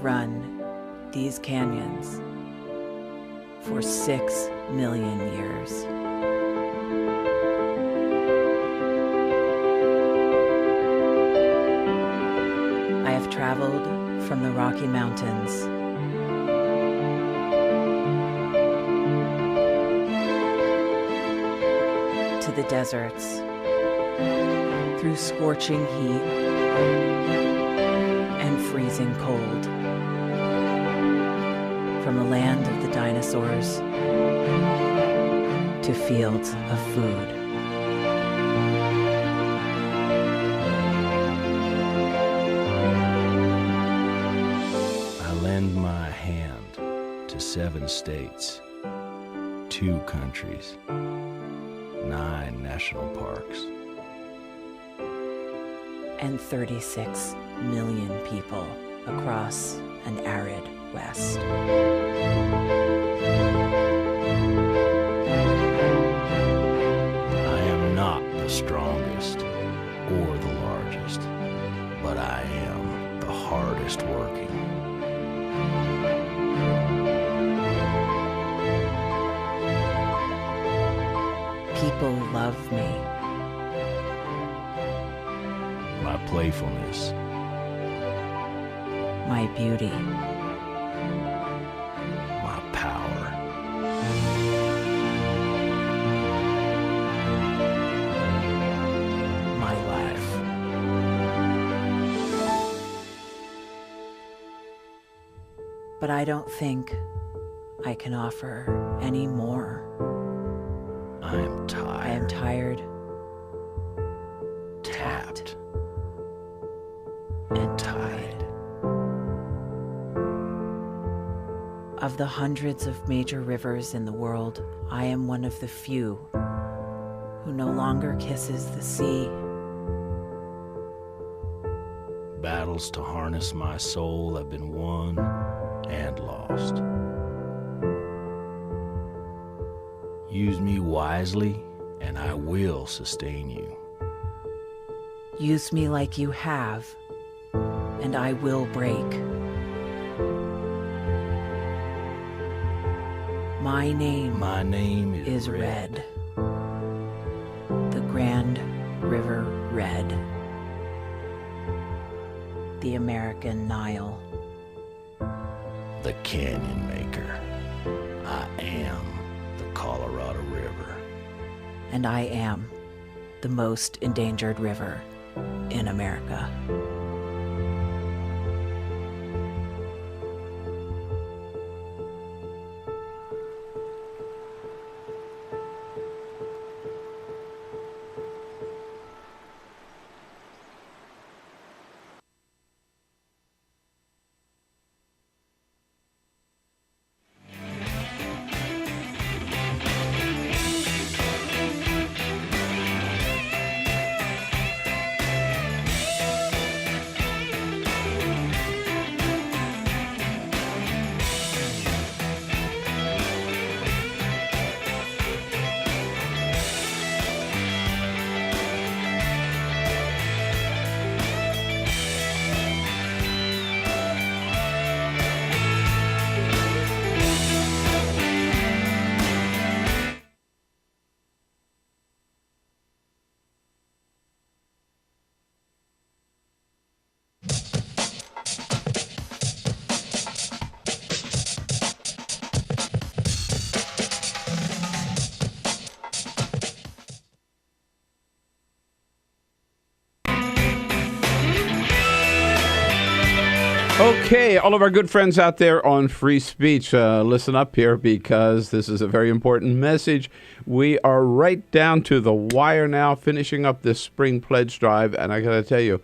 run these canyons for 6 million years. I have traveled from the Rocky Mountains to the deserts, through scorching heat and freezing cold, from the land of the dinosaurs to fields of food. I lend my hand to 7 states, 2 countries, 9 national parks, and 36 million people across an arid West. I am not the strongest or the largest, but I am the hardest working. People love me. My playfulness, My beauty. my power, My life. But I don't think I can offer any more. I am I am tired, tired, tapped, and tied. Of the hundreds of major rivers in the world, I am one of the few who no longer kisses the sea. Battles to harness my soul have been won and lost. Use me wisely, and I will sustain you. Use me like you have, and I will break. My name is is Red. The Grand River Red. The American Nile. The Canyon Maker. I am the Colorado River. And I am the most endangered river in America. Okay, all of our good friends out there on free speech, listen up here because this is a very important message. We are right down to the wire now, finishing up this spring pledge drive, and I got to tell you,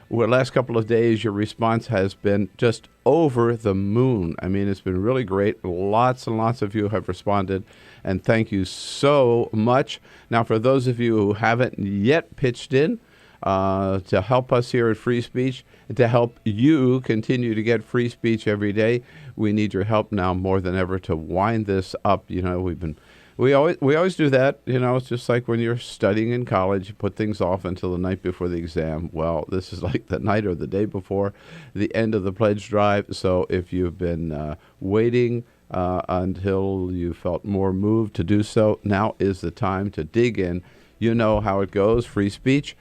the last couple of days, your response has been just over the moon. I mean, it's been really great. Lots and lots of you have responded, and thank you so much. Now, for those of you who haven't yet pitched in, to help us here at Free Speech, to help you continue to get free speech every day. We need your help now more than ever to wind this up. You know, we've been We always do that. It's just like when you're studying in college, you put things off until the night before the exam. Well, this is like the night or the day before the end of the pledge drive. So if you've been waiting until you felt more moved to do so, now is the time to dig in. You know how it goes, free speech.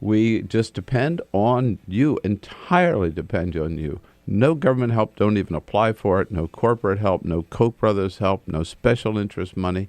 We just depend on you, entirely depend on you. No government help, don't even apply for it. No corporate help, no Koch brothers help, no special interest money.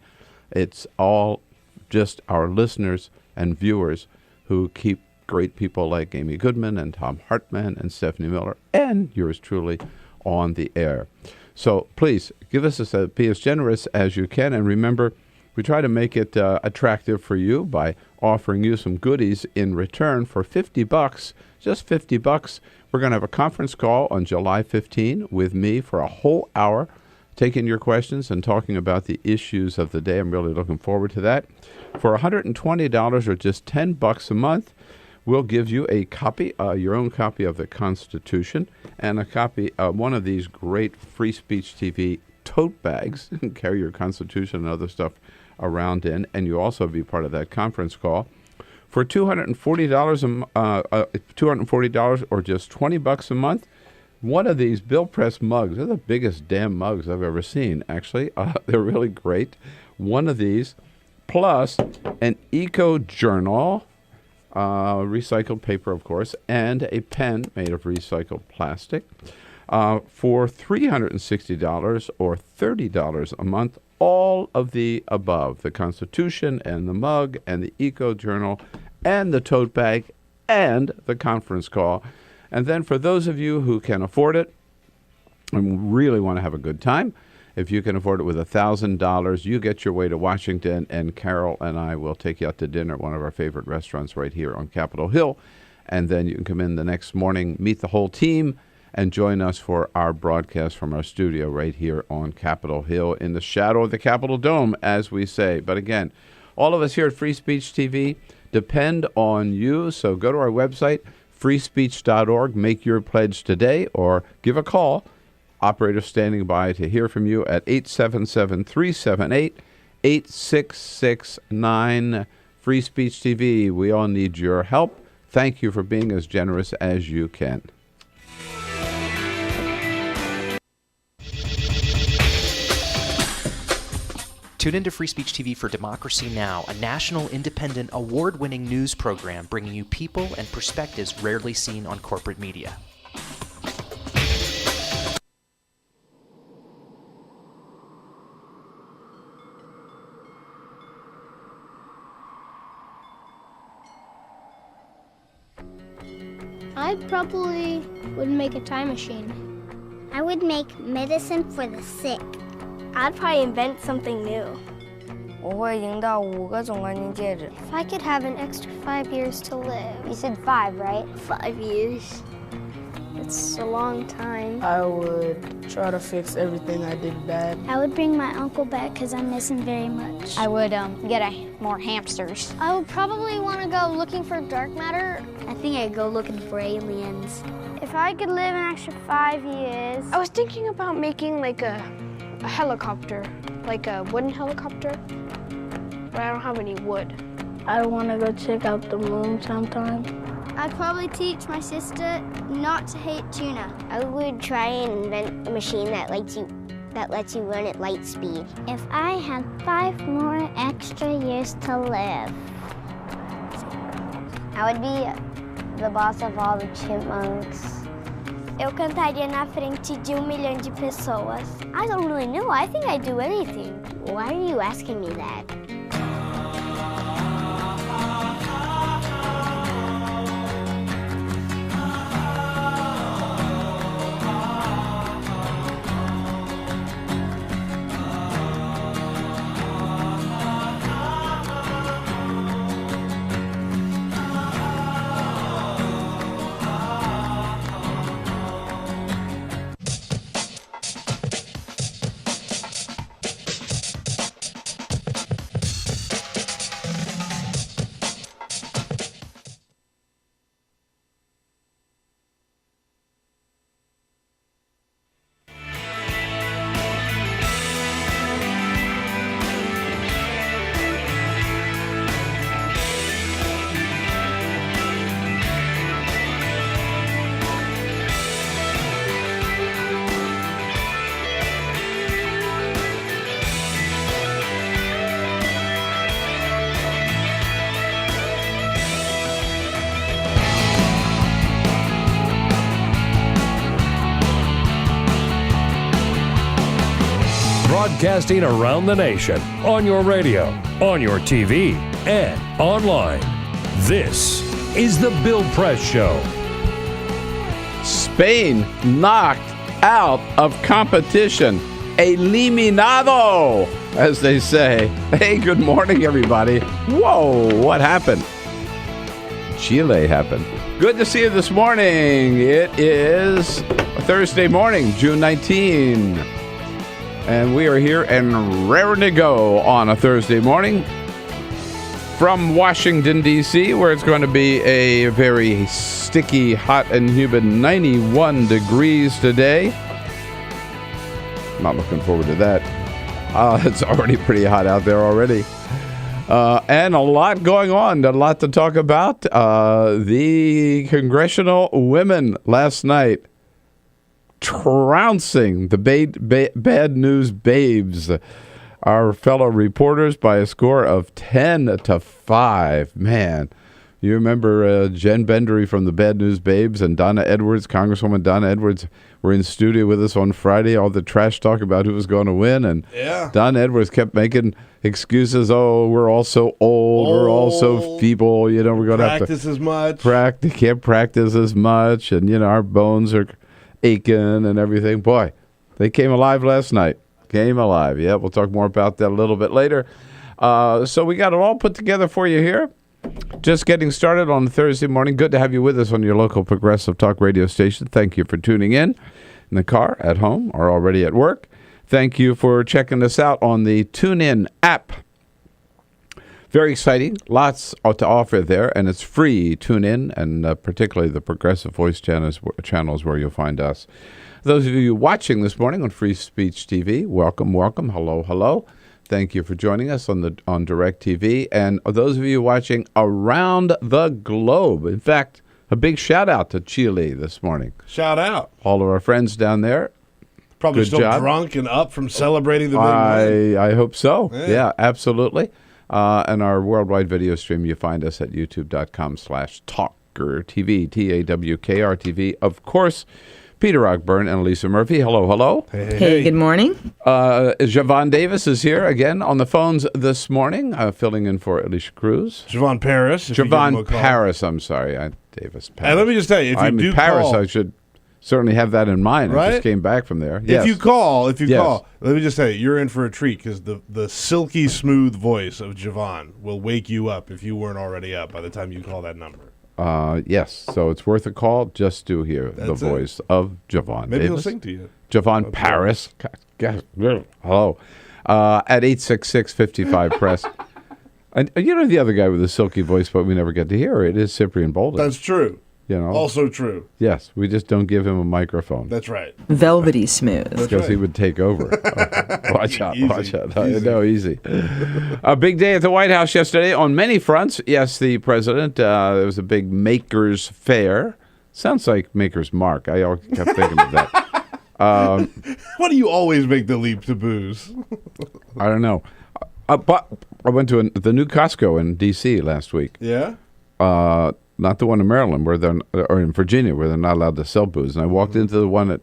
It's all just our listeners and viewers who keep great people like Amy Goodman and Tom Hartman and Stephanie Miller and yours truly on the air. So please give us be as generous as you can. And remember, we try to make it attractive for you by offering you some goodies in return for $50, just $50. We're going to have a conference call on July 15 with me for a whole hour, taking your questions and talking about the issues of the day. I'm really looking forward to that. For $120 or just $10 a month, we'll give you a copy, your own copy of the Constitution, and a copy of one of these great Free Speech TV tote bags. You can carry your Constitution and other stuff around in, and you also be part of that conference call. For $240 or just $20 a month, one of these Bill Press mugs. They're the biggest damn mugs I've ever seen, actually. They're really great. One of these, plus an eco journal, recycled paper, of course, and a pen made of recycled plastic for $360 or $30 a month. All of the above, the Constitution and the mug and the eco journal and the tote bag and the conference call. And then for those of you who can afford it and really want to have a good time, if you can afford it with $1,000, you get your way to Washington, and Carol and I will take you out to dinner at one of our favorite restaurants right here on Capitol Hill. And then you can come in the next morning, meet the whole team, and join us for our broadcast from our studio right here on Capitol Hill in the shadow of the Capitol Dome, as we say. But again, all of us here at Free Speech TV depend on you. So go to our website, freespeech.org, make your pledge today, or give a call. Operator standing by to hear from you at 877-378-8669. Free Speech TV, we all need your help. Thank you for being as generous as you can. Tune into Free Speech TV for Democracy Now!, a national, independent, award-winning news program bringing you people and perspectives rarely seen on corporate media. I probably would make a time machine. I would make medicine for the sick. I'd probably invent something new. 我会赢到5个总冠军戒指。 If I could have an extra 5 years to live. You said 5, right? 5 years. It's a long time. I would try to fix everything I did bad. I would bring my uncle back because I miss him very much. I would get more hamsters. I would probably want to go looking for dark matter. I think I'd go looking for aliens. If I could live an extra 5 years. I was thinking about making like a helicopter, like a wooden helicopter, but I don't have any wood. I want to go check out the moon sometime. I'd probably teach my sister not to hate tuna. I would try and invent a machine that lets you run at light speed. If I had 5 more extra years to live, I would be the boss of all the chipmunks. Eu cantaria na frente de 1 milhão de pessoas. I don't really know. I think I'd do anything. Why are you asking me that? broadcasting around the nation, on your radio, on your TV, and online. This is The Bill Press Show. Spain knocked out of competition. Eliminado, as they say. Hey, good morning, everybody. Whoa, what happened? Chile happened. Good to see you this morning. It is Thursday morning, June 19. And we are here and raring to go on a Thursday morning from Washington, D.C., where it's going to be a very sticky, hot, and humid 91 degrees today. Not looking forward to that. It's already pretty hot out there already. And a lot going on, a lot to talk about. The congressional women last night trouncing the bad news babes, our fellow reporters, by a score of 10-5. Man, you remember Jen Bendery from the Bad News Babes and Donna Edwards, Congresswoman Donna Edwards, were in studio with us on Friday, all the trash talk about who was going to win. And Donna Edwards kept making excuses. Oh, we're all so old. We're all so feeble. You know, we're going to have to practice as much. Can't practice as much. And, you know, our bones are aching and everything. Boy, they came alive last night. Came alive. Yeah, we'll talk more about that a little bit later. So we got it all put together for you here. Just getting started on Thursday morning. Good to have you with us on your local progressive talk radio station. Thank you for tuning in the car, at home, or already at work. Thank you for checking us out on the TuneIn app. Very exciting. Lots to offer there, and it's free. Tune in, and particularly the Progressive Voice channels where you'll find us. Those of you watching this morning on Free Speech TV, welcome. Hello. Thank you for joining us on DirecTV. And those of you watching around the globe, in fact, a big shout out to Chile this morning. Shout out. All of our friends down there. Probably Good still job. drunk and up from celebrating the big win. I hope so. Yeah, absolutely. And our worldwide video stream, you find us at youtube.com/TawkrTV, TawkrTV. Of course, Peter Ogburn and Lisa Murphy. Hello. Hey, good morning. Javon Davis is here again on the phones this morning, filling in for Alicia Cruz. Javon Paris. I'm sorry. Davis Paris. And let me just tell you, if you do Paris, call, I should certainly have that in mind. Right? I just came back from there. If you call, let me just tell you, you're in for a treat because the silky smooth voice of Javon will wake you up if you weren't already up by the time you call that number. Yes, so it's worth a call just to hear the voice of Javon Maybe Davis. he'll sing to you. Javon Paris. Hello. At 866-55-PRESS. And you know the other guy with the silky voice, but we never get to hear it is Cyprian Bolden. That's true. You know, also true. Yes, we just don't give him a microphone. That's right. Velvety smooth. Because he would take over. Watch out. Easy. A big day at the White House yesterday on many fronts. Yes, the president, there was a big Makers Fair. Sounds like Maker's Mark. I kept thinking of that. Why do you always make the leap to booze? I don't know. But I went to the new Costco in D.C. last week. Yeah? Not the one in Maryland or in Virginia where they're not allowed to sell booze. And I walked into the one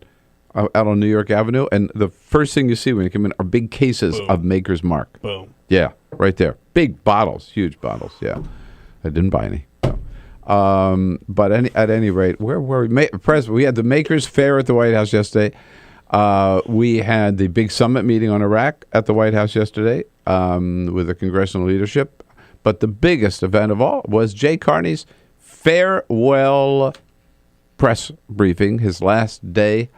out on New York Avenue, and the first thing you see when you come in are big cases of Maker's Mark. Boom. Yeah, right there. Big bottles, huge bottles. Yeah, I didn't buy any. No. But at any rate, where were we? We had the Makers Fair at the White House yesterday. We had the big summit meeting on Iraq at the White House yesterday with the congressional leadership. But the biggest event of all was Jay Carney's farewell press briefing, his last day,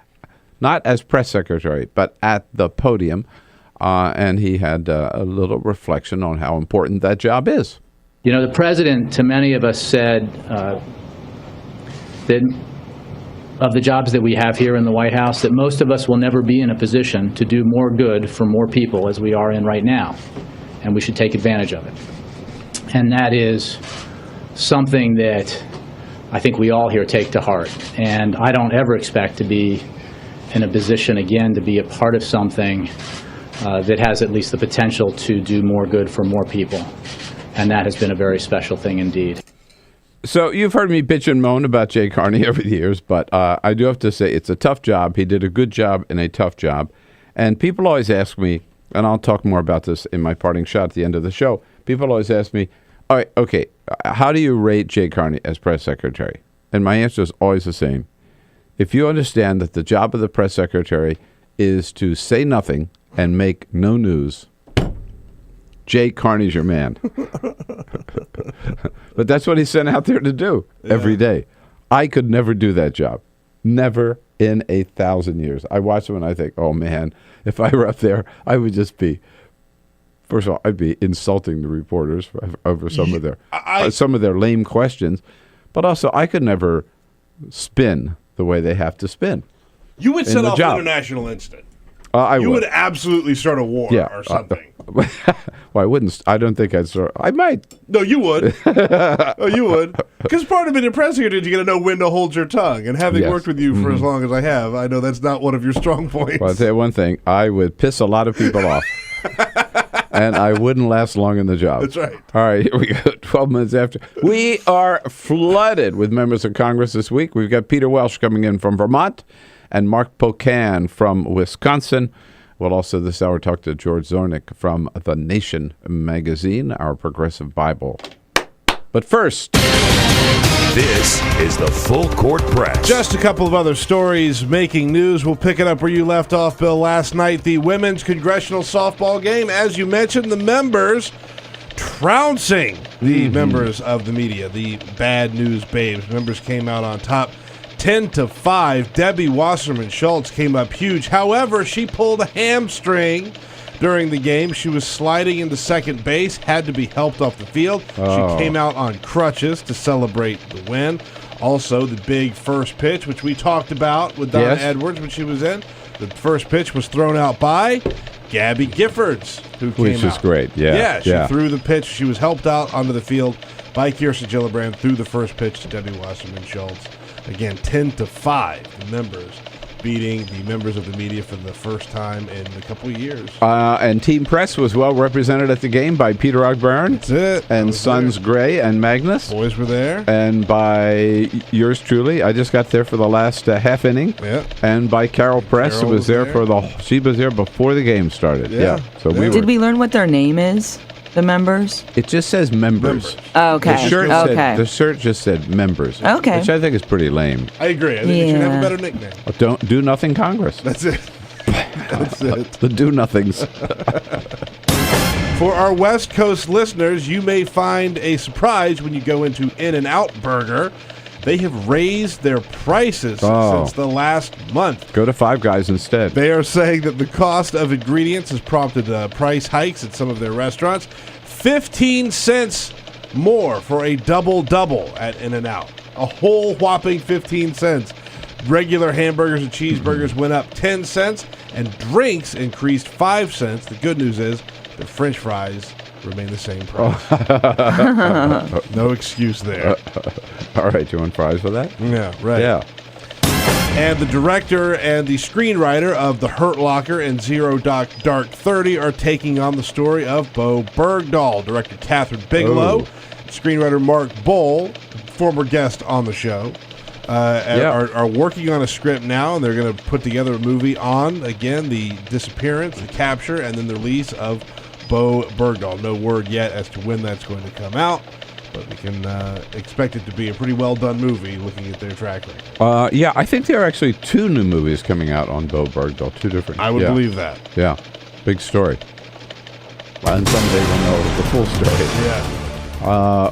not as press secretary, but at the podium. And he had a little reflection on how important that job is. You know, the president, to many of us, said that of the jobs that we have here in the White House, that most of us will never be in a position to do more good for more people as we are in right now. And we should take advantage of it. And that is something that I think we all here take to heart. And I don't ever expect to be in a position again to be a part of something that has at least the potential to do more good for more people. And that has been a very special thing indeed. So you've heard me bitch and moan about Jay Carney over the years, but I do have to say it's a tough job. He did a good job in a tough job. And people always ask me, and I'll talk more about this in my parting shot at the end of the show. People always ask me, all right, okay, how do you rate Jay Carney as press secretary? And my answer is always the same. If you understand that the job of the press secretary is to say nothing and make no news, Jay Carney's your man. But that's what he's sent out there to do every day. I could never do that job. Never in 1,000 years. I watch them and I think, oh, man, if I were up there, I would just be, first of all, I'd be insulting the reporters over some of their lame questions. But also, I could never spin the way they have to spin. You would set off an international incident. You would absolutely start a war or something. Well, I wouldn't. I don't think I'd start. I might. No, you would. Oh, you would. Because part of being a press secretary is you got to know when to hold your tongue. And having worked with you for as long as I have, I know that's not one of your strong points. Well, I'll tell you one thing. I would piss a lot of people off. And I wouldn't last long in the job. That's right. All right, here we go. 12 minutes after. We are flooded with members of Congress this week. We've got Peter Welch coming in from Vermont and Mark Pocan from Wisconsin. We'll also this hour talk to George Zornick from The Nation magazine, our progressive Bible. But first, this is the Full Court Press. Just a couple of other stories making news. We'll pick it up where you left off, Bill. Last night, the women's congressional softball game. As you mentioned, the members trouncing the members of the media, the bad news babes. Members came out on top 10-5. Debbie Wasserman Schultz came up huge. However, she pulled a hamstring during the game. She was sliding into second base, had to be helped off the field. She came out on crutches to celebrate the win. Also, the big first pitch, which we talked about with Donna Edwards when she was in. The first pitch was thrown out by Gabby Giffords, who came out. Which is great, yeah. She threw the pitch. She was helped out onto the field by Kirsten Gillibrand, threw the first pitch to Debbie Wasserman Schultz. Again, 10-5, the members beating the members of the media for the first time in a couple of years. And Team Press was well represented at the game by Peter Ogburn. That's it. And Sons Gray and Magnus. Boys were there. And by yours truly. I just got there for the last half inning. Yeah. And by Carol Press, Carol was there for she was there before the game started. Yeah. So we Did we learn what their name is? The members? It just says members. Oh, okay. The shirt just said members. Okay. Which I think is pretty lame. I agree. I think they should have a better nickname. Don't do nothing Congress. That's it. That's it. The do nothings. For our West Coast listeners, you may find a surprise when you go into In-N-Out Burger. They have raised their prices since the last month. Go to Five Guys instead. They are saying that the cost of ingredients has prompted price hikes at some of their restaurants. 15 cents more for a double-double at In-N-Out. A whole whopping 15 cents. Regular hamburgers and cheeseburgers went up 10 cents, and drinks increased 5 cents. The good news is the French fries remain the same price. No excuse there. All right, you want fries for that? Yeah, right. Yeah. And the director and the screenwriter of The Hurt Locker and Zero Dark 30 are taking on the story of Bo Bergdahl. Director Catherine Bigelow, screenwriter Mark Bowl, former guest on the show, are working on a script now, and they're going to put together a movie on, again, the disappearance, the capture, and then the release of Bo Bergdahl. No word yet as to when that's going to come out, but we can expect it to be a pretty well-done movie looking at their track record. Yeah, I think there are actually 2 new movies coming out on Bo Bergdahl, 2 different. I would believe that. Yeah, big story. And someday we'll know the full story. Yeah.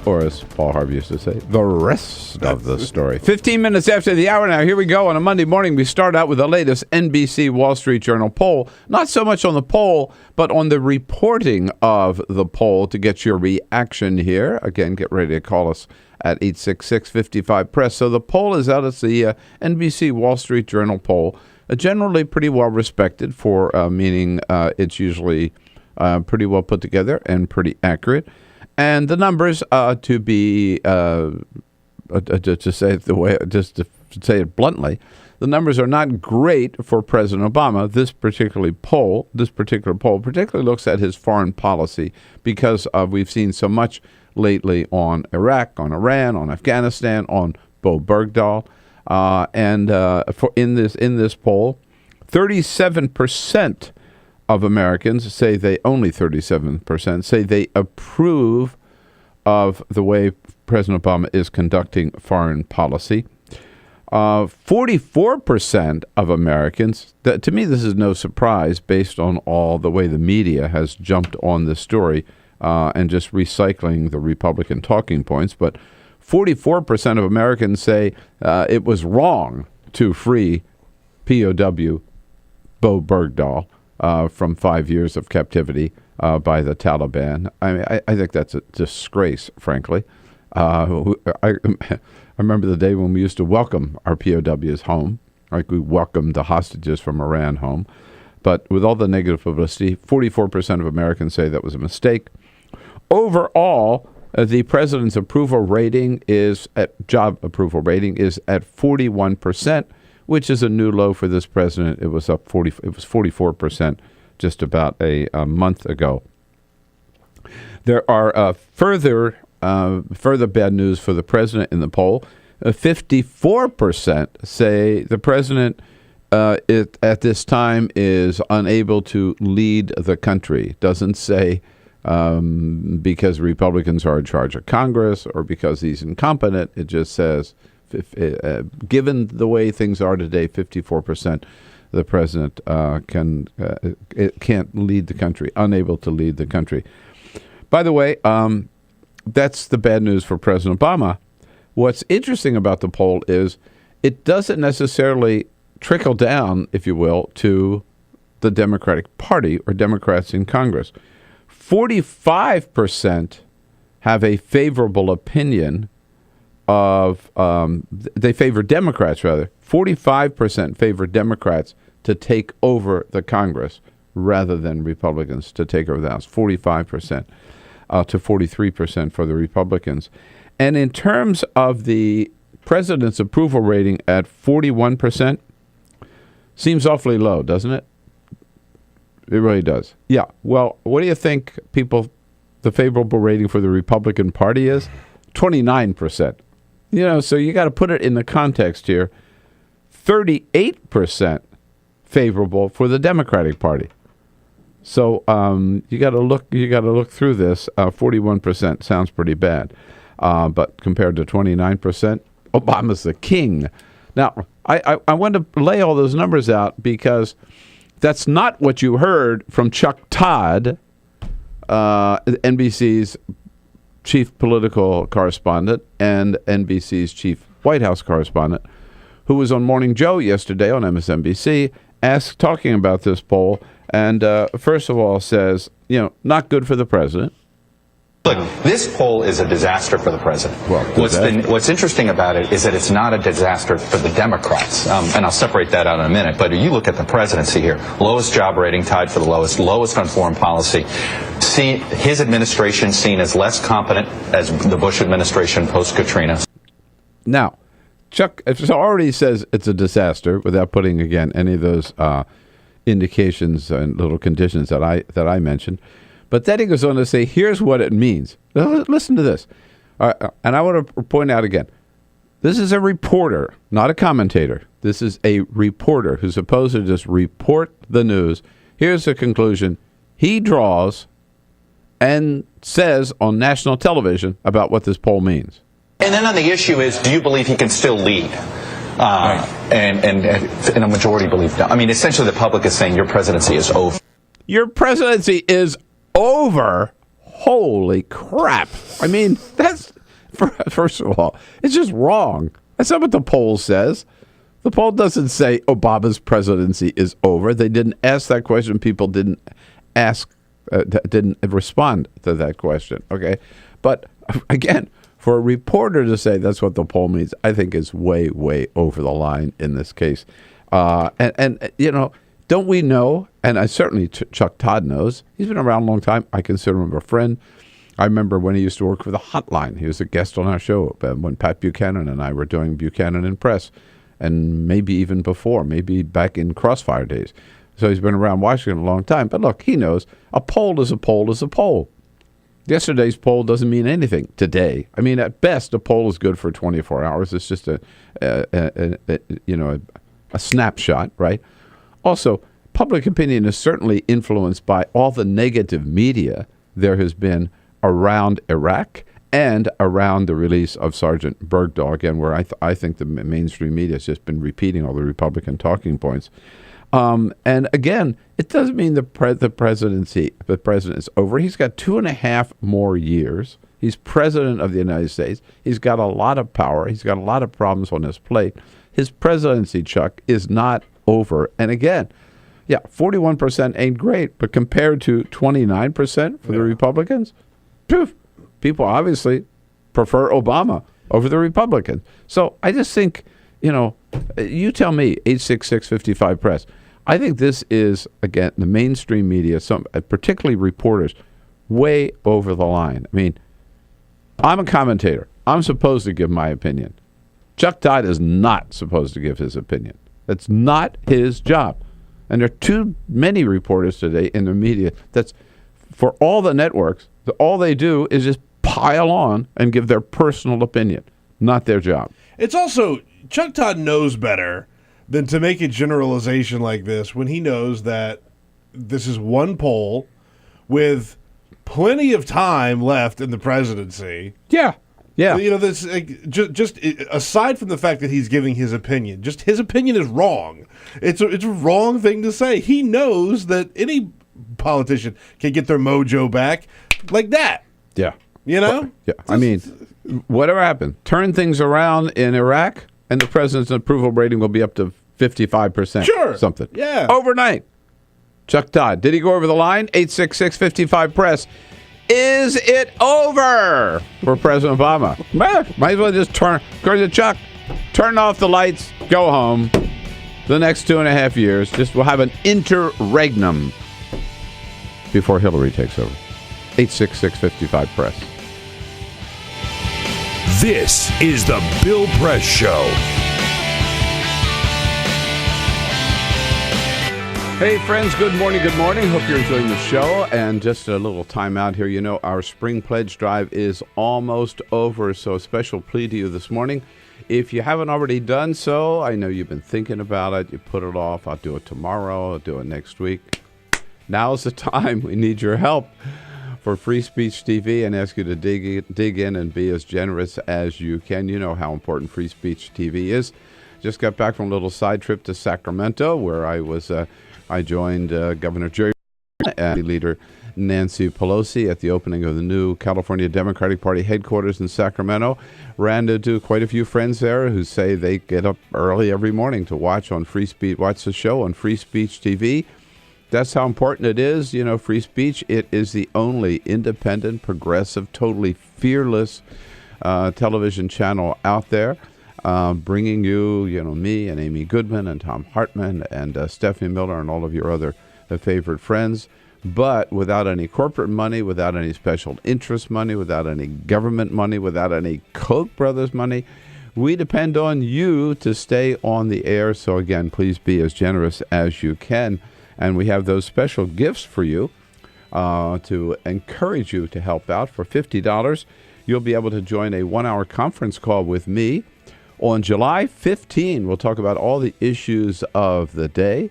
Or as Paul Harvey used to say, the rest of the story. 15 minutes after the hour now, here we go. On a Monday morning, we start out with the latest NBC Wall Street Journal poll. Not so much on the poll, but on the reporting of the poll to get your reaction here. Again, get ready to call us at 866-55-PRESS. So the poll is out. It's the NBC Wall Street Journal poll. Generally pretty well respected for meaning it's usually pretty well put together and pretty accurate. And the numbers, to be to say it the way, just to say it bluntly, the numbers are not great for President Obama. This particular poll particularly looks at his foreign policy because we've seen so much lately on Iraq, on Iran, on Afghanistan, on Bo Bergdahl, and in this poll, 37% of Americans say they, only 37%, say they approve of the way President Obama is conducting foreign policy. 44% of Americans, to me this is no surprise based on all the way the media has jumped on this story and just recycling the Republican talking points, but 44% of Americans say it was wrong to free POW Bo Bergdahl from 5 years of captivity by the Taliban. I mean, I think that's a disgrace, frankly. I remember the day when we used to welcome our POWs home, like we welcomed the hostages from Iran home. But with all the negative publicity, 44% of Americans say that was a mistake. Overall, the president's approval rating job approval rating is at 41%, which is a new low for this president. It was up 44% just about a month ago. There are further bad news for the president in the poll. 54% say the president at this time is unable to lead the country. Doesn't say because Republicans are in charge of Congress or because he's incompetent. It just says, given the way things are today, 54% the president can't lead the country, unable to lead the country. By the way, that's the bad news for President Obama. What's interesting about the poll is it doesn't necessarily trickle down, if you will, to the Democratic Party or Democrats in Congress. 45% have a favorable opinion of, they favor Democrats, rather. 45% favor Democrats to take over the Congress rather than Republicans to take over the House. 45% to 43% for the Republicans. And in terms of the president's approval rating at 41%, seems awfully low, doesn't it? It really does. Yeah. Well, what do you think the favorable rating for the Republican Party is? 29%. So you got to put it in the context here. 38% favorable for the Democratic Party. So you got to look through this. 41% sounds pretty bad, but compared to 29%, Obama's the king. Now, I want to lay all those numbers out because that's not what you heard from Chuck Todd, NBC's chief political correspondent and NBC's chief White House correspondent, who was on Morning Joe yesterday on MSNBC, talking about this poll, and first of all says, not good for the president. Look, this poll is a disaster for the president. Well, what's interesting about it is that it's not a disaster for the Democrats, and I'll separate that out in a minute. But you look at the presidency here: lowest job rating, tied for the lowest on foreign policy. His administration seen as less competent as the Bush administration post Katrina. Now, Chuck already says it's a disaster without putting again any of those indications and little conditions that I mentioned. But then he goes on to say, here's what it means. Now, listen to this. And I want to point out again, this is a reporter, not a commentator. This is a reporter who's supposed to just report the news. Here's the conclusion he draws and says on national television about what this poll means. And then on the issue is, do you believe he can still lead? And a majority believe no. I mean, essentially the public is saying your presidency is over. Your presidency is over? Holy crap. I mean, that's, first of all, it's just wrong. That's not what the poll says. The poll doesn't say Obama's presidency is over. They didn't ask that question. People didn't respond to that question. Okay. But again, for a reporter to say that's what the poll means, I think is way, way over the line in this case. And don't we know, and I certainly Chuck Todd knows, he's been around a long time. I consider him a friend. I remember when he used to work for the Hotline. He was a guest on our show when Pat Buchanan and I were doing Buchanan in Press, and maybe even before, maybe back in Crossfire days. So he's been around Washington a long time. But look, he knows a poll is a poll is a poll. Yesterday's poll doesn't mean anything today. I mean, at best, a poll is good for 24 hours. It's just a snapshot, right? Also, public opinion is certainly influenced by all the negative media there has been around Iraq and around the release of Sergeant Bergdahl, again, where I think the mainstream media has just been repeating all the Republican talking points. And again, it doesn't mean the president is over. He's got 2.5 more years. He's president of the United States. He's got a lot of power. He's got a lot of problems on his plate. His presidency, Chuck, is not over. And again, 41% ain't great, but compared to 29% for the Republicans, people obviously prefer Obama over the Republicans. So I just think, you tell me, 866-55-PRESS. I think this is, again, the mainstream media, particularly reporters, way over the line. I mean, I'm a commentator. I'm supposed to give my opinion. Chuck Todd is not supposed to give his opinion. That's not his job. And there are too many reporters today in the media that's, for all the networks, all they do is just pile on and give their personal opinion. Not their job. It's also, Chuck Todd knows better than to make a generalization like this when he knows that this is one poll with plenty of time left in the presidency. Yeah. This just aside from the fact that he's giving his opinion, just his opinion is wrong. It's a wrong thing to say. He knows that any politician can get their mojo back like that. Yeah. Yeah. I mean, whatever happened, turn things around in Iraq, and the president's approval rating will be up to 55%. Sure. Something. Yeah. Overnight. Chuck Todd, did he go over the line? 866-55-PRESS. Is it over for President Obama? Might as well just according to Chuck, turn off the lights, go home. The next 2.5 years, we'll have an interregnum before Hillary takes over. 866-55-PRESS. This is the Bill Press Show. Hey, friends, good morning. Hope you're enjoying the show. And just a little time out here. Our spring pledge drive is almost over, so a special plea to you this morning. If you haven't already done so, I know you've been thinking about it. You put it off. I'll do it tomorrow. I'll do it next week. Now's the time. We need your help for Free Speech TV and ask you to dig in and be as generous as you can. You know how important Free Speech TV is. Just got back from a little side trip to Sacramento where I joined Governor Jerry and Leader Nancy Pelosi at the opening of the new California Democratic Party headquarters in Sacramento. Ran into quite a few friends there who say they get up early every morning to watch the show on Free Speech TV. That's how important it is. Free speech, it is the only independent, progressive, totally fearless television channel out there, bringing you, me and Amy Goodman and Tom Hartman and Stephanie Miller and all of your other favorite friends, but without any corporate money, without any special interest money, without any government money, without any Koch brothers money. We depend on you to stay on the air. So again, please be as generous as you can. And we have those special gifts for you to encourage you to help out. For $50, you'll be able to join a 1-hour conference call with me. On July 15, we'll talk about all the issues of the day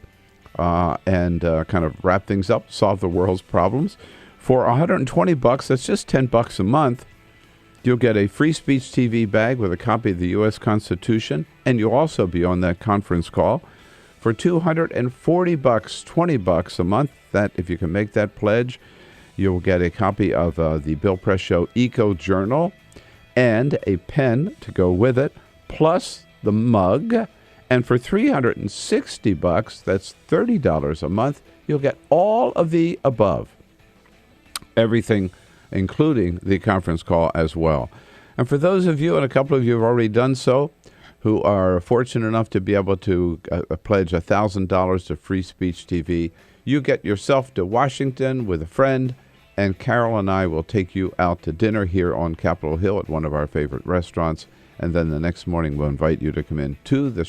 and kind of wrap things up, solve the world's problems. For $120, that's just $10 a month, you'll get a Free Speech TV bag with a copy of the U.S. Constitution, and you'll also be on that conference call. For $240, $20 a month, that if you can make that pledge, you'll get a copy of the Bill Press Show Eco Journal and a pen to go with it, plus the mug. And for $360, that's $30 a month, you'll get all of the above. Everything, including the conference call as well. And for those of you, and a couple of you have already done so, who are fortunate enough to be able to pledge $1,000 to Free Speech TV, you get yourself to Washington with a friend, and Carol and I will take you out to dinner here on Capitol Hill at one of our favorite restaurants. And then the next morning, we'll invite you to come in to the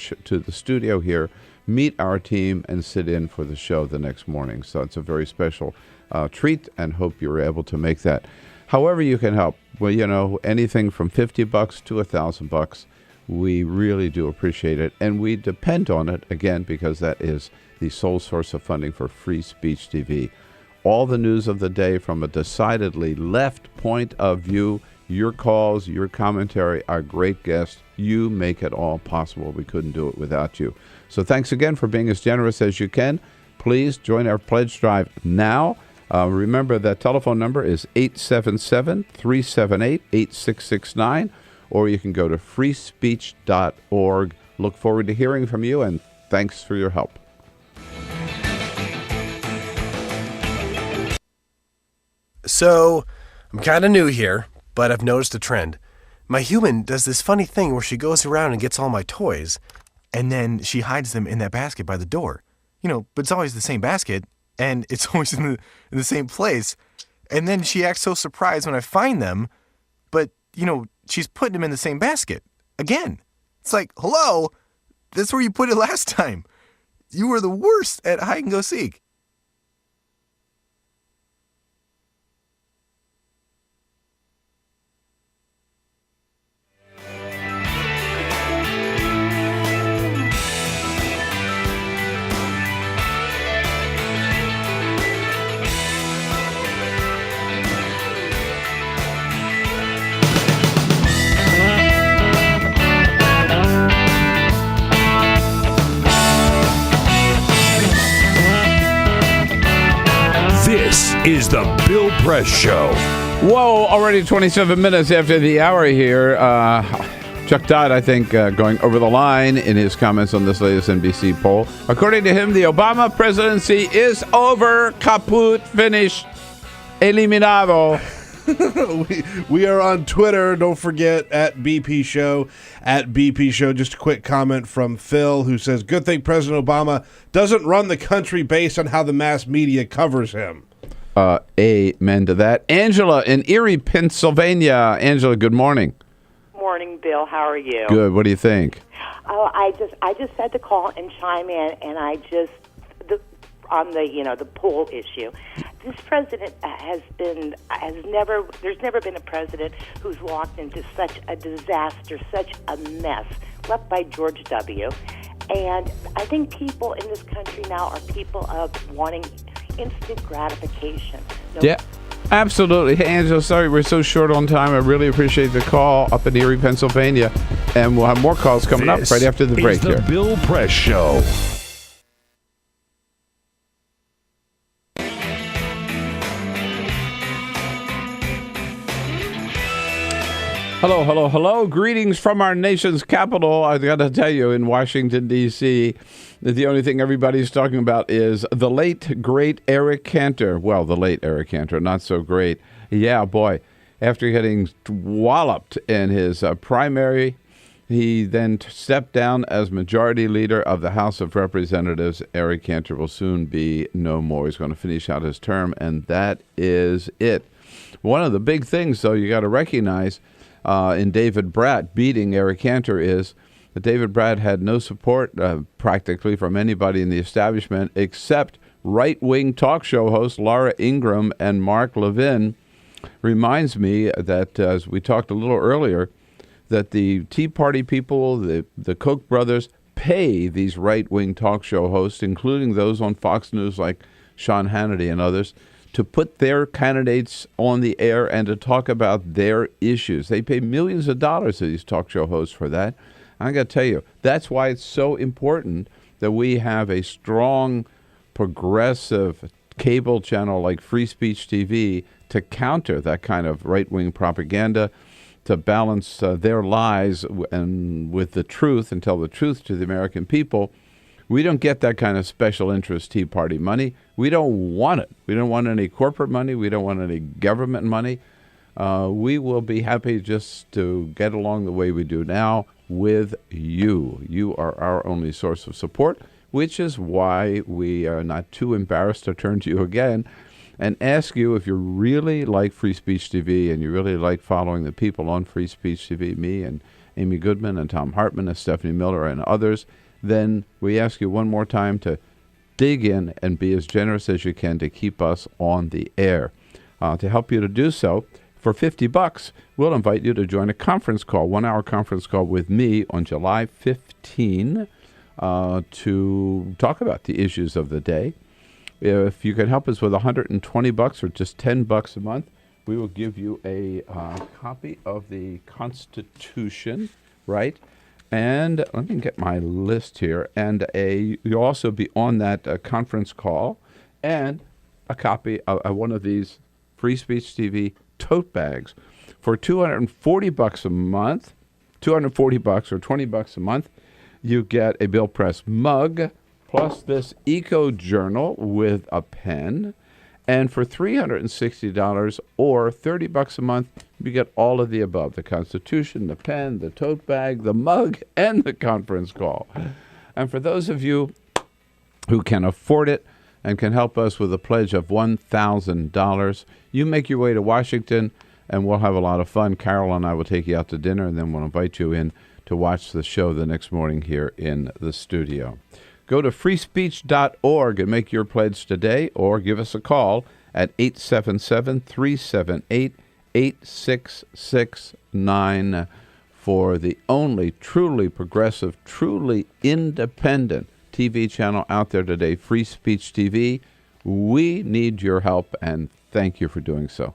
studio here, meet our team, and sit in for the show the next morning. So it's a very special treat, and hope you're able to make that. However you can help, well, anything from $50 to $1,000. We really do appreciate it, and we depend on it, again, because that is the sole source of funding for Free Speech TV. All the news of the day from a decidedly left point of view, your calls, your commentary, our great guests, you make it all possible. We couldn't do it without you. So thanks again for being as generous as you can. Please join our pledge drive now. Remember that telephone number is 877-378-8669, or you can go to freespeech.org. Look forward to hearing from you, and thanks for your help. So, I'm kind of new here, but I've noticed a trend. My human does this funny thing where she goes around and gets all my toys, and then she hides them in that basket by the door. But it's always the same basket, and it's always in the same place. And then she acts so surprised when I find them, but, she's putting them in the same basket. Again. It's like, hello, that's where you put it last time. You were the worst at hide and go seek. This is the Bill Press Show. Whoa, already 27 minutes after the hour here. Chuck Todd, I think, going over the line in his comments on this latest NBC poll. According to him, the Obama presidency is over, kaput, finished, eliminado. we are on Twitter. Don't forget, at BP Show. At BP Show. Just a quick comment from Phil, who says, good thing President Obama doesn't run the country based on how the mass media covers him. Amen to that. Angela in Erie, Pennsylvania. Angela, good morning. Morning, Bill. How are you? Good. What do you think? Oh, I just had to call and chime in, and on the poll issue. This president there's never been a president who's walked into such a disaster, such a mess, left by George W. And I think people in this country now are people of wanting instant gratification. Yeah, absolutely. Hey, Angela, sorry we're so short on time. I really appreciate the call up in Erie, Pennsylvania. And we'll have more calls coming up right after the break here. This is the Bill Press Show. Hello, hello, hello. Greetings from our nation's capital. I got to tell you, in Washington, D.C., that the only thing everybody's talking about is the late, great Eric Cantor. Well, the late Eric Cantor, not so great. Yeah, boy. After getting walloped in his primary, he then stepped down as majority leader of the House of Representatives. Eric Cantor will soon be no more. He's going to finish out his term, and that is it. One of the big things, though, you got to recognize in David Brat beating Eric Cantor is that David Brat had no support practically from anybody in the establishment except right-wing talk show hosts Laura Ingraham and Mark Levin. Reminds me that, as we talked a little earlier, that the Tea Party people, the Koch brothers, pay these right-wing talk show hosts, including those on Fox News like Sean Hannity and others, to put their candidates on the air and to talk about their issues. They pay millions of dollars to these talk show hosts for that. I got to tell you, that's why it's so important that we have a strong, progressive cable channel like Free Speech TV to counter that kind of right-wing propaganda, to balance their lies and with the truth and tell the truth to the American people. We don't get that kind of special interest Tea Party money. We don't want it. We don't want any corporate money. We don't want any government money. We will be happy just to get along the way we do now with you. You are our only source of support, which is why we are not too embarrassed to turn to you again and ask you, if you really like Free Speech TV and you really like following the people on Free Speech TV, me and Amy Goodman and Tom Hartman and Stephanie Miller and others, then we ask you one more time to dig in and be as generous as you can to keep us on the air. To help you to do so, For $50, we'll invite you to join a conference call, 1-hour conference call with me on July 15 to talk about the issues of the day. If you can help us with $120 or just $10 a month, we will give you a copy of the Constitution, right? And let me get my list here. And you'll also be on that conference call, and a copy of one of these Free Speech TV tote bags for $240 a month. $240 or $20 a month. You get a Bill Press mug plus this Eco Journal with a pen. And for $360 or $30 a month, you get all of the above: the Constitution, the pen, the tote bag, the mug, and the conference call. And for those of you who can afford it and can help us with a pledge of $1,000, you make your way to Washington, and we'll have a lot of fun. Carol and I will take you out to dinner, and then we'll invite you in to watch the show the next morning here in the studio. Go to freespeech.org and make your pledge today, or give us a call at 877-378-8669 for the only truly progressive, truly independent TV channel out there today, Free Speech TV. We need your help, and thank you for doing so.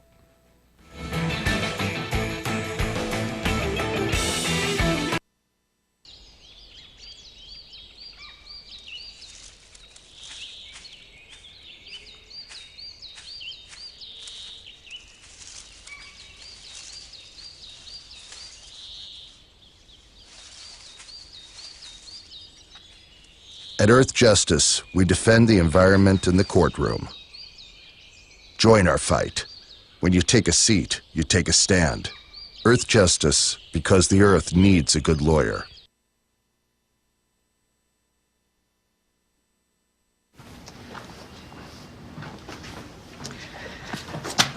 At Earth Justice, we defend the environment in the courtroom. Join our fight. When you take a seat, you take a stand. Earth Justice, because the Earth needs a good lawyer.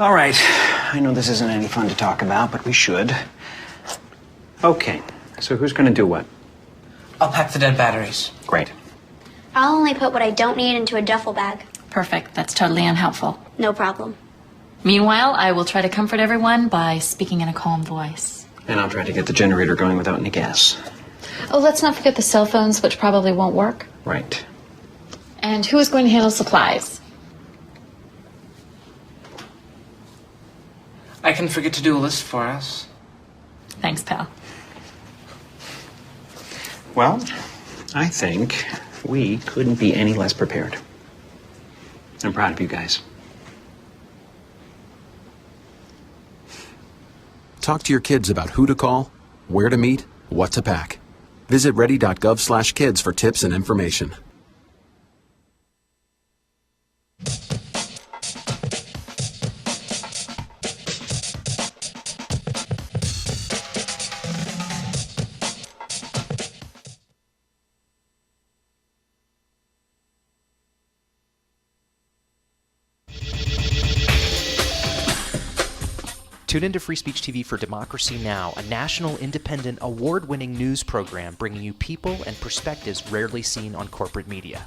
All right. I know this isn't any fun to talk about, but we should. Okay. So who's going to do what? I'll pack the dead batteries. Great. I'll only put what I don't need into a duffel bag. Perfect. That's totally unhelpful. No problem. Meanwhile, I will try to comfort everyone by speaking in a calm voice. And I'll try to get the generator going without any gas. Oh, let's not forget the cell phones, which probably won't work. Right. And who is going to handle supplies? I can forget to do a list for us. Thanks, pal. Well, I think we couldn't be any less prepared. I'm proud of you guys. Talk to your kids about who to call, where to meet, what to pack. Visit ready.gov/kids for tips and information. Tune into Free Speech TV for Democracy Now!, a national, independent, award-winning news program bringing you people and perspectives rarely seen on corporate media.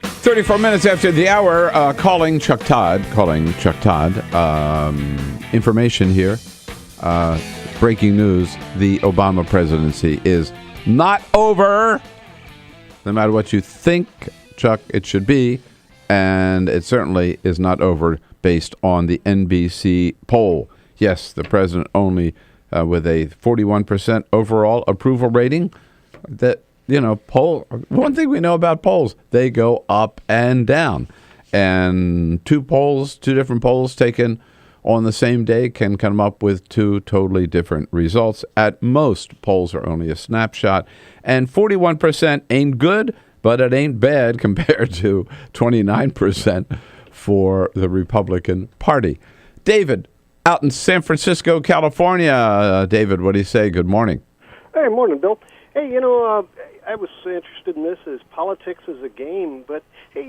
34 minutes after the hour, calling Chuck Todd. Information here. Breaking news. The Obama presidency is not over. No matter what you think, Chuck, it should be. And it certainly is not over based on the NBC poll. Yes, the president only with a 41% overall approval rating. That, poll. One thing we know about polls, they go up and down. And two different polls taken on the same day can come up with two totally different results. At most, polls are only a snapshot. And 41% ain't good, but it ain't bad compared to 29% for the Republican Party. David, out in San Francisco, California. David, what do you say? Good morning. Hey, morning, Bill. Hey, I was interested in this as politics as a game, but hey,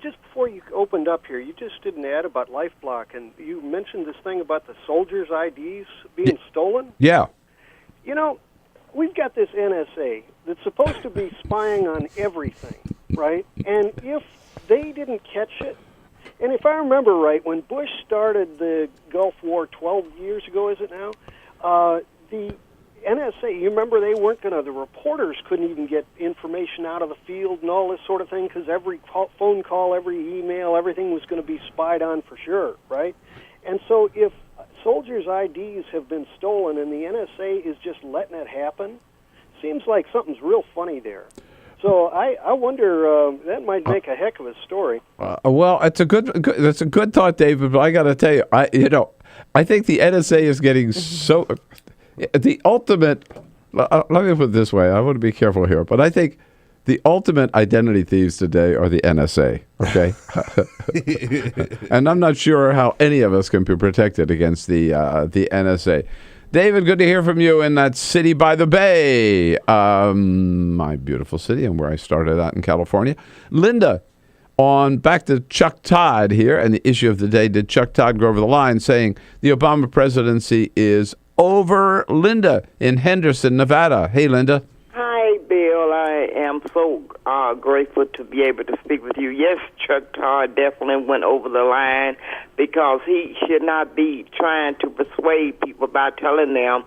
just before you opened up here, you just did an ad about LifeBlock, and you mentioned this thing about the soldiers' IDs being stolen. Yeah. We've got this NSA that's supposed to be spying on everything, right? And if they didn't catch it, And if I remember right, when Bush started the Gulf War 12 years ago, is it now? The NSA, you remember they weren't going to, the reporters couldn't even get information out of the field and all this sort of thing because every phone call, every email, everything was going to be spied on for sure, right? And so if soldiers' IDs have been stolen and the NSA is just letting it happen, seems like something's real funny there. So I wonder, that might make a heck of a story. Well, it's a good thought, David. But I got to tell you, I think the NSA is getting so the ultimate. Let me put it this way. I want to be careful here, but I think the ultimate identity thieves today are the NSA. Okay, and I'm not sure how any of us can be protected against the NSA. David, good to hear from you in that city by the bay, my beautiful city, and where I started out in California. Linda, back to Chuck Todd here, and the issue of the day, did Chuck Todd go over the line saying the Obama presidency is over? Linda in Henderson, Nevada. Hey, Linda. Hi, Bill. I am so grateful to be able to speak with you. Yes, Chuck Todd definitely went over the line because he should not be trying to persuade people by telling them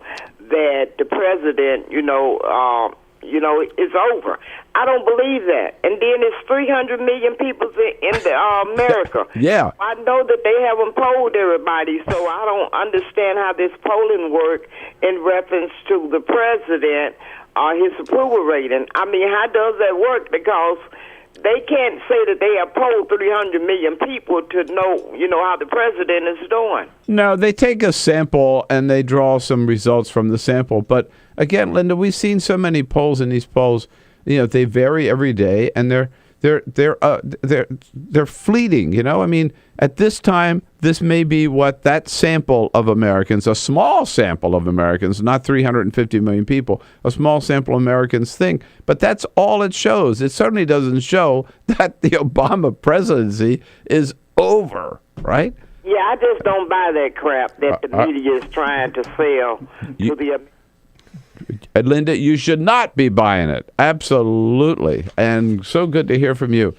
that the president, is over. I don't believe that. And then it's 300 million people in America. Yeah. I know that they haven't polled everybody, so I don't understand how this polling works in reference to the president. His approval rating. I mean, how does that work? Because they can't say that they have polled 300 million people to know, how the president is doing. No, they take a sample and they draw some results from the sample. But again, Linda, we've seen so many polls, and these polls, they vary every day, and they're fleeting. I mean, at this time, this may be what that sample of Americans, a small sample of Americans, not 350 million people, a small sample of Americans think. But that's all it shows. It certainly doesn't show that the Obama presidency is over, right? Yeah, I just don't buy that crap that the media is trying to sell to the. Linda, you should not be buying it. Absolutely. And so good to hear from you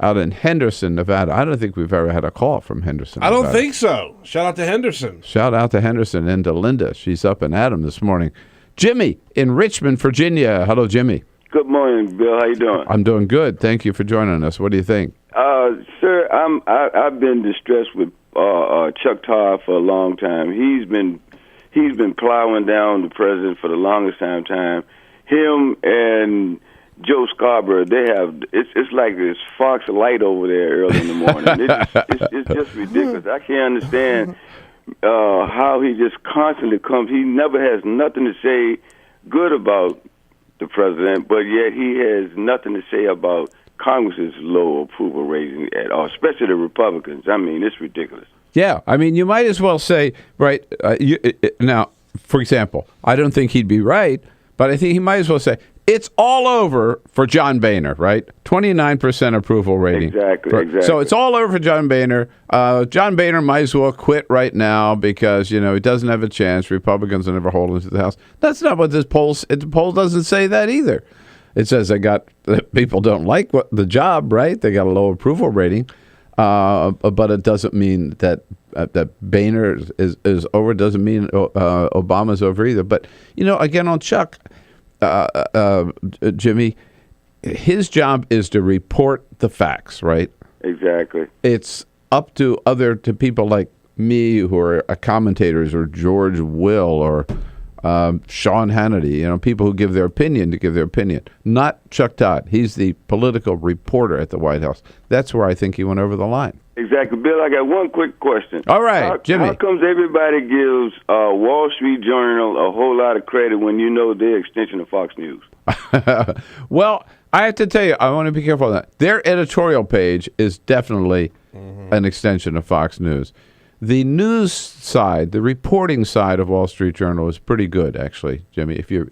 out in Henderson, Nevada. I don't think we've ever had a call from Henderson, I don't Nevada. think so. Shout out to Henderson. Shout out to Henderson and to Linda. She's up in Adam this morning. Jimmy in Richmond, Virginia. Hello, Jimmy. Good morning, Bill. How you doing? I'm doing good. Thank you for joining us. What do you think? Sir, I've been distressed with Chuck Todd for a long time. He's been plowing down the president for the longest time. Him and Joe Scarborough, it's like this Fox light over there early in the morning. It's just ridiculous. I can't understand how he just constantly comes. He never has nothing to say good about the president, but yet he has nothing to say about Congress's low approval rating at all, especially the Republicans. I mean, it's ridiculous. Yeah, I mean, you might as well say, right, now, for example, I don't think he'd be right, but I think he might as well say, it's all over for John Boehner, right? 29% approval rating. Exactly. So it's all over for John Boehner. John Boehner might as well quit right now because, he doesn't have a chance. Republicans will never hold him to the House. That's not what the poll doesn't say that either. It says people don't like the job, right? They got a low approval rating. But it doesn't mean that Boehner is over. It doesn't mean Obama's over either. But, again, on Chuck, Jimmy, his job is to report the facts, right? Exactly. It's up to people like me who are commentators, or George Will, or Sean Hannity, people who give their opinion to give their opinion. Not Chuck Todd. He's the political reporter at the White House. That's where I think he went over the line. Exactly. Bill, I got one quick question. All right, Jimmy. How comes everybody gives Wall Street Journal a whole lot of credit when they're extension of Fox News? Well, I have to tell you, I want to be careful of that. Their editorial page is definitely an extension of Fox News. The news side, the reporting side of Wall Street Journal is pretty good, actually, Jimmy. If you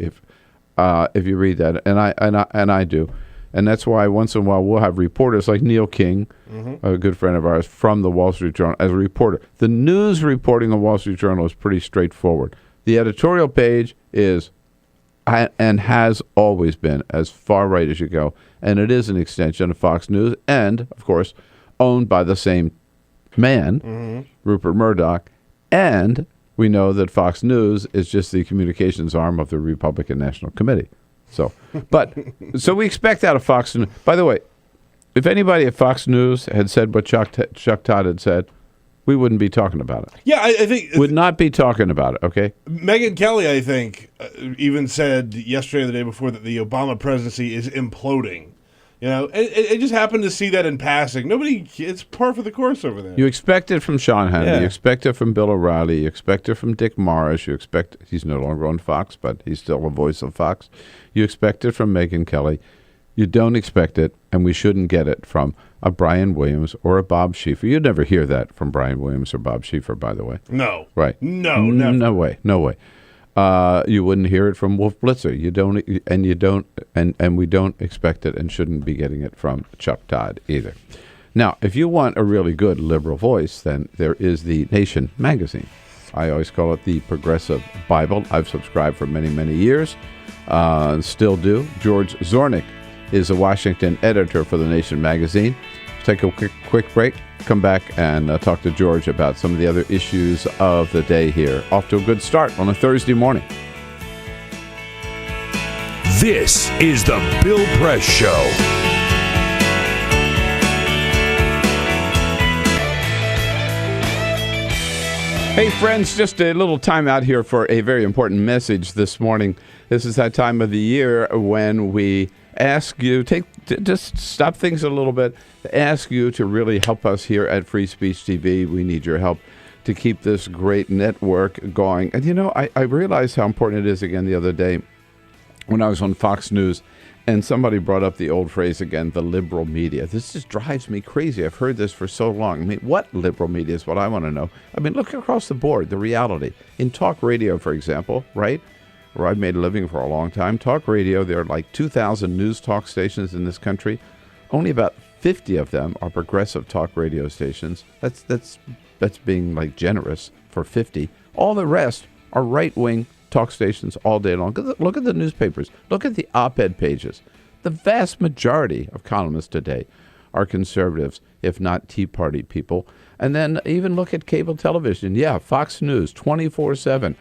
read that, and I do, and that's why once in a while we'll have reporters like Neil King, a good friend of ours, from the Wall Street Journal as a reporter. The news reporting of Wall Street Journal is pretty straightforward. The editorial page is, and has always been, as far right as you go, and it is an extension of Fox News, and of course owned by the same man, Rupert Murdoch, and we know that Fox News is just the communications arm of the Republican National Committee. So we expect out of Fox News. By the way, if anybody at Fox News had said what Chuck Todd had said, we wouldn't be talking about it. Yeah, I think... Would not be talking about it, okay? Megyn Kelly, I think, even said yesterday or the day before that the Obama presidency is imploding. You know, it just happened to see that in passing. It's par for the course over there. You expect it from Sean Hannity. Yeah. You expect it from Bill O'Reilly. You expect it from Dick Morris. You expect... He's no longer on Fox, but he's still a voice of Fox. You expect it from Megyn Kelly. You don't expect it, and we shouldn't get it from a Brian Williams or a Bob Schieffer. You'd never hear that from Brian Williams or Bob Schieffer, by the way. No. Right. No, never. No way. No way. You wouldn't hear it from Wolf Blitzer. And we don't expect it and shouldn't be getting it from Chuck Todd either. Now, if you want a really good liberal voice, then there is the Nation magazine. I always call it the Progressive Bible. I've subscribed for many, many years. Still do. George Zornick is a Washington editor for the Nation magazine. Take a quick break. Come back and talk to George about some of the other issues of the day here. Off to a good start on a Thursday morning. This is the Bill Press Show. Hey friends, just a little time out here for a very important message this morning. This is that time of the year when we ask you, just stop things a little bit, ask you to really help us here at Free Speech TV. We need your help to keep this great network going. And you know, I realized how important it is again the other day when I was on Fox News and somebody brought up the old phrase again, the liberal media. This just drives me crazy. I've heard this for so long. I mean, what liberal media is what I want to know. I mean, look across the board, the reality. In talk radio, for example, right? Where I've made a living for a long time. Talk radio, there are like 2,000 news talk stations in this country. Only about 50 of them are progressive talk radio stations. That's being like generous for 50. All the rest are right-wing talk stations all day long. Look at the newspapers. Look at the op-ed pages. The vast majority of columnists today are conservatives, if not Tea Party people. And then even look at cable television. Yeah, Fox News, 24/7.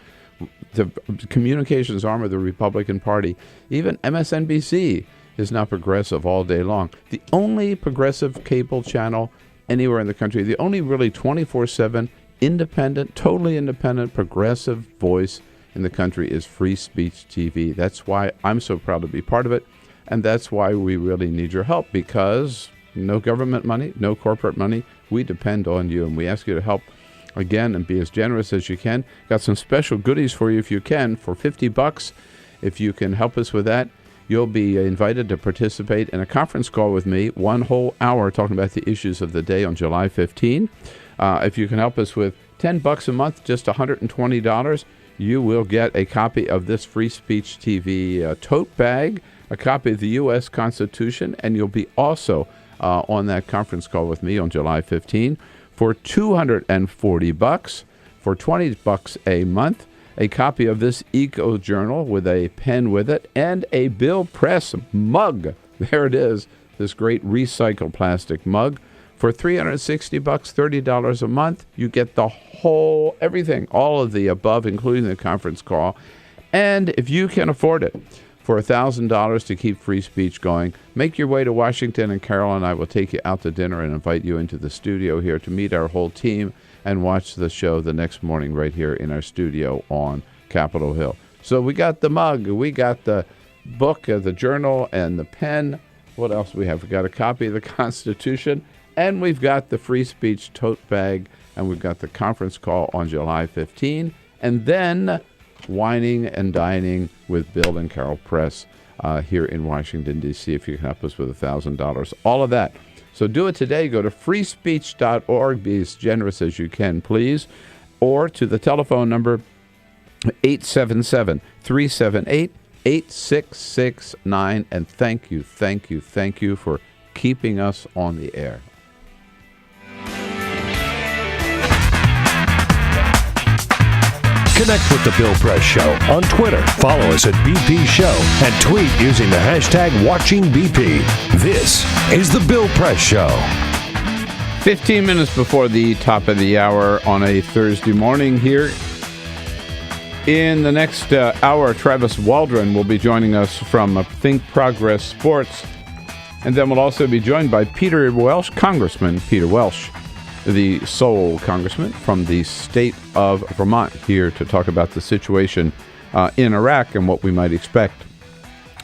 The communications arm of the Republican Party. Even MSNBC is not progressive all day long. The only progressive cable channel anywhere in the country, the only really 24/7 independent, totally independent, progressive voice in the country is Free Speech TV. That's why I'm so proud to be part of it, and that's why we really need your help, because no government money, no corporate money. We depend on you, and we ask you to help again and be as generous as you can. Got some special goodies for you if you can. For $50, if you can help us with that, you'll be invited to participate in a conference call with me, 1 whole hour talking about the issues of the day on July 15. If you can help us with $10 a month, just $120, you will get a copy of this Free Speech TV tote bag, a copy of the U.S. Constitution, and you'll be also on that conference call with me on July 15. For $240, for $20 a month, a copy of this Eco Journal with a pen with it, and a Bill Press mug. There it is, this great recycled plastic mug. For $360, $30 a month, you get the whole, everything, all of the above, including the conference call. And if you can afford it, for $1,000 to keep free speech going, make your way to Washington, and Carol and I will take you out to dinner and invite you into the studio here to meet our whole team and watch the show the next morning right here in our studio on Capitol Hill. So we got the mug, we got the book, the journal, and the pen. What else we have? We got a copy of the Constitution, and we've got the free speech tote bag, and we've got the conference call on July 15, and then whining and dining with Bill and Carol Press here in Washington, D.C., if you can help us with $1,000. All of that. So do it today. Go to freespeech.org. Be as generous as you can, please. Or to the telephone number 877-378-8669. And thank you for keeping us on the air. Connect with The Bill Press Show on Twitter. Follow us at BP Show and tweet using the hashtag WatchingBP. This is The Bill Press Show. 15 minutes before the top of the hour on a Thursday morning here. In the next hour, Travis Waldron will be joining us from Think Progress Sports. And then we'll also be joined by Peter Welch, Congressman Peter Welch, the sole congressman from the state of Vermont, here to talk about the situation in Iraq and what we might expect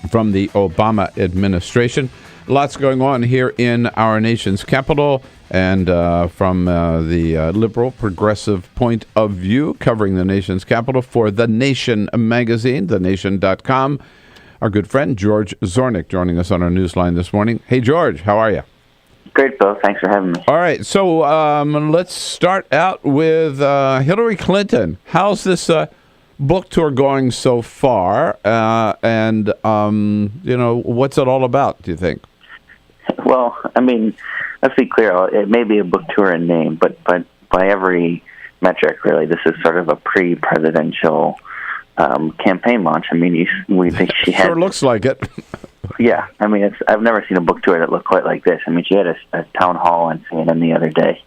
from the Obama administration. Lots going on here in our nation's capital, and from the liberal progressive point of view, covering the nation's capital for The Nation magazine, thenation.com. Our good friend George Zornick joining us on our newsline this morning. Hey, George, how are you? Great, Bill. Thanks for having me. All right, so let's start out with Hillary Clinton. How's this book tour going so far? And what's it all about, do you think? Well, I mean, let's be clear. It may be a book tour in name, but by every metric, really, this is sort of a pre-presidential campaign launch. I mean, we think she had... Sure looks like it. Yeah, I mean, I've never seen a book tour that looked quite like this. I mean, she had a town hall on CNN the other day.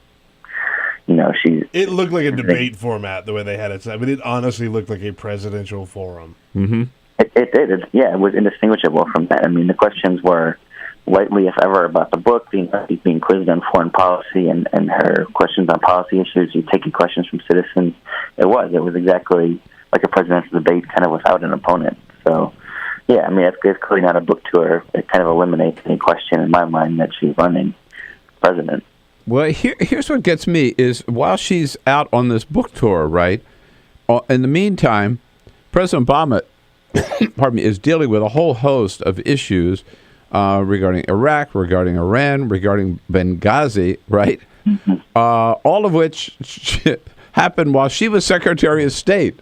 It looked like a debate format, the way they had it. I mean, it honestly looked like a presidential forum. Mm-hmm. It did. It was indistinguishable from that. I mean, the questions were lightly, if ever, about the book, being quizzed on foreign policy, and her questions on policy issues, you taking questions from citizens. It was exactly like a presidential debate, kind of without an opponent. So, yeah, I mean, it's clearly not a book tour. It kind of eliminates any question in my mind that she's running president. Well, here's what gets me is while she's out on this book tour, right, in the meantime, President Obama, pardon me, is dealing with a whole host of issues regarding Iraq, regarding Iran, regarding Benghazi, right? Mm-hmm. All of which happened while she was Secretary of State.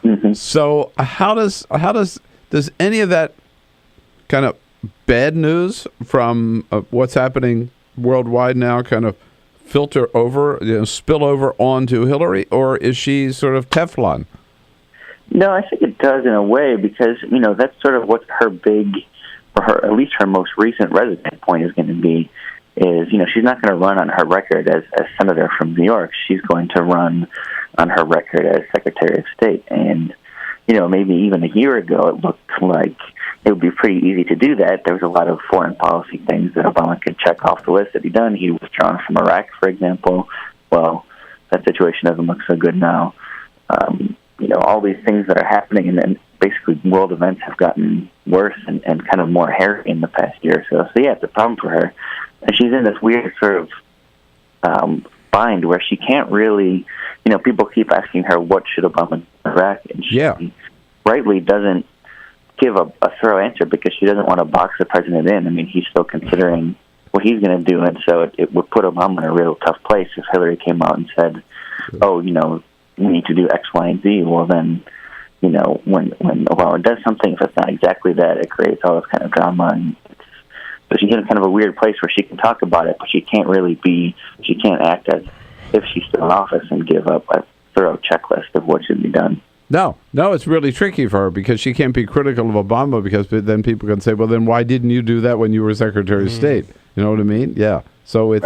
Mm-hmm. So how does any of that kind of bad news from what's happening worldwide now kind of filter over, spill over onto Hillary, or is she sort of Teflon? No, I think it does in a way, because that's sort of what her big, or her, at least her most recent resident point is going to be, is she's not going to run on her record as senator from New York. She's going to run on her record as Secretary of State. And maybe even a year ago it looked like it would be pretty easy to do that. There was a lot of foreign policy things that Obama could check off the list that he'd done. He withdrawn from Iraq, for example. Well, that situation doesn't look so good now. All these things that are happening, and then basically world events have gotten worse and kind of more hairy in the past year or so. So, yeah, it's a problem for her. And she's in this weird sort of bind where she can't really, people keep asking her, what should Obama do in Iraq? And she rightly doesn't give a thorough answer, because she doesn't want to box the president in. I mean, he's still considering what he's going to do, and so it would put Obama in a real tough place if Hillary came out and said, we need to do X, Y, and Z. Well, then, when Obama does something, if it's not exactly that, it creates all this kind of drama. And so she's in kind of a weird place where she can talk about it, but she can't act as if she's still in office and give up a thorough checklist of what should be done. No, it's really tricky for her, because she can't be critical of Obama, because then people can say, well, then why didn't you do that when you were Secretary of State? You know what I mean? Yeah. So it's,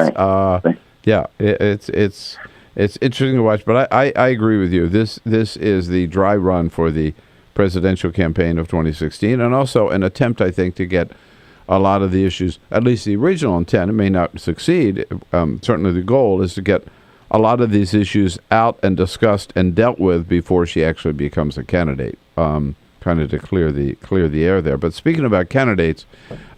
it's interesting to watch, but I agree with you. This is the dry run for the presidential campaign of 2016, and also an attempt, I think, to get a lot of the issues, at least the original intent. It may not succeed. Certainly the goal is to get a lot of these issues out and discussed and dealt with before she actually becomes a candidate, kind of to clear the air there. But speaking about candidates,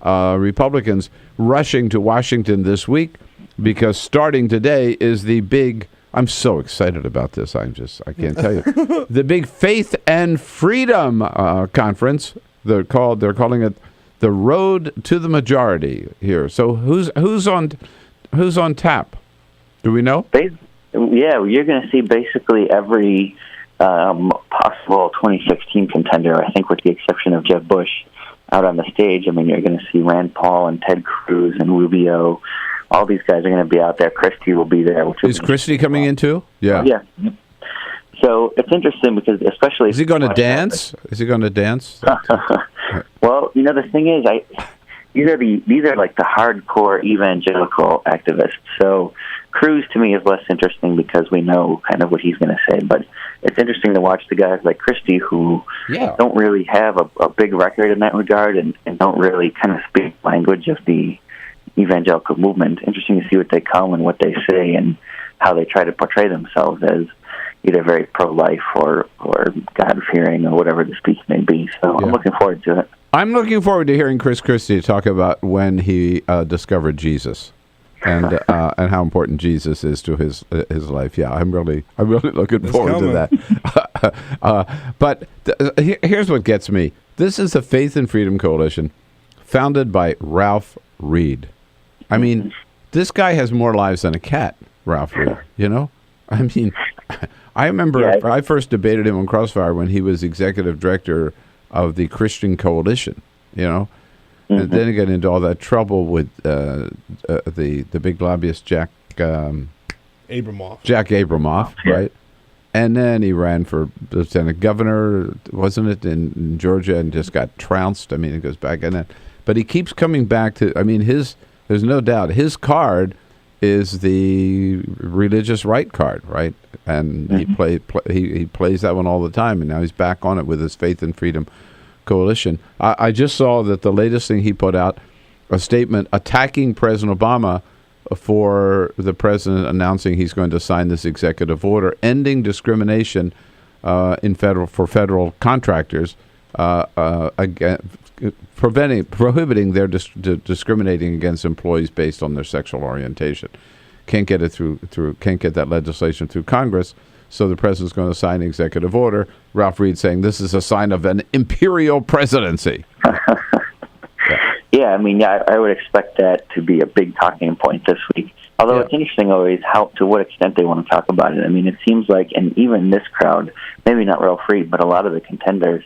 Republicans rushing to Washington this week, because starting today is the big, I'm so excited about this, I can't tell you, the big Faith and Freedom Conference. They're calling it the Road to the Majority here. So who's on tap? Do we know? Yeah, you're going to see basically every possible 2016 contender, I think with the exception of Jeb Bush, out on the stage. I mean, you're going to see Rand Paul and Ted Cruz and Rubio. All these guys are going to be out there. Christie will be there. Is Christie coming in too? Yeah. Yeah. So it's interesting because especially... Is he going to dance? Well, the thing is, these are like the hardcore evangelical activists. So Cruz to me is less interesting because we know kind of what he's going to say. But it's interesting to watch the guys like Christie who don't really have a big record in that regard and don't really kind of speak language of the evangelical movement. Interesting to see what they come and what they say and how they try to portray themselves as either very pro-life or God-fearing or whatever the speech may be. So I'm looking forward to it. I'm looking forward to hearing Chris Christie talk about when he discovered Jesus and how important Jesus is to his life. Yeah, I'm really looking forward to that. But here's what gets me. This is the Faith and Freedom Coalition, founded by Ralph Reed. I mean, this guy has more lives than a cat, Ralph Reed. You know, I mean, I remember I first debated him on Crossfire when he was executive director of the Christian Coalition, you know, and then he got into all that trouble with the big lobbyist Jack Abramoff, right? And then he ran for lieutenant governor, wasn't it, in Georgia, and just got trounced. I mean, it goes back, but he keeps coming back to. I mean, there's no doubt his card is the religious right card, right? And he plays that one all the time, and now he's back on it with his Faith and Freedom Coalition. I just saw that the latest thing he put out, a statement attacking President Obama for the president announcing he's going to sign this executive order ending discrimination for federal contractors, prohibiting their discriminating against employees based on their sexual orientation. Can't get it can't get that legislation through Congress, so the president's going to sign an executive order. Ralph Reed saying this is a sign of an imperial presidency. Yeah, I mean, I would expect that to be a big talking point this week. Although it's interesting always to what extent they want to talk about it. I mean, it seems like, and even this crowd, maybe not Ralph Reed, but a lot of the contenders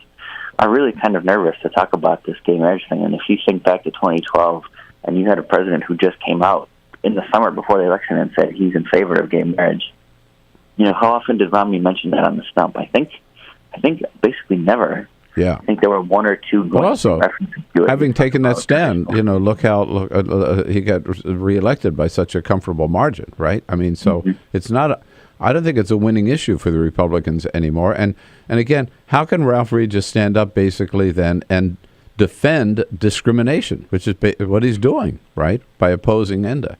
are really kind of nervous to talk about this gay marriage thing. And if you think back to 2012, and you had a president who just came out in the summer before the election and said he's in favor of gay marriage, you know, how often did Romney mention that on the stump? I think basically never. Yeah. I think there were one or two. But also, having taken that stand, you know, look he got reelected by such a comfortable margin, right? I mean, so it's not. I don't think it's a winning issue for the Republicans anymore. And again, how can Ralph Reed just stand up basically then and defend discrimination, which is what he's doing, right, by opposing ENDA?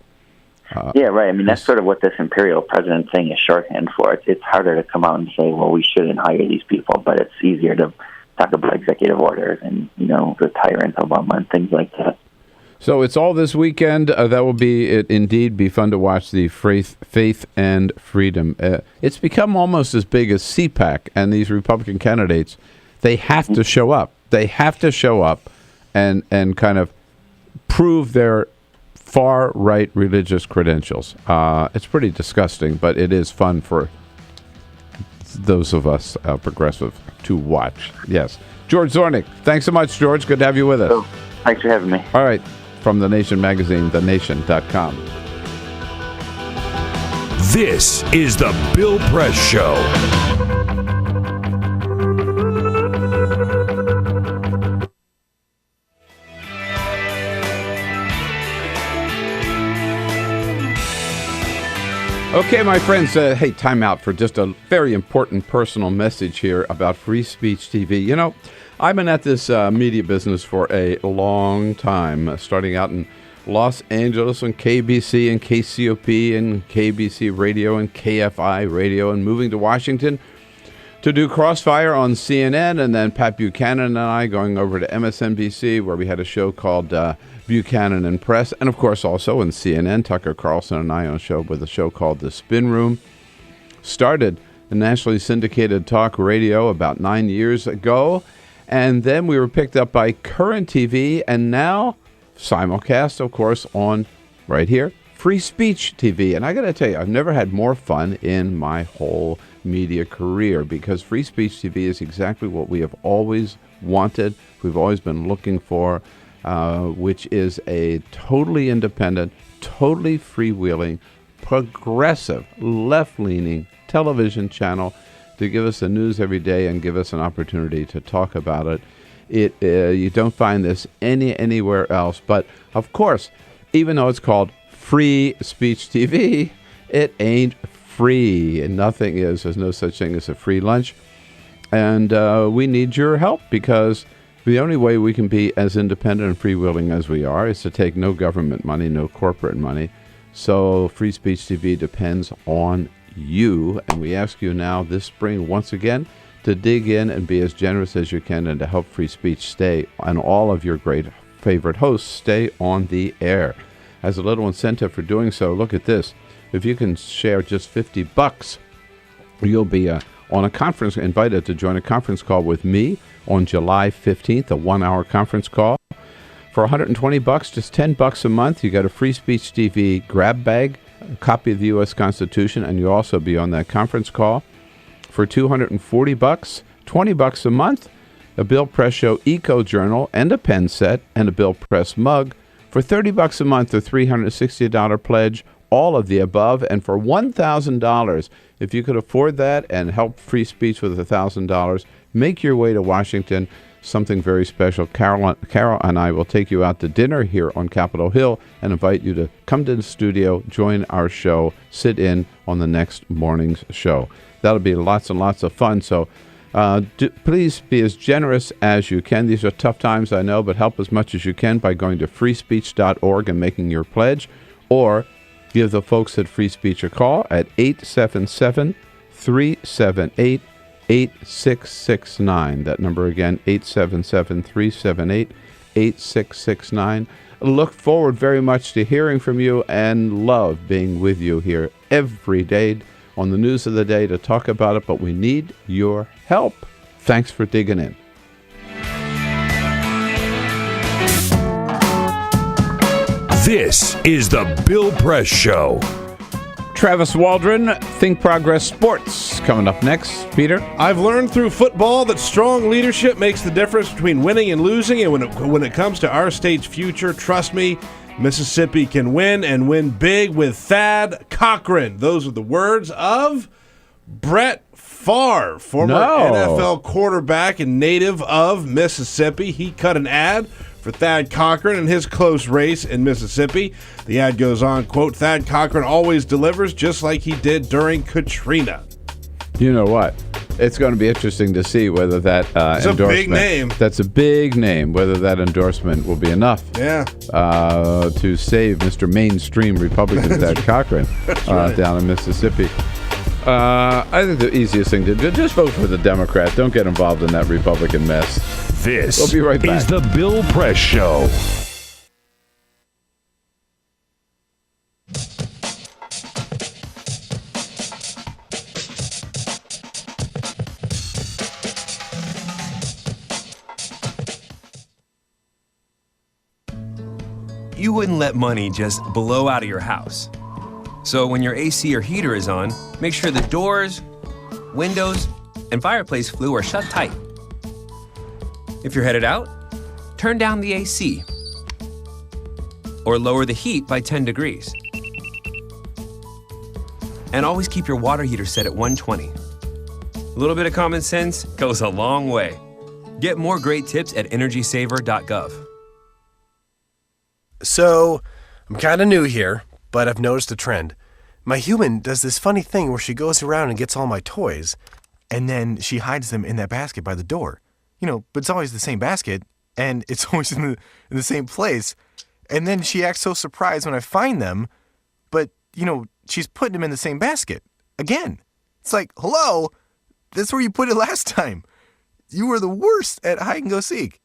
Yeah, right. I mean, that's sort of what this imperial president thing is shorthand for. It's harder to come out and say, well, we shouldn't hire these people, but it's easier to talk about executive orders and, you know, the tyrant Obama and things like that. So it's all this weekend. That will indeed be fun to watch, the Faith and Freedom. It's become almost as big as CPAC, and these Republican candidates, they have to show up. They have to show up and kind of prove their far-right religious credentials. It's pretty disgusting, but it is fun for those of us progressive to watch. Yes. George Zornick, thanks so much, George. Good to have you with us. Thanks for having me. All right. From The Nation magazine, thenation.com. This is the Bill Press Show. Okay, my friends, hey, time out for just a very important personal message here about Free Speech TV. You know, I've been at this media business for a long time, starting out in Los Angeles on KBC and KCOP and KBC Radio and KFI Radio, and moving to Washington to do Crossfire on CNN, and then Pat Buchanan and I going over to MSNBC, where we had a show called Buchanan and Press, and of course also in CNN, Tucker Carlson and I on a show with a show called The Spin Room. Started the nationally syndicated talk radio about 9 years ago, and then we were picked up by Current TV, and now simulcast, of course, on right here, Free Speech TV. And I got to tell you, I've never had more fun in my whole media career, because Free Speech TV is exactly what we have always wanted, we've always been looking for, which is a totally independent, totally freewheeling, progressive, left-leaning television channel to give us the news every day and give us an opportunity to talk about it. You don't find this anywhere else. But of course, even though it's called Free Speech TV, It ain't free, and nothing is. There's no such thing as a free lunch. And we need your help, because the only way we can be as independent and freewheeling as we are is to take no government money, no corporate money. So Free Speech TV depends on you, and we ask you now this spring once again to dig in and be as generous as you can, and to help free speech stay, and all of your great favorite hosts stay on the air. As a little incentive for doing so, look at this. If you can share just $50, you'll be on a conference, invited to join a conference call with me on July 15th, a 1-hour conference call. For $120, just $10 a month, you get a Free Speech TV grab bag, a copy of the U.S. Constitution, and you'll also be on that conference call. For $240, $20 a month, a Bill Press Show Eco Journal and a pen set and a Bill Press mug. For $30 a month, a $360 pledge, all of the above. And for $1,000, if you could afford that and help free speech with $1,000, make your way to Washington. Something very special. Carol and I will take you out to dinner here on Capitol Hill and invite you to come to the studio, join our show, sit in on the next morning's show. That'll be lots and lots of fun. So please be as generous as you can. These are tough times, I know, but help as much as you can by going to freespeech.org and making your pledge, or give the folks at Free Speech a call at 877-378-8669. That number again, 877-378-8669. Look forward very much to hearing from you and love being with you here every day on the news of the day to talk about it, but we need your help. Thanks for digging in. This is the Bill Press Show. Travis Waldron, Think Progress Sports, coming up next. Peter? I've learned through football that strong leadership makes the difference between winning and losing, and when it comes to our state's future, trust me, Mississippi can win, and win big with Thad Cochran. Those are the words of Brett Favre, former NFL quarterback and native of Mississippi. He cut an ad for Thad Cochran in his close race in Mississippi. The ad goes on, quote, "Thad Cochran always delivers, just like he did during Katrina." You know what? It's going to be interesting to see whether that endorsement... It's a big name. That's a big name, whether that endorsement will be enough to save Mr. Mainstream Republican Thad Cochran down in Mississippi. I think the easiest thing to do, just vote for the Democrat. Don't get involved in that Republican mess. This we'll be right back. Is the Bill Press Show. You wouldn't let money just blow out of your house. So when your AC or heater is on, make sure the doors, windows, and fireplace flue are shut tight. If you're headed out, turn down the AC or lower the heat by 10 degrees. And always keep your water heater set at 120. A little bit of common sense goes a long way. Get more great tips at energysaver.gov. So, I'm kind of new here, but I've noticed a trend. My human does this funny thing where she goes around and gets all my toys, and then she hides them in that basket by the door. You know, but it's always the same basket, and it's always in the same place. And then she acts so surprised when I find them, but, you know, she's putting them in the same basket. Again. It's like, hello, that's where you put it last time. You were the worst at hide and go seek.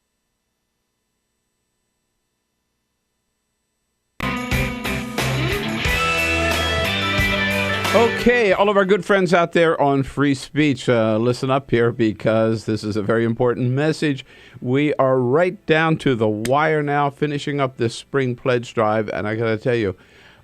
Okay, all of our good friends out there on Free Speech, listen up here, because this is a very important message. We are right down to the wire now, finishing up this spring pledge drive, and I got to tell you,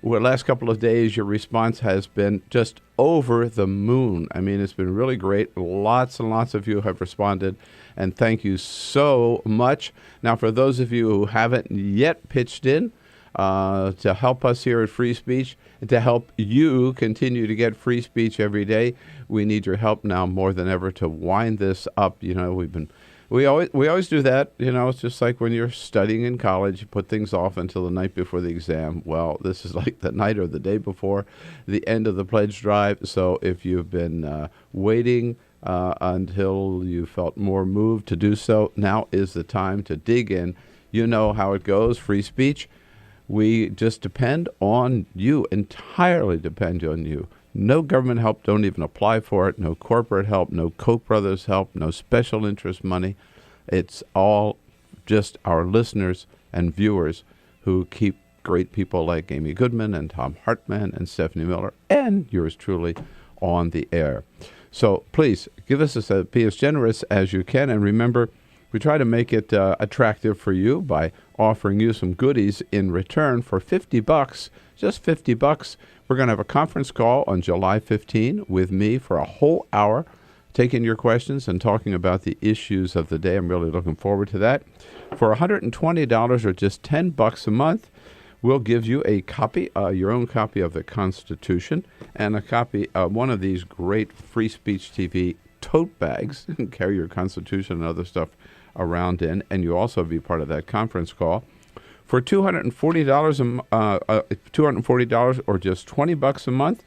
the last couple of days, your response has been just over the moon. I mean, it's been really great. Lots and lots of you have responded, and thank you so much. Now, for those of you who haven't yet pitched in to help us here at Free Speech, to help you continue to get free speech every day, we need your help now more than ever to wind this up. You know, we've been We always do that. It's just like when you're studying in college, you put things off until the night before the exam. Well, this is like the night or the day before the end of the pledge drive. So if you've been waiting until you felt more moved to do so, now is the time to dig in. You know how it goes, free speech. We just depend on you, entirely depend on you. No government help, don't even apply for it. No corporate help, no Koch brothers help, no special interest money. It's all just our listeners and viewers who keep great people like Amy Goodman and Tom Hartman and Stephanie Miller and yours truly on the air. So please give us be as generous as you can. And remember, we try to make it attractive for you by offering you some goodies in return for $50, just $50. We're going to have a conference call on July 15 with me for a whole hour, taking your questions and talking about the issues of the day. I'm really looking forward to that. For $120 or just $10 a month, we'll give you a copy, your own copy of the Constitution, and a copy of one of these great Free Speech TV tote bags. You can carry your Constitution and other stuff around in, and you also be part of that conference call. For $240 or just $20 a month,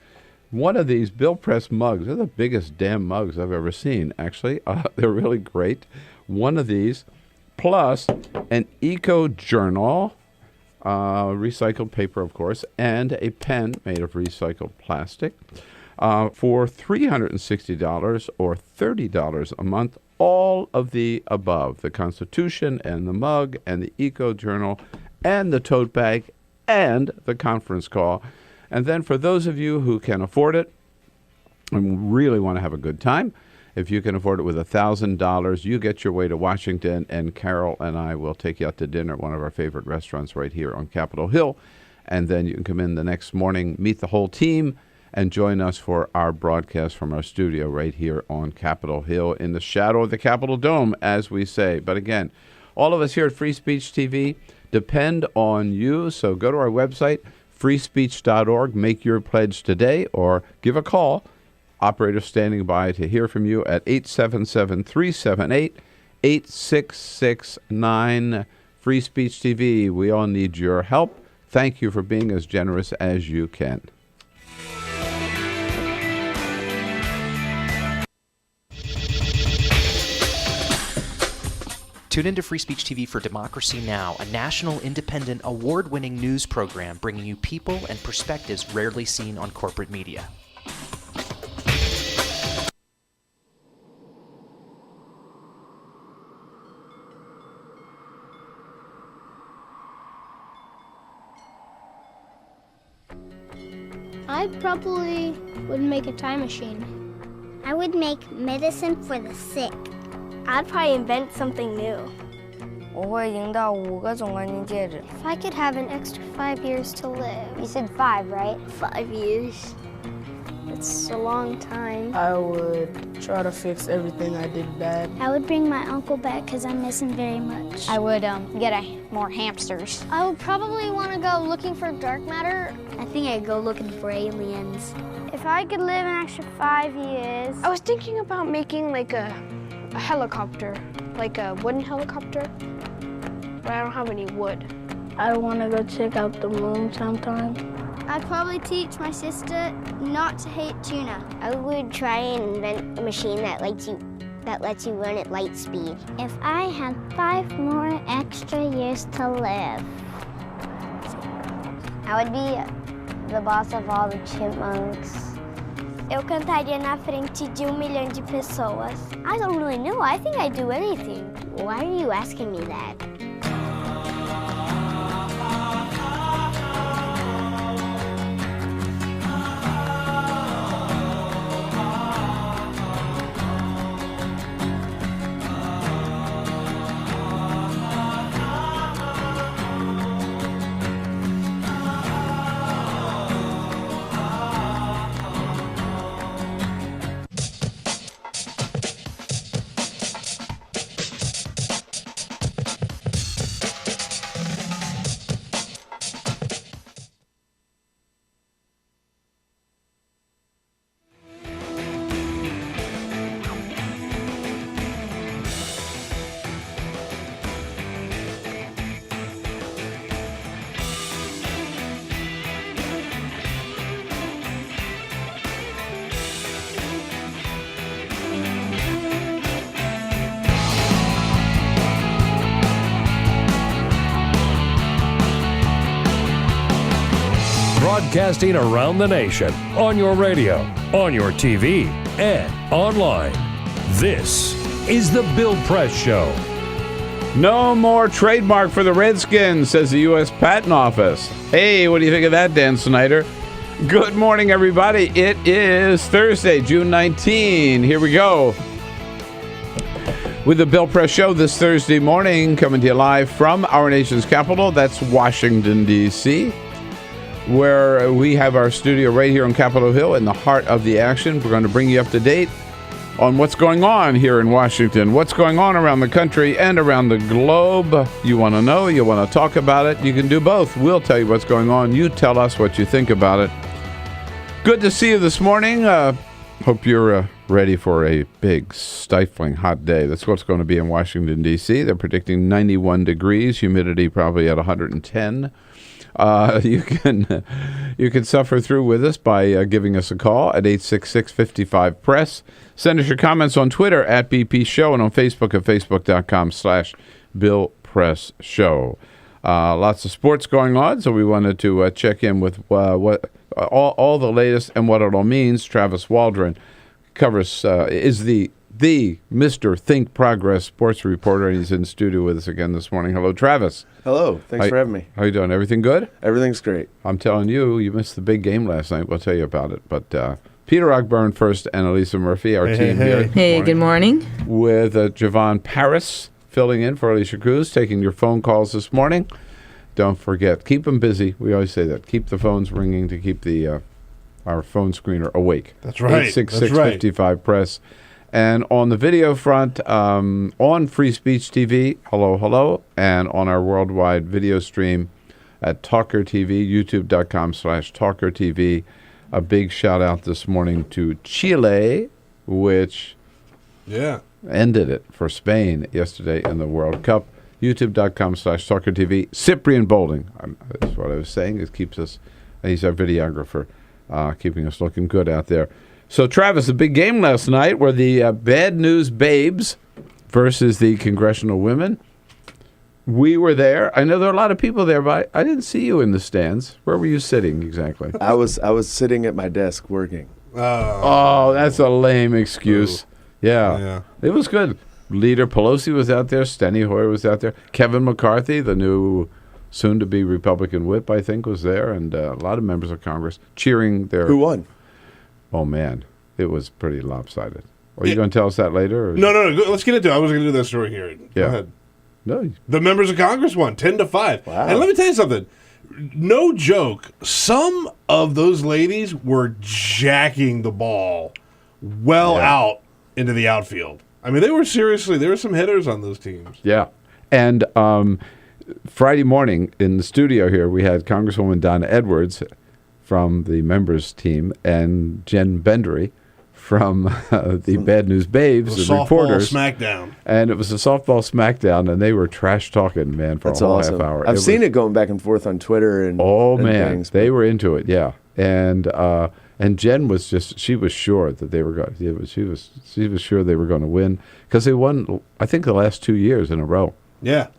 one of these Bill Press mugs. They're the biggest damn mugs I've ever seen, actually. They're really great. One of these, plus an eco journal, recycled paper, of course, and a pen made of recycled plastic for $360 or $30 a month. All of the above, the Constitution and the mug and the eco journal and the tote bag and the conference call. And then for those of you who can afford it and really want to have a good time, if you can afford it with $1,000, you get your way to Washington, and Carol and I will take you out to dinner at one of our favorite restaurants right here on Capitol Hill. And then you can come in the next morning, meet the whole team, and join us for our broadcast from our studio right here on Capitol Hill in the shadow of the Capitol Dome, as we say. But again, all of us here at Free Speech TV depend on you. So go to our website, freespeech.org, make your pledge today, or give a call. Operator standing by to hear from you at 877-378-8669. Free Speech TV, we all need your help. Thank you for being as generous as you can. Tune into Free Speech TV for Democracy Now!, a national, independent, award-winning news program bringing you people and perspectives rarely seen on corporate media. I probably would make a time machine. I would make medicine for the sick. I'd probably invent something new. 我会赢到5个总冠军戒指。 If I could have an extra 5 years to live. You said 5, right? 5 years. It's a long time. I would try to fix everything I did bad. I would bring my uncle back because I miss him very much. I would get more hamsters. I would probably want to go looking for dark matter. I think I'd go looking for aliens. If I could live an extra 5 years. I was thinking about making like a helicopter, like a wooden helicopter, but I don't have any wood. I want to go check out the moon sometime. I'd probably teach my sister not to hate tuna. I would try and invent a machine that lets you run at light speed. If I had 5 more extra years to live, I would be the boss of all the chipmunks. Eu cantaria na frente de 1 milhão de pessoas. I don't really know. I think I'd do anything. Why are you asking me that? Broadcasting around the nation, on your radio, on your TV, and online. This is the Bill Press Show. No more trademark for the Redskins, says the U.S. Patent Office. Hey, what do you think of that, Dan Snyder? Good morning, everybody. It is Thursday, June 19. Here we go. With the Bill Press Show this Thursday morning, coming to you live from our nation's capital. That's Washington, D.C., where we have our studio right here on Capitol Hill in the heart of the action. We're going to bring you up to date on what's going on here in Washington, what's going on around the country and around the globe. You want to know, you want to talk about it, you can do both. We'll tell you what's going on. You tell us what you think about it. Good to see you this morning. Hope you're ready for a big, stifling hot day. That's what's going to be in Washington, D.C. They're predicting 91 degrees, humidity probably at 110. You can suffer through with us by giving us a call at 866-55-PRESS. Send us your comments on Twitter at BP Show and on Facebook at facebook.com/Bill Press Show. Lots of sports going on, so we wanted to check in with what all the latest and what it all means. Travis Waldron covers is the Mr. Think Progress sports reporter, and he's in the studio with us again this morning. Hello, Travis. Hello. Thanks for having me. How you doing? Everything good? Everything's great. I'm telling you, you missed the big game last night. We'll tell you about it. But Peter Ogburn first and Elisa Murphy, our team here. Hey, good morning. With Javon Paris filling in for Alicia Cruz, taking your phone calls this morning. Don't forget, keep them busy. We always say that. Keep the phones ringing to keep the our phone screener awake. That's right. 866-55-PRESS. And on the video front, on Free Speech TV, hello, and on our worldwide video stream at TawkrTV, youtube.com/TawkrTV. A big shout out this morning to Chile, which ended it for Spain yesterday in the World Cup. youtube.com/TawkrTV. Cyprian Bolding, that's what I was saying. It keeps us, he's our videographer, keeping us looking good out there. So, Travis, a big game last night were the Bad News Babes versus the Congressional Women. We were there. I know there are a lot of people there, but I didn't see you in the stands. Where were you sitting exactly? I was sitting at my desk working. Oh, that's a lame excuse. Yeah. It was good. Leader Pelosi was out there. Steny Hoyer was out there. Kevin McCarthy, the new soon-to-be Republican whip, I think, was there, and a lot of members of Congress cheering their... Who won? Oh, man. It was pretty lopsided. Are you going to tell us that later? Or? No. Let's get into it. I was going to do that story here. Go ahead. No. The members of Congress won 10-5. Wow. And let me tell you something. No joke. Some of those ladies were jacking the ball out into the outfield. I mean, there were some hitters on those teams. Yeah. And Friday morning in the studio here, we had Congresswoman Donna Edwards from the members team and Jen Bendery from the Bad News Babes, the reporters. Smackdown. And it was a softball smackdown, and they were trash talking, man, for a whole half hour. I've seen it going back and forth on Twitter and things, they were into it, yeah. And Jen was she was sure that they were going. She was sure they were going to win because they won, I think, the last 2 years in a row. Yeah.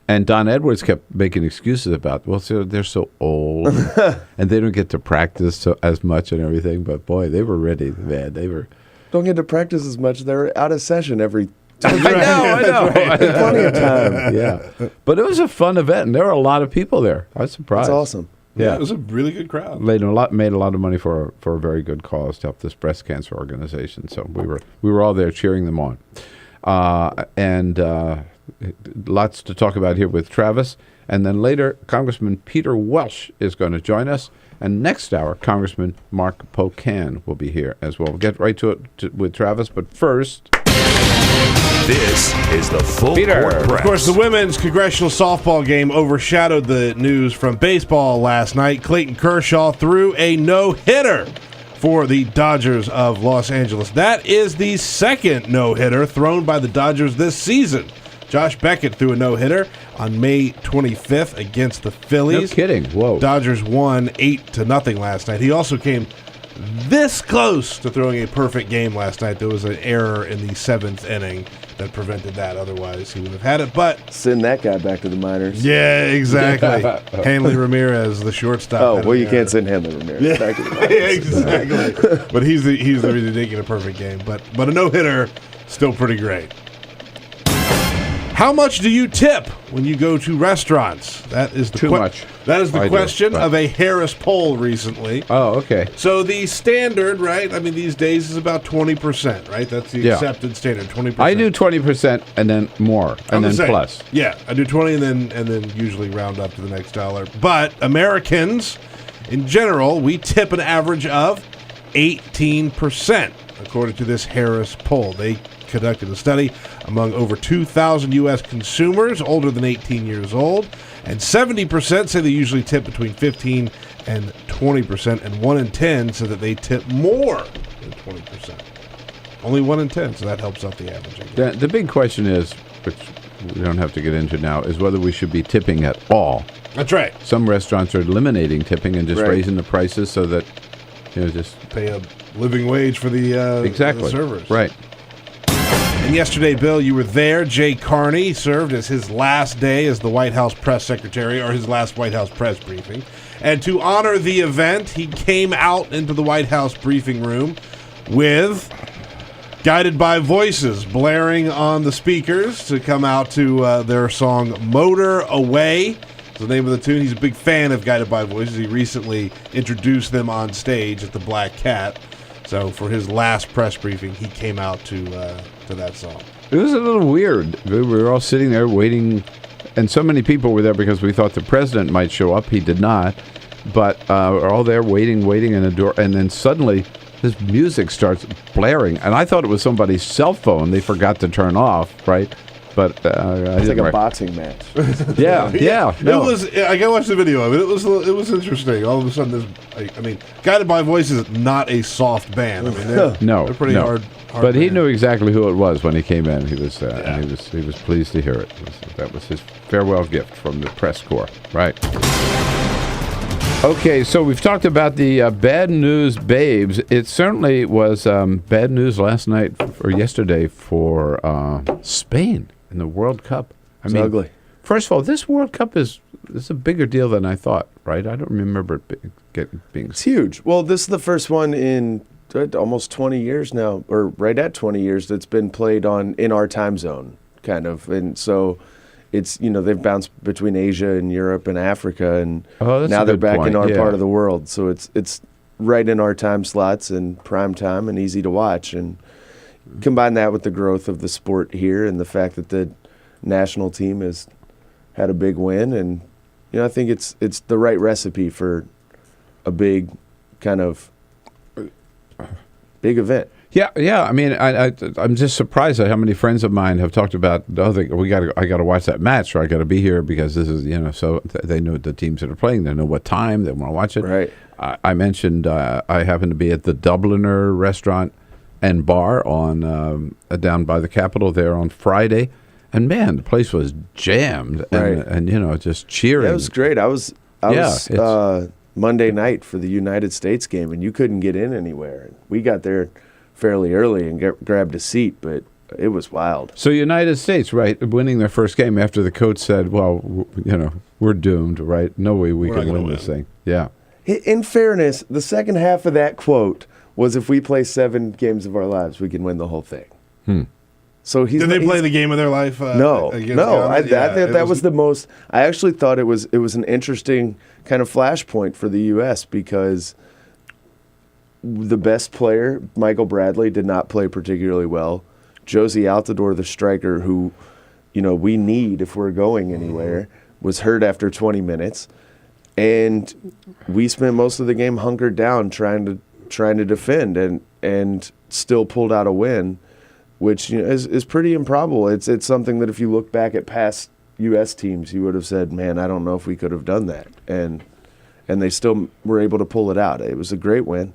And Don Edwards kept making excuses about, they're so old and they don't get to practice as much and everything. But boy, they were ready, man. They were. Don't get to practice as much. They're out of session every. I know. Plenty of time. Yeah, but it was a fun event, and there were a lot of people there. I was surprised. That's awesome. Yeah, it was a really good crowd. Made a lot of money for a very good cause to help this breast cancer organization. So we were all there cheering them on, and lots to talk about here with Travis. And then later, Congressman Peter Welch is going to join us. And next hour, Congressman Mark Pocan will be here as well. We'll get right to it with Travis. But first, this is the Full Peter. Court Press. Of course, the women's congressional softball game overshadowed the news from baseball last night. Clayton Kershaw threw a no-hitter for the Dodgers of Los Angeles. That is the second no-hitter thrown by the Dodgers this season. Josh Beckett threw a no-hitter on May 25th against the Phillies. No kidding. Whoa. Dodgers won 8-0 last night. He also came this close to throwing a perfect game last night. There was an error in the 7th inning. that prevented that. Otherwise, he would have had it. But send that guy back to the minors. Yeah, exactly. Hanley Ramirez, the shortstop. Oh, well, you can't send Hanley Ramirez back to the minors. Yeah, exactly. But he's the reason they get a perfect game. But a no-hitter, still pretty great. How much do you tip when you go to restaurants? That is the Too much. That is the I do, question but- of a Harris poll recently. Oh, okay. So the standard, right? I mean, these days is about 20%, right? That's the Yeah. accepted standard, 20%. I do 20% and then more, and then plus. Yeah, I do 20 and then usually round up to the next dollar. But Americans, in general, we tip an average of 18%, according to this Harris poll. They conducted a study among over 2,000 U.S. consumers older than 18 years old, and 70% say they usually tip between 15 and 20%, and 1 in 10 said that they tip more than 20%. Only 1 in 10, so that helps out the average. The big question is, which we don't have to get into now, is whether we should be tipping at all. That's right. Some restaurants are eliminating tipping and just Right. raising the prices so that, just pay a living wage for the exactly servers. Right. And yesterday, Bill, you were there. Jay Carney served as his last day as the White House press secretary, or his last White House press briefing. And to honor the event, he came out into the White House briefing room with Guided by Voices blaring on the speakers to come out to their song Motor Away. It's the name of the tune. He's a big fan of Guided by Voices. He recently introduced them on stage at the Black Cat. So for his last press briefing, he came out to that song. It was a little weird. We were all sitting there waiting, and so many people were there because we thought the president might show up. He did not, but we're all there waiting in the door, and then suddenly his music starts blaring, and I thought it was somebody's cell phone they forgot to turn off, right? But It's like a boxing match. Yeah. No. It was. I gotta watch the video of it. It was interesting. All of a sudden, Guided by Voices is not a soft band. I mean, they're pretty hard. But he knew exactly who it was when he came in. He was he was pleased to hear it. That was his farewell gift from the press corps, right? Okay, so we've talked about the bad news babes. It certainly was bad news last night or yesterday for Spain in the World Cup. It's ugly. First of all, this World Cup is a bigger deal than I thought, right? I don't remember it being. It's huge. Well, this is the first one in almost 20 years now, or right at 20 years, that's been played in our time zone, kind of. And so it's, they've bounced between Asia and Europe and Africa, and now they're back in our part of the world. So it's right in our time slots and prime time and easy to watch. And combine that with the growth of the sport here and the fact that the national team has had a big win, and I think it's the right recipe for a big kind of big event. Yeah. I mean, I'm just surprised at how many friends of mine have talked about. I got to watch that match, or I got to be here because this is So they know the teams that are playing. They know what time they want to watch it. Right. I mentioned I happened to be at the Dubliner restaurant and bar on down by the Capitol there on Friday, and man, the place was jammed, and just cheering. Yeah, it was great. I was Monday night for the United States game, and you couldn't get in anywhere. We got there fairly early and grabbed a seat, but it was wild. So United States, right, winning their first game after the coach said, "Well, we're doomed, right? No way we can win this thing." Yeah. In fairness, the second half of that quote was, "If we play 7 games of our lives, we can win the whole thing." So did they play the game of their life? No. I thought that was the most. I actually thought it was an interesting kind of flashpoint for the U.S. because the best player, Michael Bradley, did not play particularly well. Josie Altidore, the striker, who we need if we're going anywhere, was hurt after 20 minutes, and we spent most of the game hunkered down trying to defend and still pulled out a win, which is pretty improbable. It's something that if you look back at past U.S. teams, you would have said, "Man, I don't know if we could have done that," and they still were able to pull it out. It was a great win.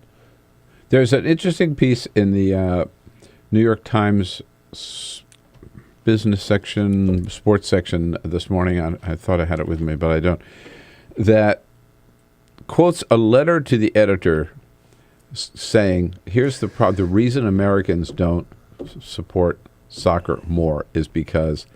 There's an interesting piece in the New York Times business section, sports section this morning. I thought I had it with me, but I don't. That quotes a letter to the editor saying, "Here's the reason Americans don't support soccer more is because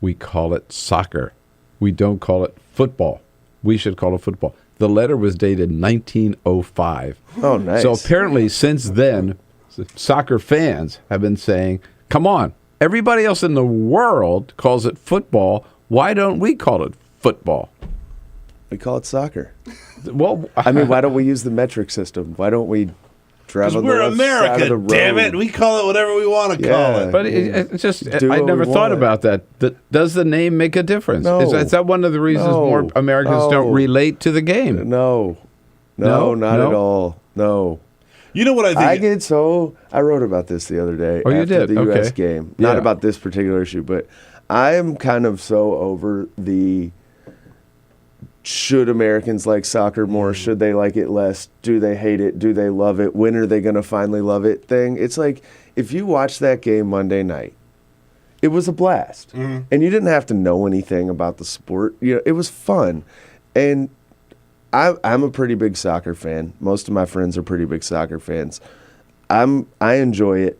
we call it soccer. We don't call it football. We should call it football. The letter was dated 1905. Oh, nice. So apparently since then, soccer fans have been saying, come on, everybody else in the world calls it football. Why don't we call it football? We call it soccer. Well, I mean, why don't we use the metric system? Why don't we drive on the we're left side of America, the road? damn it. We call it whatever we want to call it. But it's just, Do I what never we thought want. about that. Does the name make a difference? No. Is that one of the reasons No. more Americans No. don't relate to the game? No, not at all. No. You know what I think? I wrote about this the other day Oh, you after did? the U.S. Okay. game. Not Yeah. about this particular issue, but I am kind of so over the should Americans like soccer more? Should they like it less? Do they hate it? Do they love it? When are they going to finally love it thing? It's like if you watch that game Monday night, it was a blast. Mhm. And you didn't have to know anything about the sport. You know, it was fun. And I'm a pretty big soccer fan. Most of my friends are pretty big soccer fans. I enjoy it.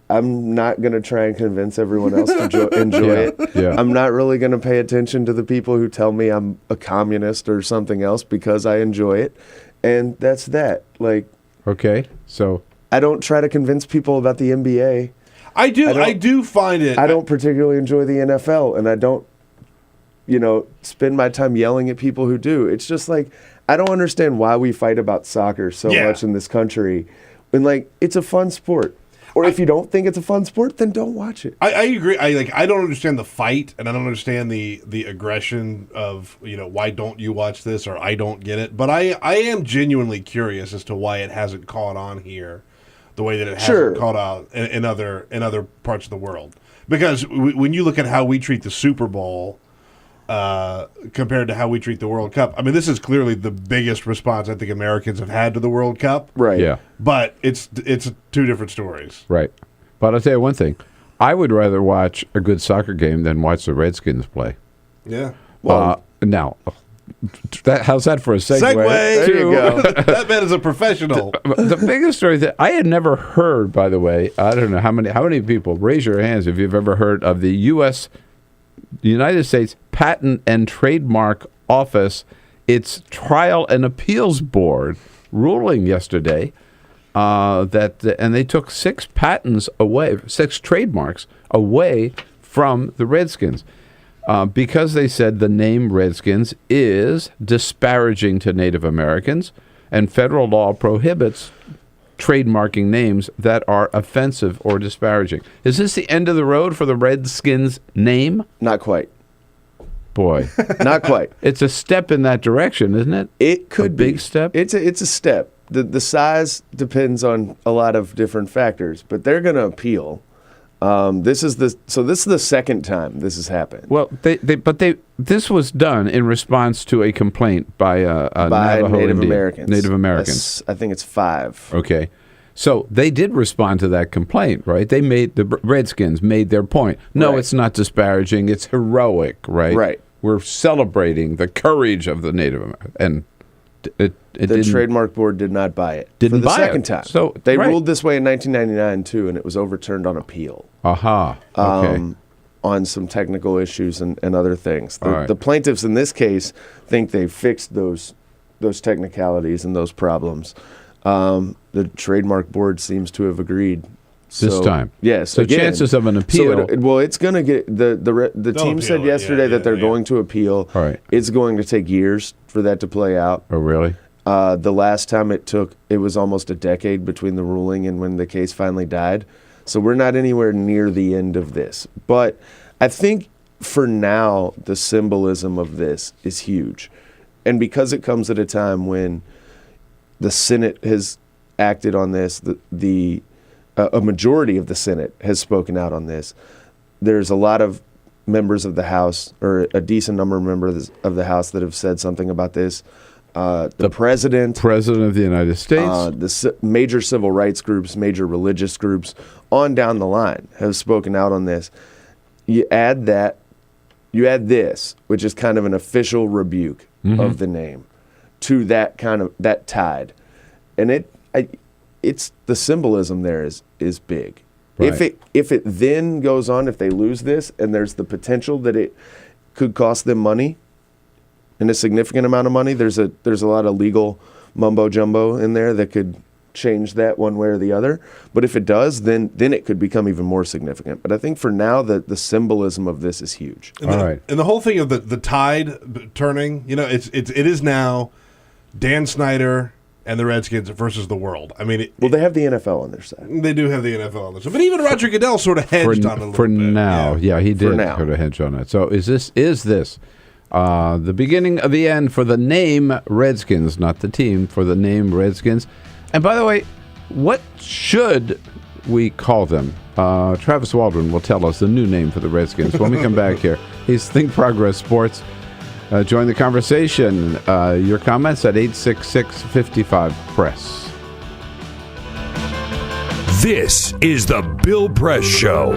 I'm not going to try and convince everyone else to enjoy it. Yeah. I'm not really going to pay attention to the people who tell me I'm a communist or something else because I enjoy it. And that's that. Like, okay, so I don't try to convince people about the NBA. I do find it. I don't particularly enjoy the NFL, and I don't, spend my time yelling at people who do. It's just like, I don't understand why we fight about soccer so much in this country. And like, it's a fun sport. Or if you don't think it's a fun sport, then don't watch it. I agree. I don't understand the fight, and I don't understand the aggression of why don't you watch this, or I don't get it. But I am genuinely curious as to why it hasn't caught on here the way that it hasn't caught on in other parts of the world. Because when you look at how we treat the Super Bowl compared to how we treat the World Cup, I mean, this is clearly the biggest response I think Americans have had to the World Cup. Right. Yeah. But it's two different stories. Right. But I'll tell you one thing. I would rather watch a good soccer game than watch the Redskins play. Yeah. Now, how's that for a segue? There you go. That man is a professional. The biggest story that I had never heard, by the way, I don't know how many people, raise your hands if you've ever heard of the United States Patent and Trademark Office, its Trial and Appeals Board ruling yesterday and they took 6 trademarks away from the Redskins because they said the name Redskins is disparaging to Native Americans, and federal law prohibits trademarking names that are offensive or disparaging. Is this the end of the road for the Redskins name? Not quite. Boy. Not quite. It's a step in that direction, isn't it? It could be. Big step? It's a step. The size depends on a lot of different factors, but they're going to appeal. This is the second time this has happened. Well, this was done in response to a complaint by Navajo Native Indian, Americans. Native Americans. I think it's 5. Okay. So they did respond to that complaint, right? The Redskins made their point. No, Right. it's not disparaging. It's heroic, right? Right. We're celebrating the courage of the Native Americans. And the trademark board did not buy it Didn't for the buy second it. time. So they right. ruled this way in 1999 too, and it was overturned on appeal. Aha. Okay. On some technical issues and other things. All right. The plaintiffs in this case think they fixed those technicalities and those problems. The trademark board seems to have agreed. This time. Yes. So again, chances of an appeal. So it's going to get the team said appeal it, yesterday that they're going to appeal. All right. It's going to take years for that to play out. Oh, really? The last time it was almost a decade between the ruling and when the case finally died. So we're not anywhere near the end of this. But I think for now, the symbolism of this is huge. And because it comes at a time when the Senate has acted on this, a majority of the Senate has spoken out on this. There's a lot of members of the House, or a decent number of members of the House that have said something about this. The President of the United States, the major civil rights groups, major religious groups, on down the line have spoken out on this. You add this, which is kind of an official rebuke of the name, to that tide, and it's the symbolism there is big. Right. If it then goes on, if they lose this, and there's the potential that it could cost them money, and a significant amount of money, there's a lot of legal mumbo jumbo in there that could change that one way or the other. But if it does, then it could become even more significant. But I think for now, the symbolism of this is huge. And the whole thing of the tide turning, it is now Dan Snyder and the Redskins versus the world. I mean, they have the NFL on their side. They do have the NFL on their side. But even Roger Goodell sort of hedged on it a little bit. For now, yeah, he did sort of hedge on it. So is this the beginning of the end for the name Redskins, not the team, for the name Redskins? And by the way, what should we call them? Travis Waldron will tell us the new name for the Redskins when we come back here. He's Think Progress Sports. Join the conversation. Your comments at 866-55-PRESS. This is the Bill Press Show.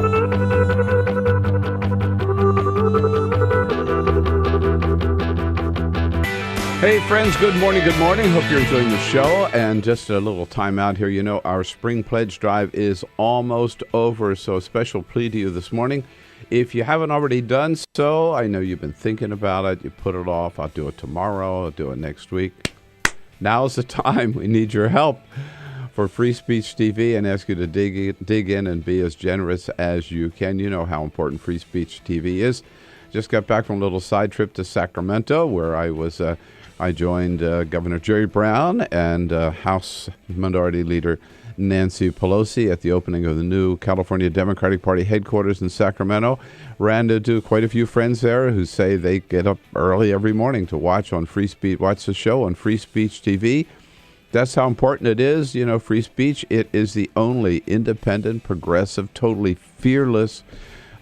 Hey, friends, good morning. Hope you're enjoying the show. And just a little time out here. Our spring pledge drive is almost over, so a special plea to you this morning. If you haven't already done so, I know you've been thinking about it. You put it off. I'll do it tomorrow. I'll do it next week. Now's the time. We need your help for Free Speech TV and ask you to dig in and be as generous as you can. You know how important Free Speech TV is. Just got back from a little side trip to Sacramento where I joined Governor Jerry Brown and House Minority Leader Nancy Pelosi at the opening of the new California Democratic Party headquarters in Sacramento. Ran into quite a few friends there who say they get up early every morning to watch the show on Free Speech TV. That's how important it is. Free speech, it is the only independent, progressive, totally fearless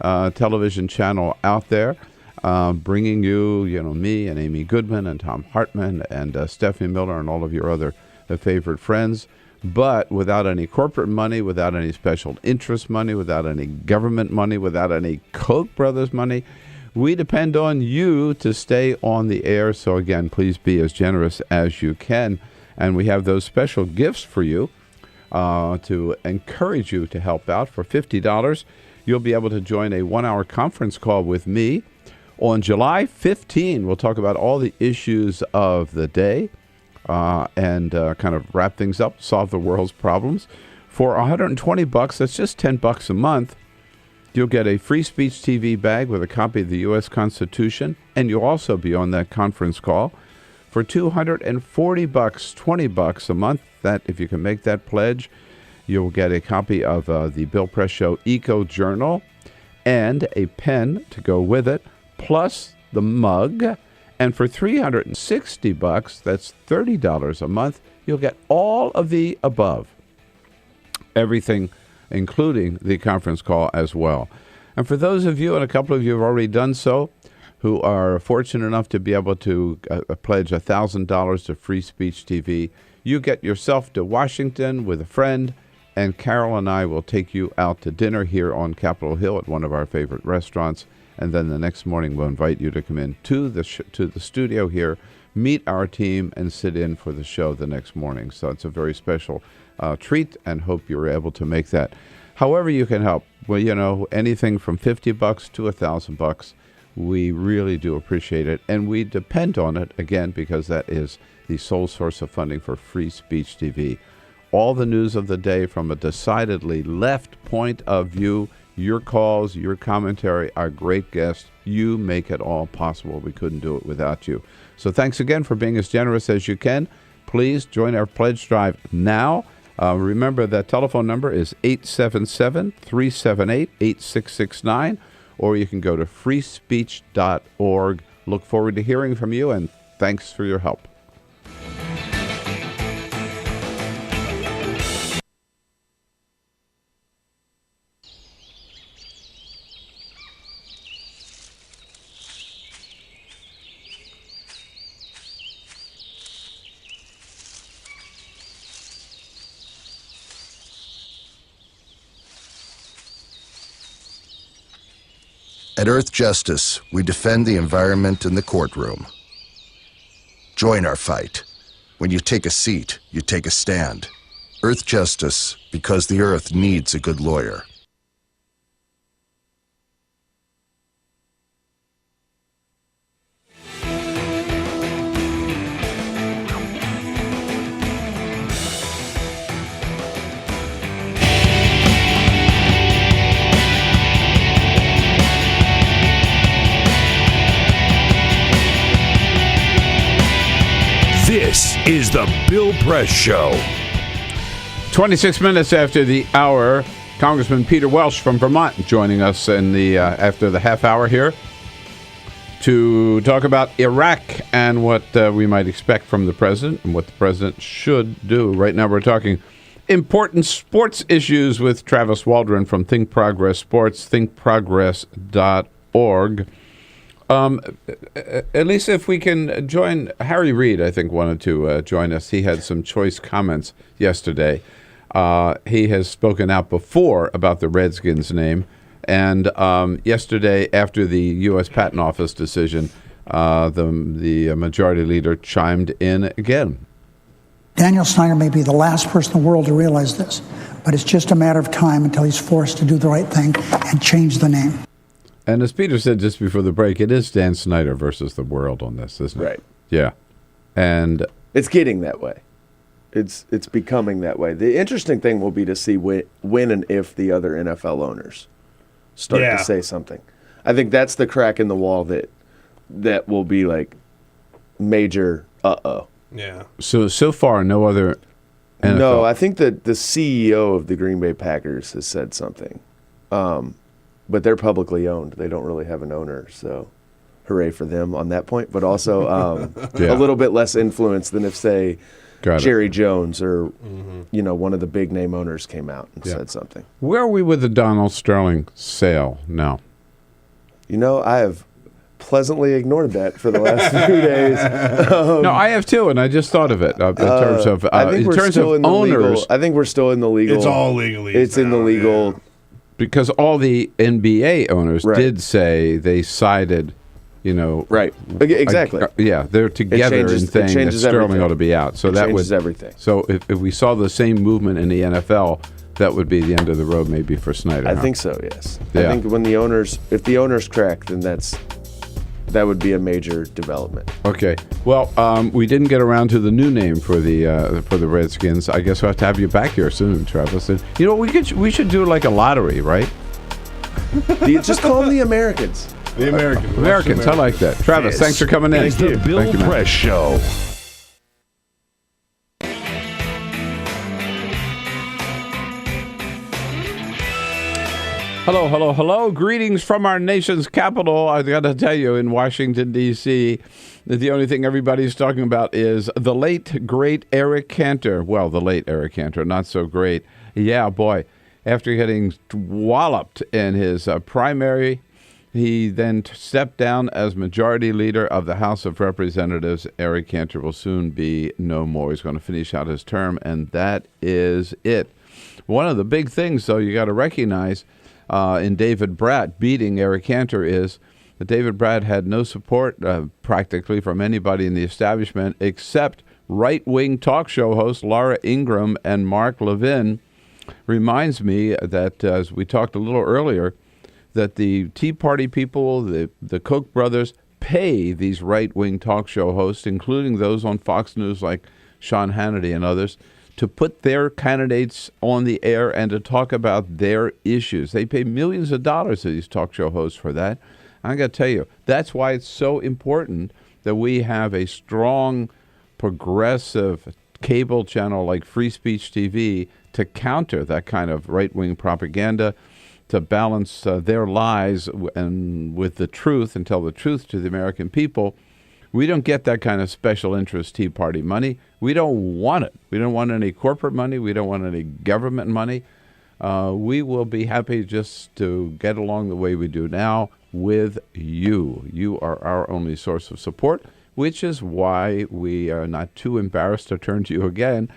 television channel out there. Bringing you, me and Amy Goodman and Tom Hartman and Stephanie Miller and all of your other favorite friends, but without any corporate money, without any special interest money, without any government money, without any Koch brothers money. We depend on you to stay on the air. So again, please be as generous as you can. And we have those special gifts for you to encourage you to help out. For $50, you'll be able to join a 1-hour conference call with me. On July 15, we'll talk about all the issues of the day and kind of wrap things up, solve the world's problems. For $120, that's just $10 a month, you'll get a Free Speech TV bag with a copy of the U.S. Constitution, and you'll also be on that conference call. For $240, $20 a month, that if you can make that pledge, you'll get a copy of the Bill Press Show Eco Journal and a pen to go with it, plus the mug. And for $360, that's $30 a month, you'll get all of the above. Everything, including the conference call as well. And for those of you, and a couple of you have already done so, who are fortunate enough to be able to pledge $1,000 to Free Speech TV, you get yourself to Washington with a friend, and Carol and I will take you out to dinner here on Capitol Hill at one of our favorite restaurants. And then the next morning, we'll invite you to come in to the studio here, meet our team, and sit in for the show the next morning. So it's a very special treat, and hope you're able to make that. However you can help, well, anything from $50 to $1,000, we really do appreciate it. And we depend on it, again, because that is the sole source of funding for Free Speech TV. All the news of the day from a decidedly left point of view. Your calls, your commentary, our great guests, you make it all possible. We couldn't do it without you. So thanks again for being as generous as you can. Please join our pledge drive now. Remember that telephone number is 877-378-8669, or you can go to freespeech.org. Look forward to hearing from you, and thanks for your help. At Earth Justice, we defend the environment in the courtroom. Join our fight. When you take a seat, you take a stand. Earth Justice, because the Earth needs a good lawyer. is the Bill Press Show. 26 minutes after the hour, Congressman Peter Welch from Vermont joining us in the after the half hour here to talk about Iraq and what we might expect from the president and what the president should do. Right now we're talking important sports issues with Travis Waldron from Think Progress Sports, thinkprogress.org. At least if we can join Harry Reid, I think wanted to join us. He had some choice comments yesterday. He has spoken out before about the Redskins name. And yesterday, after the U.S. Patent Office decision, the majority leader chimed in again. Daniel Snyder may be the last person in the world to realize this, but it's just a matter of time until he's forced to do the right thing and change the name. And as Peter said just before the break, it is Dan Snyder versus the world on this, isn't it? Right. Yeah. And it's getting that way. It's becoming that way. The interesting thing will be to see when and if the other NFL owners start to say something. I think that's the crack in the wall that will be like major uh-oh. Yeah. So far, no other NFL. No, I think that the CEO of the Green Bay Packers has said something. But they're publicly owned. They don't really have an owner, so hooray for them on that point. But also a little bit less influence than if, say, Jerry Jones or one of the big name owners came out and said something. Where are we with the Donald Sterling sale now? I have pleasantly ignored that for the last few days. No, I have too, and I just thought of it in terms of owners. I think we're still in the legal. It's all legalese. It's in the legal. Yeah. Because all the NBA owners did say they sided, right? Exactly. They're together in saying that Sterling everything. ought to be out. So that changes everything. So if we saw the same movement in the NFL, that would be the end of the road, maybe for Snyder. I think so. Yes. Yeah. I think if the owners crack, then that would be a major development. Okay. Well, we didn't get around to the new name for the Redskins. I guess we'll have to have you back here soon, Travis. And, we should do like a lottery, right? Just call them the Americans. The Americans. Americans. I like that. Travis, thanks for coming in. It's the Bill Press Show. Hello, hello, hello. Greetings from our nation's capital. I got to tell you, in Washington, D.C., the only thing everybody's talking about is the late, great Eric Cantor. Well, the late Eric Cantor, not so great. Yeah, boy. After getting walloped in his primary, he then stepped down as majority leader of the House of Representatives. Eric Cantor will soon be no more. He's going to finish out his term, and that is it. One of the big things, though, you got to recognize in David Bratt beating Eric Cantor is that David Bratt had no support practically from anybody in the establishment except right-wing talk show hosts Laura Ingraham and Mark Levin. Reminds me that, as we talked a little earlier, that the Tea Party people, the Koch brothers, pay these right-wing talk show hosts, including those on Fox News like Sean Hannity and others, to put their candidates on the air and to talk about their issues. They pay millions of dollars to these talk show hosts for that. I got to tell you, that's why it's so important that we have a strong, progressive cable channel like Free Speech TV to counter that kind of right-wing propaganda, to balance their lies and with the truth and tell the truth to the American people. We don't get that kind of special interest Tea Party money. We don't want it. We don't want any corporate money. We don't want any government money. We will be happy just to get along the way we do now with you. You are our only source of support, which is why we are not too embarrassed to turn to you again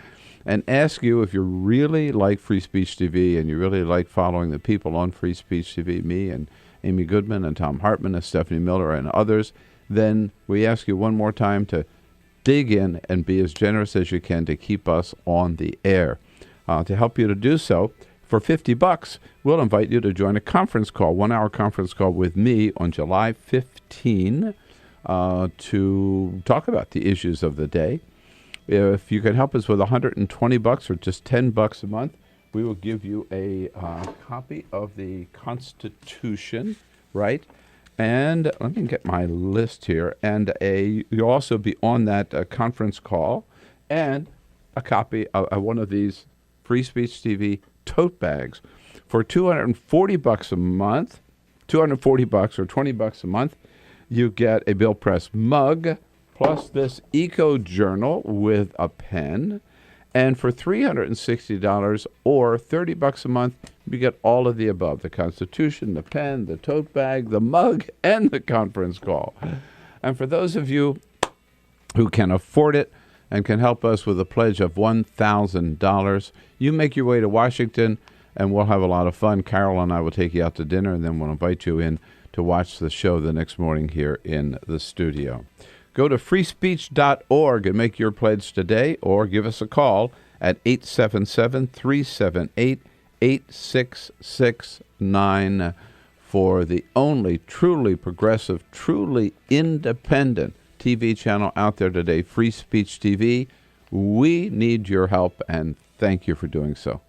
and ask you if you really like Free Speech TV and you really like following the people on Free Speech TV, me and Amy Goodman and Tom Hartman and Stephanie Miller and others, then we ask you one more time to dig in and be as generous as you can to keep us on the air. To help you to do so, for $50, we'll invite you to join a conference call, 1-hour conference call with me on July 15 to talk about the issues of the day. If you can help us with $120 or just $10 a month, we will give you a copy of the Constitution, right? And let me get my list here. And you'll also be on that conference call. and a copy of one of these Free Speech TV tote bags for $240 a month, $240 or $20 a month. You get a Bill Press mug, plus this Eco Journal with a pen. And for $360 or $30 a month, you get all of the above: the Constitution, the pen, the tote bag, the mug, and the conference call. And for those of you who can afford it and can help us with a pledge of $1,000, you make your way to Washington, and we'll have a lot of fun. Carol and I will take you out to dinner, and then we'll invite you in to watch the show the next morning here in the studio. Go to freespeech.org and make your pledge today, or give us a call at 877-378-8669 for the only truly progressive, truly independent TV channel out there today, Free Speech TV. We need your help, and thank you for doing so.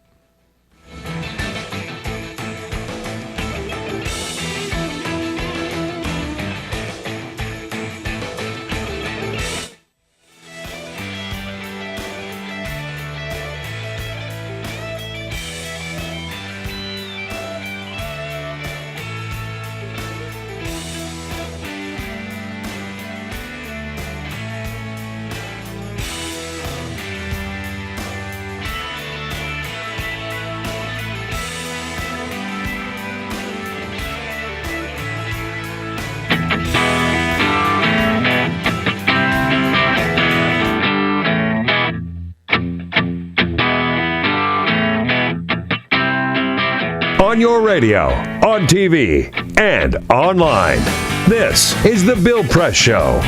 On your radio, on TV, and online. This is The Bill Press Show.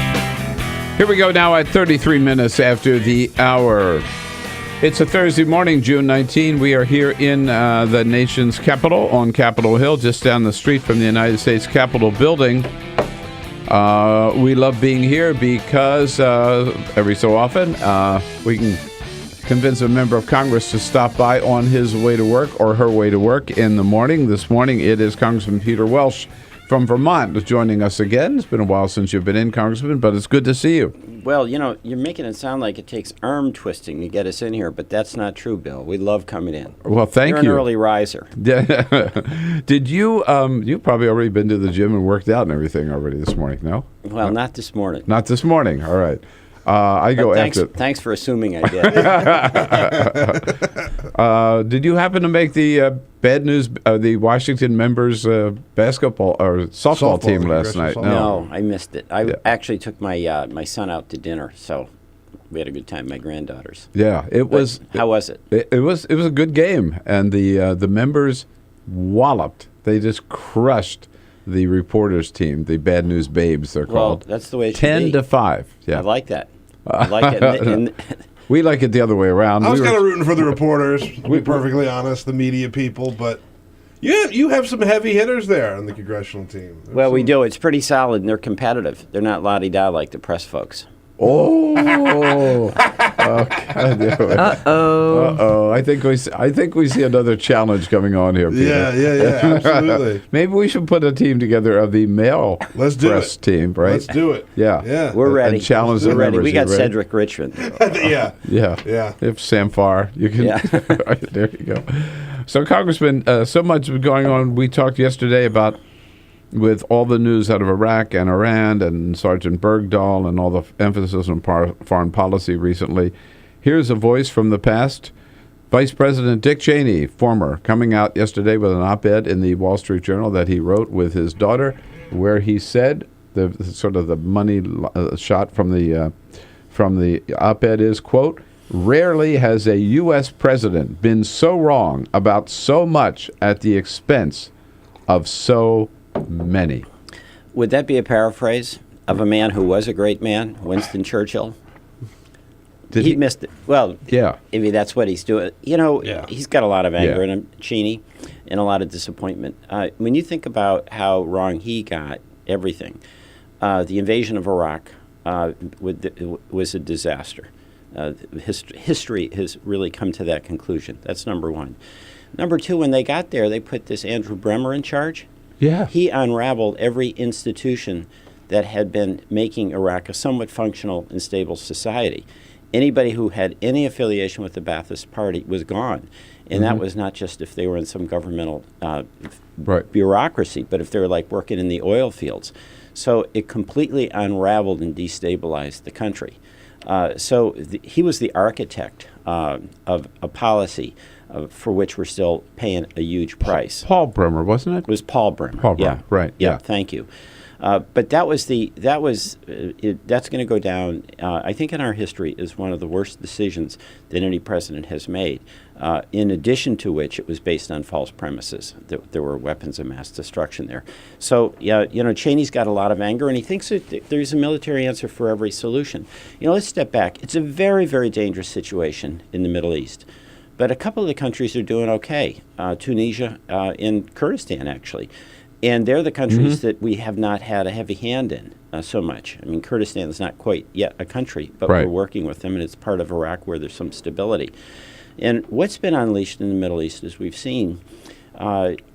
Here we go now at 33 minutes after the hour. It's a Thursday morning, June 19. We are here in the nation's capital on Capitol Hill, just down the street from the United States Capitol building. We love being here because every so often we can convince a member of Congress to stop by on his way to work or her way to work in the morning. This morning it is Congressman Peter Welch from Vermont joining us again. It's been a while since you've been in, Congressman, but it's good to see you. Well, you know, you're making it sound like it takes arm twisting to get us in here, but that's not true, Bill. We love coming in. Well, thank you. You're an early riser. Did you, you've probably already been to the gym and worked out and everything already this morning, no? Well, not this morning. Not this morning, all right. I go after. Thanks for assuming I did. Did you happen to make the bad news, the Washington members' basketball or softball team last night? No, I missed it. I actually took my my son out to dinner, so we had a good time. My granddaughters. Yeah, it was. How was it? It was a good game, and the members walloped. They just crushed the reporters team, the Bad News Babes, they're called. Well, that's the way it should be. 10-5. Yeah, I like that. I like it. We like it the other way around. I was kind of rooting for the reporters, to be perfectly honest, the media people, but you have some heavy hitters there on the congressional team. Well, we do. It's pretty solid, and they're competitive. They're not la-di-da like the press folks. Oh, I think we see another challenge coming on here, Peter. Yeah, absolutely. Maybe we should put a team together of the male press team, right? Let's do it. Yeah, we're ready. And challenge the members. We got Cedric Richmond. Yeah. If Sam Farr, you can. Yeah. There you go. So, Congressman, so much going on. We talked yesterday about, with all the news out of Iraq and Iran and Sergeant Bergdahl and all the emphasis on foreign policy recently, here's a voice from the past. Vice President Dick Cheney, former, coming out yesterday with an op-ed in the Wall Street Journal that he wrote with his daughter, where he said, the money shot from the op-ed is, quote, "Rarely has a U.S. president been so wrong about so much at the expense of so many." Would that be a paraphrase of a man who was a great man, Winston Churchill? He missed it. Well, yeah. Maybe that's what he's doing. You know, he's got a lot of anger in him, Cheney, and a lot of disappointment. When you think about how wrong he got everything, the invasion of Iraq was a disaster. History has really come to that conclusion. That's number one. Number two, when they got there, they put this Andrew Bremer in charge. Yeah. He unraveled every institution that had been making Iraq a somewhat functional and stable society. Anybody who had any affiliation with the Ba'athist Party was gone. And that was not just if they were in some governmental bureaucracy, but if they were like working in the oil fields. So it completely unraveled and destabilized the country. He was the architect of a policy for which we're still paying a huge price. Paul Bremer, wasn't it? It was Paul Bremer. Paul Bremer, right? Yeah. Thank you. But that's going to go down, I think, in our history as one of the worst decisions that any president has made. In addition to which, it was based on false premises. There were weapons of mass destruction there. So, Cheney's got a lot of anger, and he thinks that there's a military answer for every solution. Let's step back. It's a very, very dangerous situation in the Middle East. But a couple of the countries are doing okay. Tunisia and Kurdistan, actually. And they're the countries that we have not had a heavy hand in so much. I mean, Kurdistan is not quite yet a country, but we're working with them, and it's part of Iraq where there's some stability. And what's been unleashed in the Middle East, as we've seen,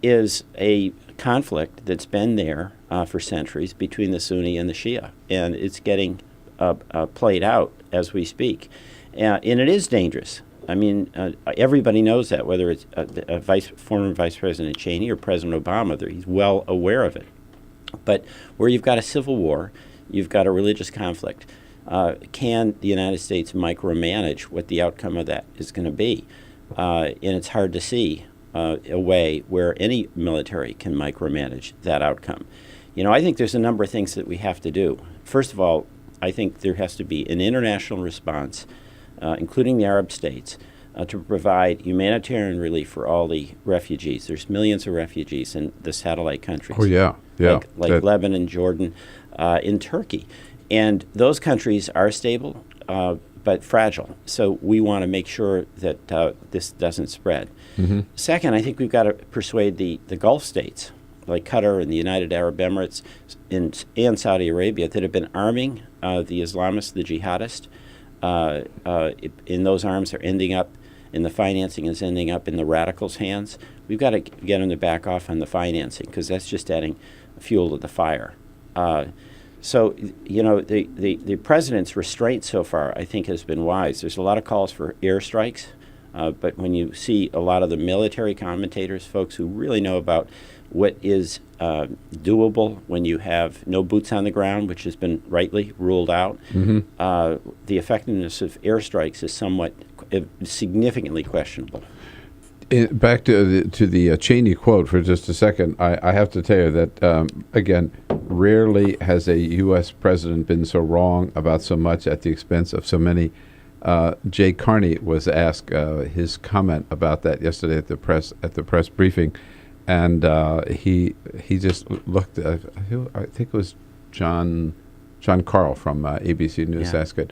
is a conflict that's been there for centuries between the Sunni and the Shia. And it's getting played out as we speak. And it is dangerous. I mean, everybody knows that, whether it's former Vice President Cheney or President Obama, he's well aware of it. But where you've got a civil war, you've got a religious conflict, can the United States micromanage what the outcome of that is going to be? And it's hard to see a way where any military can micromanage that outcome. I think there's a number of things that we have to do. First of all, I think there has to be an international response, including the Arab states, to provide humanitarian relief for all the refugees. There's millions of refugees in the satellite countries. Oh, yeah. Like Lebanon, Jordan, in Turkey. And those countries are stable, but fragile. So we want to make sure that this doesn't spread. Second, I think we've got to persuade the Gulf states, like Qatar and the United Arab Emirates and Saudi Arabia, that have been arming the Islamists, the jihadists. In those arms are ending up, and the financing is ending up in the radicals' hands. We've got to get them to back off on the financing, because that's just adding fuel to the fire. So, the president's restraint so far, I think, has been wise. There's a lot of calls for airstrikes, but when you see a lot of the military commentators, folks who really know about what is doable when you have no boots on the ground, which has been rightly ruled out, the effectiveness of airstrikes is somewhat significantly questionable. Back to the Cheney quote for just a second, I have to tell you that, again, rarely has a U.S. president been so wrong about so much at the expense of so many. Jay Carney was asked his comment about that yesterday at the press briefing, and he just looked at, I think it was John Carl from ABC News asked it,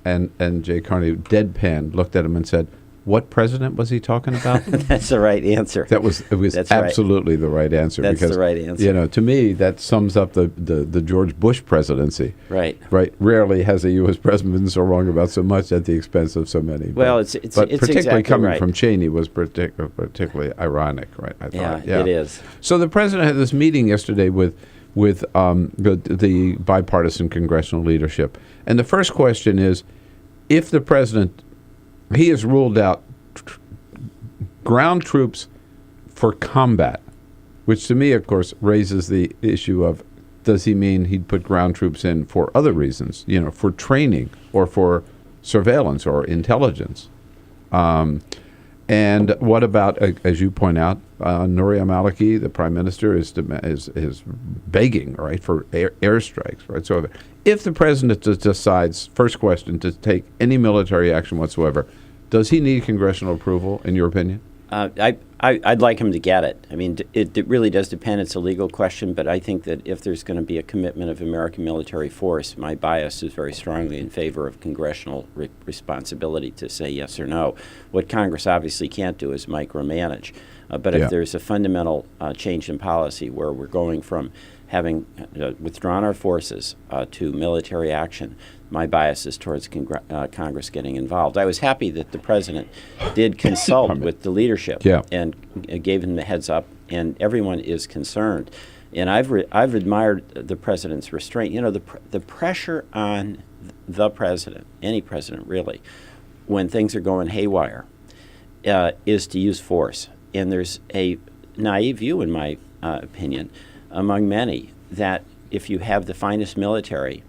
and Jay Carney deadpan looked at him and said, "What president was he talking about?" That's the right answer. It was That's absolutely the right answer. That's because, the right answer. To me, that sums up the George Bush presidency. Right. Rarely has a U.S. president been so wrong about so much at the expense of so many. Well, but it's particularly exactly coming right. from Cheney was particularly ironic, right? I thought. Yeah, it is. So the president had this meeting yesterday with the bipartisan congressional leadership, and the first question is, if the president, he has ruled out ground troops for combat, which to me, of course, raises the issue of, does he mean he'd put ground troops in for other reasons, for training or for surveillance or intelligence? And what about, as you point out, Nouri al-Maliki, the prime minister, is begging, right, for airstrikes, right? So if the president decides, first question, to take any military action whatsoever, does he need congressional approval, in your opinion? I'd like him to get it. I mean, it really does depend. It's a legal question, but I think that if there's going to be a commitment of American military force, my bias is very strongly in favor of congressional responsibility to say yes or no. What Congress obviously can't do is micromanage. But if there's a fundamental change in policy where we're going from having withdrawn our forces to military action, my bias is towards Congress getting involved. I was happy that the president did consult with the leadership and gave him the heads up, and everyone is concerned. And I've admired the president's restraint. You know, the pressure on the president, any president really, when things are going haywire, is to use force. And there's a naive view, in my opinion, among many, that if you have the finest military,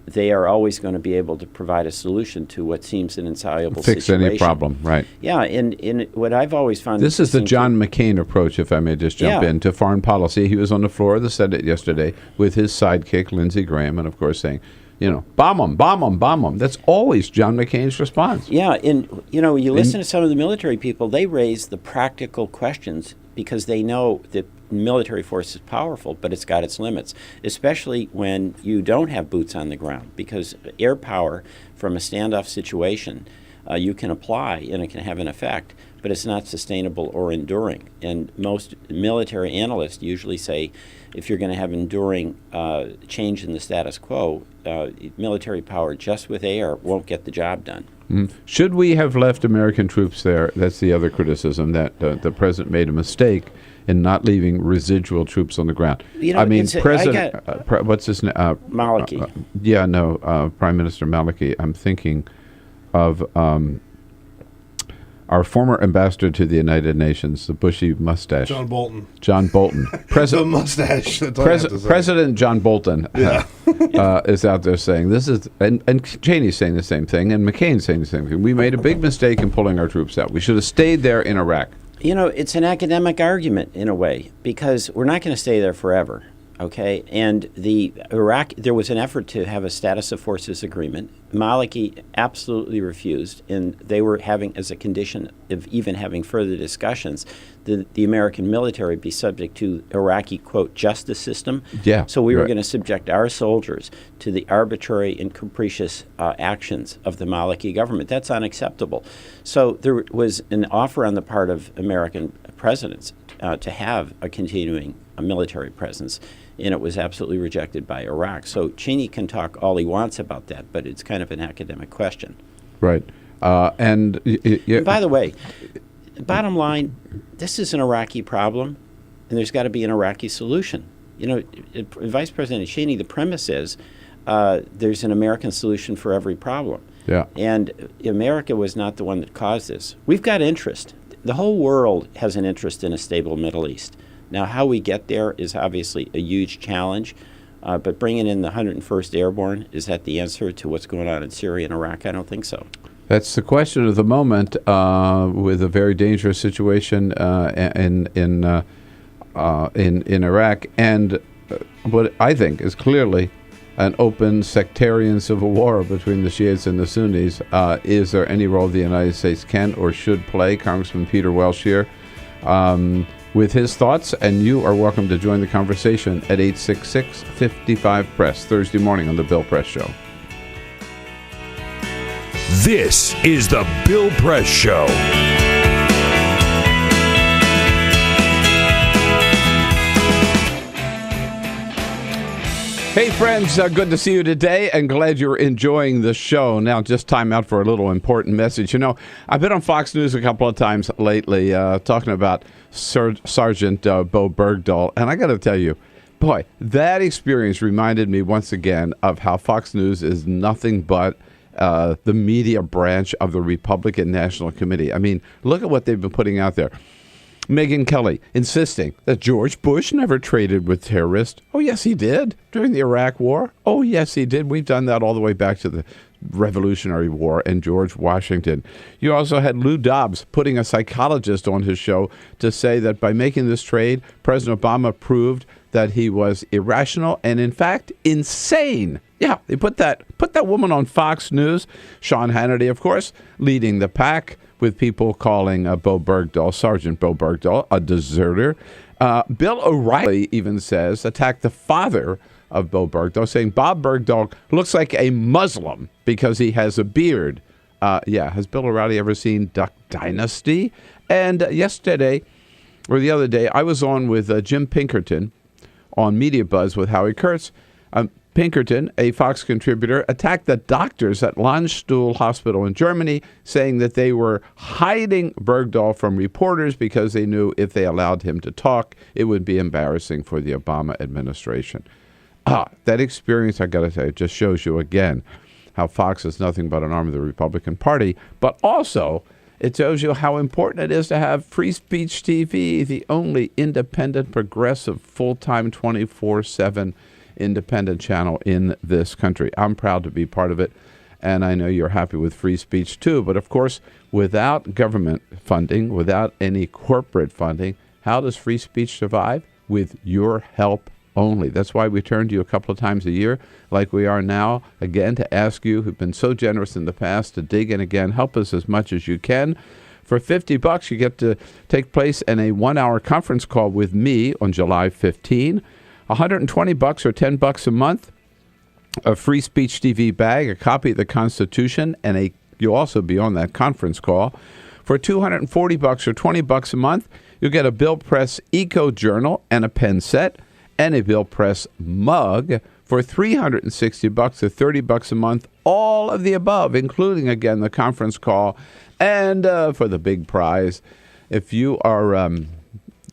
they are always going to be able to provide a solution to what seems an insoluble situation. Fix any problem, right. Yeah, and what I've always found... This is the John McCain approach, if I may just jump in, to foreign policy. He was on the floor of the Senate yesterday with his sidekick, Lindsey Graham, and of course saying, you know, bomb them, bomb them, bomb them. That's always John McCain's response. Yeah, and, you know, you listen to some of the military people, they raise the practical questions because they know that military force is powerful, but it's got its limits, especially when you don't have boots on the ground, because air power from a standoff situation you can apply and it can have an effect, but it's not sustainable or enduring. And most military analysts usually say if you're going to have enduring change in the status quo, military power just with air won't get the job done. Should we have left American troops there? That's the other criticism, that the president made a mistake in not leaving residual troops on the ground. You know, I mean, President, what's his name? Maliki. Prime Minister Maliki. I'm thinking of our former ambassador to the United Nations, the bushy mustache. John Bolton. The mustache. President John Bolton is out there saying this is, and Cheney's saying the same thing, and McCain's saying the same thing. We made a big mistake in pulling our troops out. We should have stayed there in Iraq. You know, it's an academic argument in a way, because we're not going to stay there forever, okay? And there was an effort to have a status of forces agreement. Maliki absolutely refused, and they were having, as a condition of even having further discussions, the American military be subject to Iraqi, quote, justice system. Yeah, so we were going to subject our soldiers to the arbitrary and capricious actions of the Maliki government. That's unacceptable. So there was an offer on the part of American presidents to have a continuing military presence, and it was absolutely rejected by Iraq. So Cheney can talk all he wants about that, but it's kind of an academic question. Right. And by the way, bottom line, this is an Iraqi problem, and there's got to be an Iraqi solution. You know, Vice President Cheney, the premise is there's an American solution for every problem. Yeah. And America was not the one that caused this. We've got interest. The whole world has an interest in a stable Middle East. Now, how we get there is obviously a huge challenge, but bringing in the 101st Airborne, is that the answer to what's going on in Syria and Iraq? I don't think so. That's the question of the moment, with a very dangerous situation in Iraq, and what I think is clearly an open sectarian civil war between the Shiites and the Sunnis. Is there any role the United States can or should play? Congressman Peter Welch here with his thoughts, and you are welcome to join the conversation at 866-55-PRESS, Thursday morning on The Bill Press Show. This is The Bill Press Show. Hey friends, good to see you today, and glad you're enjoying the show. Now, just time out for a little important message. You know, I've been on Fox News a couple of times lately talking about Sergeant Bo Bergdahl, and I got to tell you, boy, that experience reminded me once again of how Fox News is nothing but the media branch of the Republican National Committee. I mean, look at what they've been putting out there. Megyn Kelly insisting that George Bush never traded with terrorists. Oh, yes, he did. During the Iraq War. Oh, yes, he did. We've done that all the way back to the Revolutionary War and George Washington. You also had Lou Dobbs putting a psychologist on his show to say that by making this trade, President Obama proved that he was irrational and, in fact, insane. Yeah, they put that woman on Fox News. Sean Hannity, of course, leading the pack, with people calling Bo Bergdahl, Sergeant Bo Bergdahl, a deserter. Bill O'Reilly even says, attacked the father of Bo Bergdahl, saying Bob Bergdahl looks like a Muslim because he has a beard. Has Bill O'Reilly ever seen Duck Dynasty? And yesterday, or the other day, I was on with Jim Pinkerton on Media Buzz with Howie Kurtz. Pinkerton, a Fox contributor, attacked the doctors at Landstuhl Hospital in Germany, saying that they were hiding Bergdahl from reporters because they knew if they allowed him to talk, it would be embarrassing for the Obama administration. That experience, I got to say, just shows you again how Fox is nothing but an arm of the Republican Party, but also it tells you how important it is to have Free Speech TV, the only independent, progressive, full-time, 24/7 independent channel in this country. I'm proud to be part of it, and I know you're happy with free speech too. But of course, without government funding, without any corporate funding, how does free speech survive? With your help only. That's why we turn to you a couple of times a year, like we are now, again, to ask you, who've been so generous in the past, to dig in again. Help us as much as you can. For $50, you get to take place in a 1-hour conference call with me on July 15. $120 or $10 a month, a Free Speech TV bag, a copy of the Constitution, and you'll also be on that conference call. For $240 or $20 a month, you'll get a Bill Press Eco Journal and a pen set, and a Bill Press mug. For $360 or $30 a month, all of the above, including, again, the conference call. And for the big prize, if you are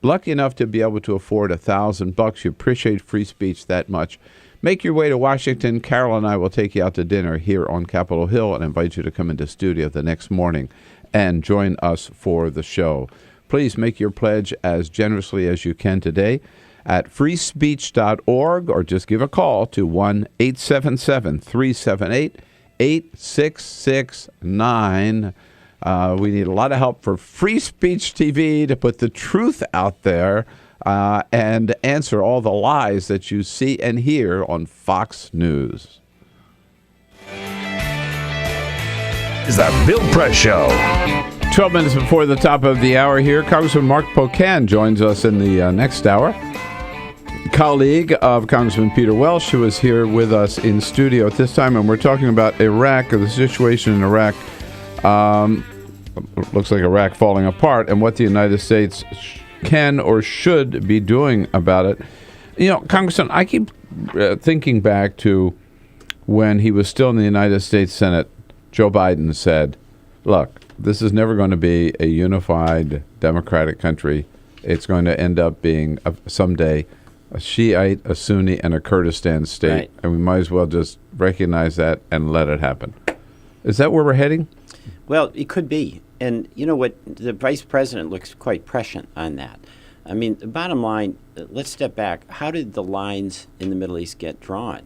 lucky enough to be able to afford $1,000, you appreciate free speech that much, make your way to Washington. Carol and I will take you out to dinner here on Capitol Hill and invite you to come into studio the next morning and join us for the show. Please make your pledge as generously as you can today at freespeech.org, or just give a call to 1-877-378-8669. We need a lot of help for Free Speech TV to put the truth out there and answer all the lies that you see and hear on Fox News. Is the Bill Press Show. 12 minutes before the top of the hour here, Congressman Mark Pocan joins us in the next hour. Colleague of Congressman Peter Welch, who is here with us in studio at this time, and we're talking about Iraq, or the situation in Iraq. Looks like Iraq falling apart, and what the United States can or should be doing about it. You know, Congressman, I keep thinking back to when he was still in the United States Senate. Joe Biden said, look, this is never going to be a unified democratic country. It's going to end up being someday a Shiite, a Sunni, and a Kurdistan state. Right. And we might as well just recognize that and let it happen. Is that where we're heading? Well, it could be. And you know what? The vice president looks quite prescient on that. I mean, the bottom line, let's step back. How did the lines in the Middle East get drawn?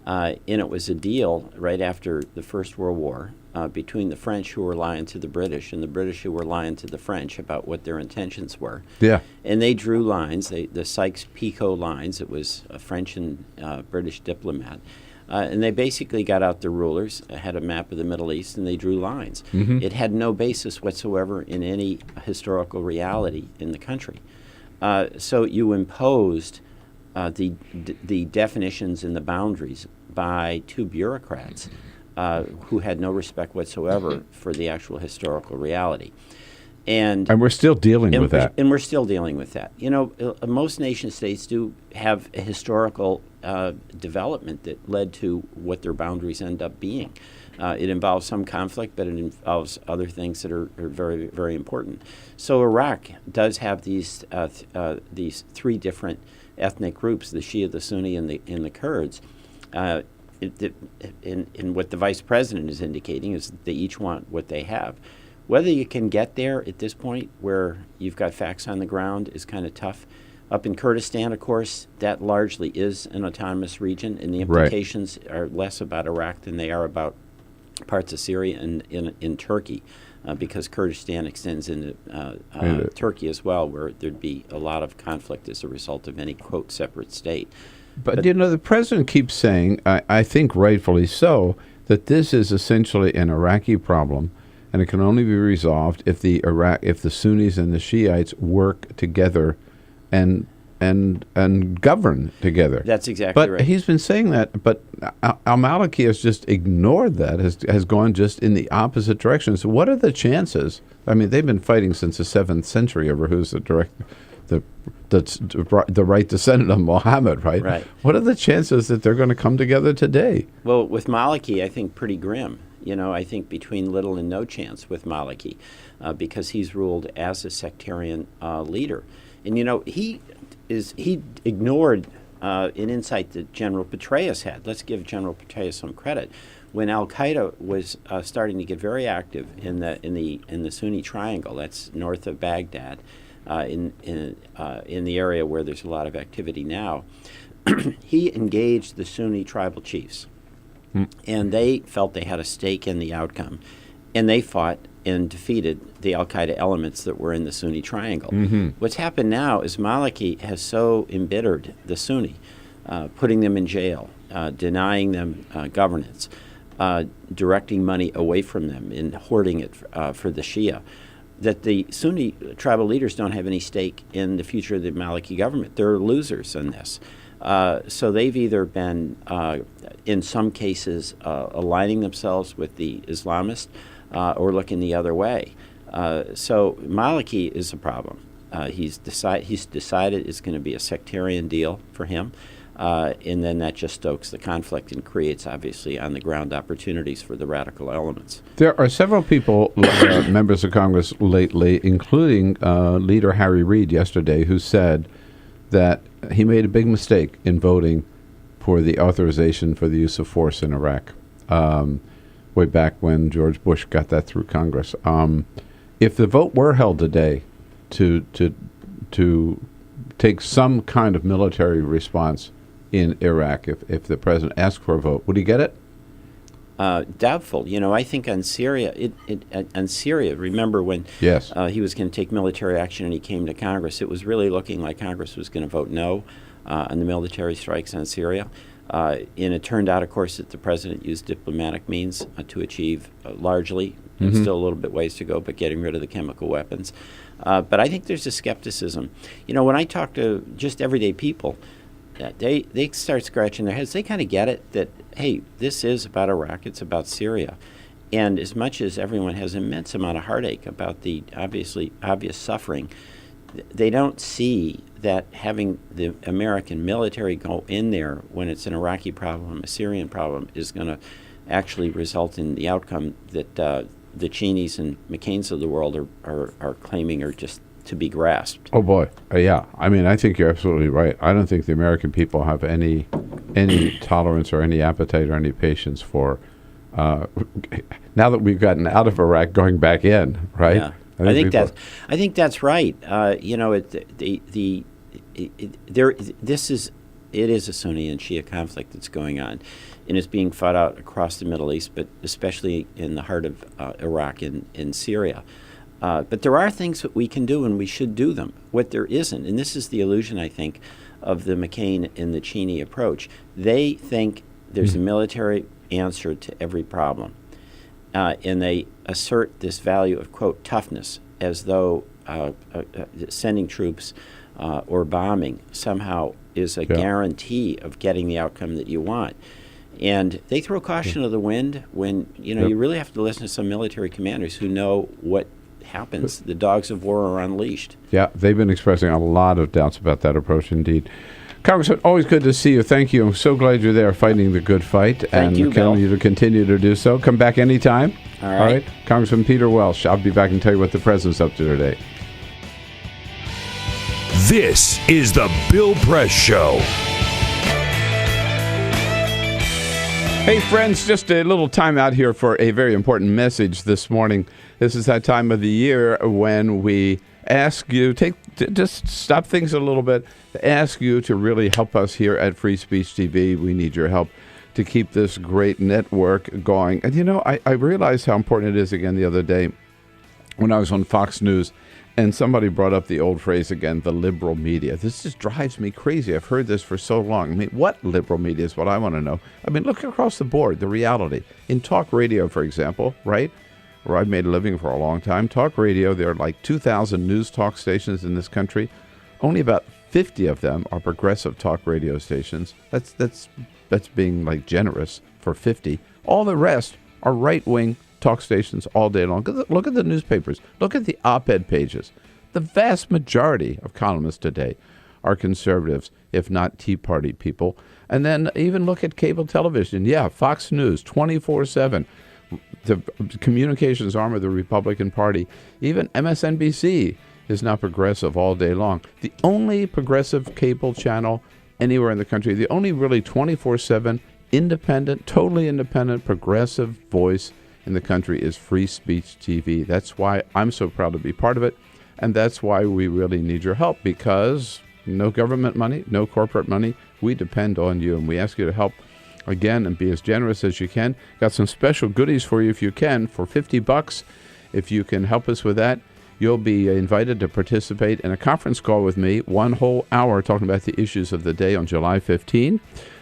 And it was a deal right after the First World War between the French, who were lying to the British, and the British, who were lying to the French about what their intentions were. Yeah. And they drew lines, the Sykes-Picot lines. It was a French and British diplomat. And they basically got out the rulers, had a map of the Middle East, and they drew lines. Mm-hmm. It had no basis whatsoever in any historical reality in the country. So you imposed the definitions and the boundaries by two bureaucrats who had no respect whatsoever for the actual historical reality. And we're still dealing with that. And we're still dealing with that. You know, most nation states do have a historical development that led to what their boundaries end up being. It involves some conflict, but it involves other things that are very, very important. So Iraq does have these three different ethnic groups: the Shia, the Sunni, and the Kurds. And what the vice president is indicating is that they each want what they have. Whether you can get there at this point where you've got facts on the ground is kind of tough. Up in Kurdistan, of course, that largely is an autonomous region, and the implications are less about Iraq than they are about parts of Syria and in Turkey, because Kurdistan extends into Turkey as well, where there'd be a lot of conflict as a result of any, quote, separate state. But you know, the president keeps saying, I think rightfully so, that this is essentially an Iraqi problem, and it can only be resolved if the Sunnis and the Shiites work together and govern together. That's exactly right. But he's been saying that, but al-Maliki has just ignored that, has gone just in the opposite direction. So what are the chances? I mean, they've been fighting since the 7th century over who's the the right descendant of Muhammad, right? Right. What are the chances that they're going to come together today? Well, with Maliki, I think pretty grim. I think between little and no chance with Maliki, because he's ruled as a sectarian leader. And, he ignored an insight that General Petraeus had. Let's give General Petraeus some credit. When Al-Qaeda was starting to get very active in the Sunni Triangle, that's north of Baghdad, in the area where there's a lot of activity now, he engaged the Sunni tribal chiefs. And they felt they had a stake in the outcome. And they fought and defeated the al-Qaeda elements that were in the Sunni Triangle. Mm-hmm. What's happened now is Maliki has so embittered the Sunni, putting them in jail, denying them governance, directing money away from them and hoarding it for the Shia, that the Sunni tribal leaders don't have any stake in the future of the Maliki government. They're losers in this. So they've either been, in some cases, aligning themselves with the Islamists or looking the other way. So Maliki is a problem. He's decided it's going to be a sectarian deal for him, and then that just stokes the conflict and creates, obviously, on the ground opportunities for the radical elements. There are several people, members of Congress lately, including Leader Harry Reid yesterday, who said that he made a big mistake in voting for the authorization for the use of force in Iraq, way back when George Bush got that through Congress. If the vote were held today to take some kind of military response in Iraq, if the president asked for a vote, would he get it? Doubtful. I think on Syria, remember when yes. He was going to take military action and he came to Congress, it was really looking like Congress was going to vote no on the military strikes on Syria. And it turned out, of course, that the president used diplomatic means to achieve largely, and still a little bit ways to go, but getting rid of the chemical weapons. But I think there's a skepticism. When I talk to just everyday people, they start scratching their heads. They kind of get it that, hey, this is about Iraq. It's about Syria. And as much as everyone has an immense amount of heartache about the obvious suffering, they don't see that having the American military go in there when it's an Iraqi problem, a Syrian problem, is going to actually result in the outcome that the Cheneys and McCains of the world are claiming are just to be grasped. Oh boy, yeah. I mean, I think you're absolutely right. I don't think the American people have any tolerance or any appetite or any patience for now that we've gotten out of Iraq, going back in, right? Yeah. I think that's right. It is a Sunni and Shia conflict that's going on, and it's being fought out across the Middle East, but especially in the heart of Iraq and in Syria. But there are things that we can do, and we should do them. What there isn't, and this is the illusion, I think, of the McCain and the Cheney approach. They think there's a military answer to every problem, and they assert this value of, quote, toughness, as though sending troops or bombing somehow is a guarantee of getting the outcome that you want. And they throw caution to the wind when, you really have to listen to some military commanders who know what happens. The dogs of war are unleashed. Yeah, they've been expressing a lot of doubts about that approach indeed. Congressman, always good to see you. Thank you. I'm so glad you're there fighting the good fight. Thank you, Bill. And you to continue to do so. Come back anytime. All right. Congressman Peter Welch, I'll be back and tell you what the president's up to today. This is the Bill Press Show. Hey, friends, just a little time out here for a very important message this morning. This is that time of the year when we ask you, just stop things a little bit, ask you to really help us here at Free Speech TV. We need your help to keep this great network going. And, I realized how important it is again the other day when I was on Fox News, and somebody brought up the old phrase again, the liberal media. This just drives me crazy. I've heard this for so long. I mean, what liberal media is what I want to know. I mean, look across the board, the reality. In talk radio, for example, right, where I've made a living for a long time, talk radio, there are like 2,000 news talk stations in this country. Only about 50 of them are progressive talk radio stations. That's being like generous for 50. All the rest are right-wing talk stations all day long. Look at the newspapers. Look at the op-ed pages. The vast majority of columnists today are conservatives, if not Tea Party people. And then even look at cable television. Yeah, Fox News, 24/7. The communications arm of the Republican Party. Even MSNBC is not progressive all day long. The only progressive cable channel anywhere in the country, the only really 24/7 independent, totally independent, progressive voice in the country is Free Speech TV. That's why I'm so proud to be part of it, and that's why we really need your help, because no government money, no corporate money. We depend on you, and we ask you to help again and be as generous as you can. Got some special goodies for you if you can. For $50, if you can help us with that, you'll be invited to participate in a conference call with me, 1 whole hour, talking about the issues of the day on July 15.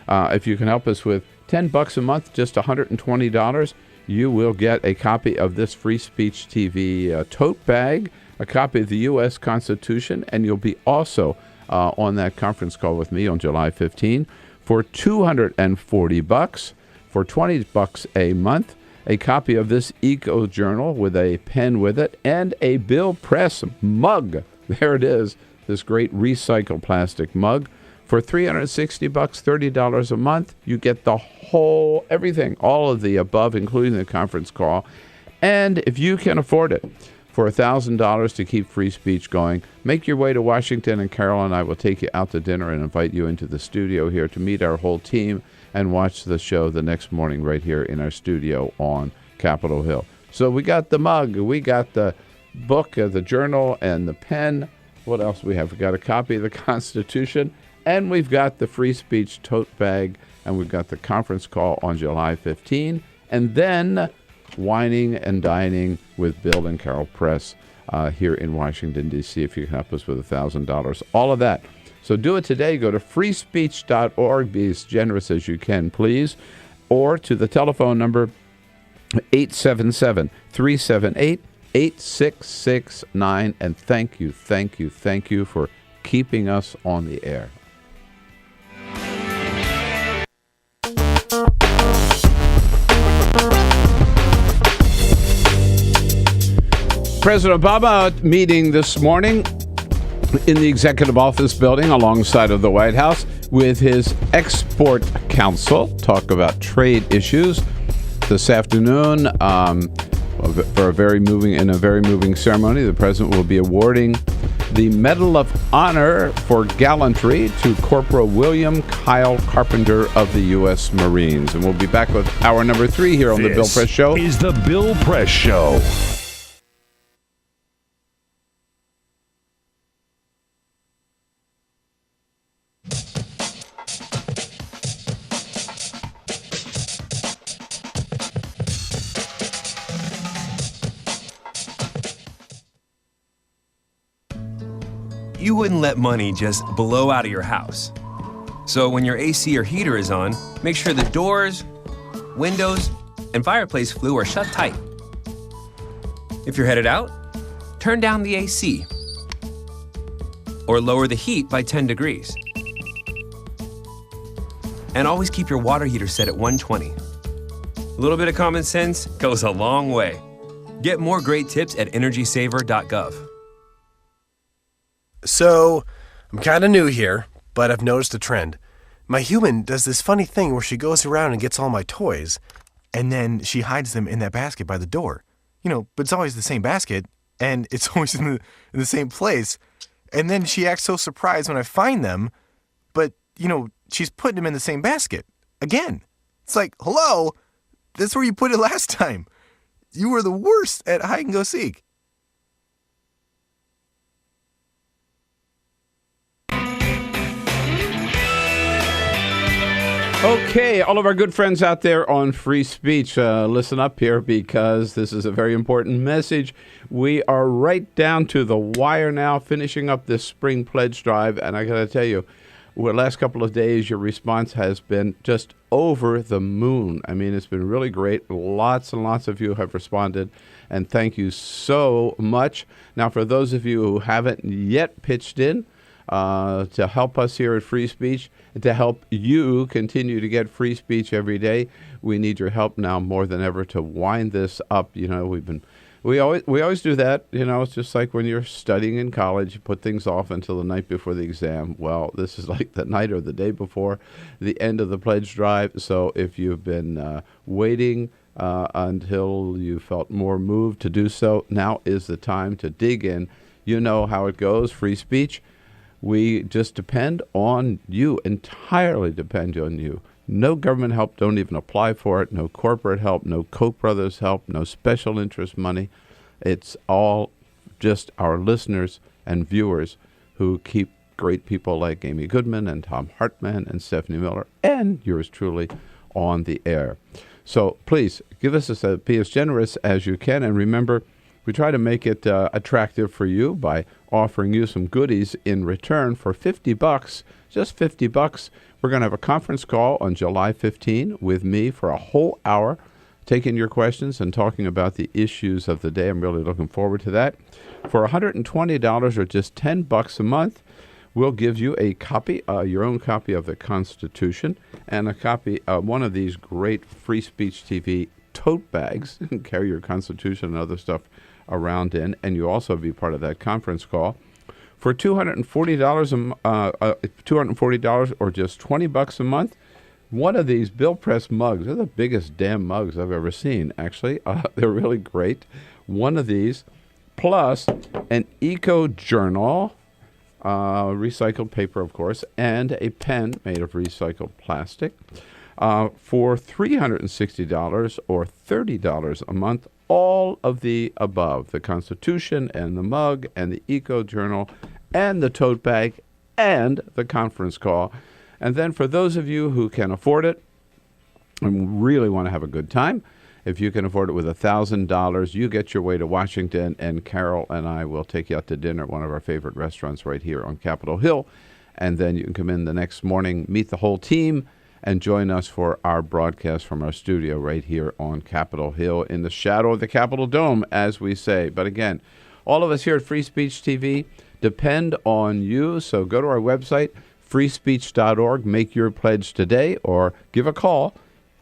If you can help us with $10 a month, just $120, you will get a copy of this Free Speech TV tote bag, a copy of the U.S. Constitution, and you'll be also on that conference call with me on July 15. For $240, for $20 a month, a copy of this Eco Journal with a pen with it, and a Bill Press mug. There it is, this great recycled plastic mug. For $360, $30 a month, you get the whole, everything, all of the above, including the conference call. And if you can afford it, for $1,000 to keep free speech going, make your way to Washington, and Carol and I will take you out to dinner and invite you into the studio here to meet our whole team and watch the show the next morning right here in our studio on Capitol Hill. So we got the mug, we got the book, the journal, and the pen. What else we have? We got a copy of the Constitution, and we've got the free speech tote bag, and we've got the conference call on July 15, and then Wining and Dining with Bill and Carol Press here in Washington, D.C., if you can help us with $1,000. All of that. So do it today. Go to freespeech.org. Be as generous as you can, please. Or to the telephone number 877-378-8669. And thank you, thank you, thank you for keeping us on the air. President Obama meeting this morning in the Executive Office building alongside of the White House with his export counsel. Talk about trade issues this afternoon. For a very moving ceremony, the president will be awarding the Medal of Honor for Gallantry to Corporal William Kyle Carpenter of the U.S. Marines. And we'll be back with hour number 3 here on the Bill Press Show. This is the Bill Press Show. You wouldn't let money just blow out of your house. So when your AC or heater is on, make sure the doors, windows, and fireplace flue are shut tight. If you're headed out, turn down the AC or lower the heat by 10 degrees. And always keep your water heater set at 120. A little bit of common sense goes a long way. Get more great tips at energysaver.gov. So, I'm kind of new here, but I've noticed a trend. My human does this funny thing where she goes around and gets all my toys, and then she hides them in that basket by the door. You know, but it's always the same basket, and it's always in the same place. And then she acts so surprised when I find them, but, you know, she's putting them in the same basket. Again. It's like, hello? That's where you put it last time. You were the worst at hide and go seek. Okay, all of our good friends out there on free speech, listen up here, because this is a very important message. We are right down to the wire now, finishing up this spring pledge drive, and I got to tell you, the last couple of days, your response has been just over the moon. I mean, it's been really great. Lots and lots of you have responded, and thank you so much. Now, for those of you who haven't yet pitched in to help us here at Free Speech, to help you continue to get free speech every day, we need your help now more than ever to wind this up. You know, we've been We always do that. It's just like when you're studying in college, you put things off until the night before the exam. Well, this is like the night or the day before the end of the pledge drive. So if you've been waiting until you felt more moved to do so, now is the time to dig in. You know how it goes, free speech. We just depend on you, entirely depend on you. No government help, don't even apply for it. No corporate help, no Koch brothers help, no special interest money. It's all just our listeners and viewers who keep great people like Amy Goodman and Tom Hartman and Stephanie Miller and yours truly on the air. So please give us be as generous as you can. And remember, we try to make it attractive for you by offering you some goodies in return for $50, just $50. We're going to have a conference call on July 15 with me for a whole hour, taking your questions and talking about the issues of the day. I'm really looking forward to that. For $120 or just $10 a month, we'll give you a copy, your own copy of the Constitution, and a copy of one of these great Free Speech TV tote bags. You can carry your Constitution and other stuff around in, and you also be part of that conference call. For $240 or just $20 a month, one of these Bill Press mugs. They're the biggest damn mugs I've ever seen, actually. They're really great. One of these, plus an eco journal, recycled paper, of course, and a pen made of recycled plastic. For $360 or $30 a month, all of the above, the Constitution and the mug and the eco journal and the tote bag and the conference call. And then for those of you who can afford it and really want to have a good time, if you can afford it with $1,000, you get your way to Washington, and Carol and I will take you out to dinner at one of our favorite restaurants right here on Capitol Hill. And then you can come in the next morning, meet the whole team, and join us for our broadcast from our studio right here on Capitol Hill in the shadow of the Capitol Dome, as we say. But again, all of us here at Free Speech TV depend on you. So go to our website, freespeech.org, make your pledge today, or give a call.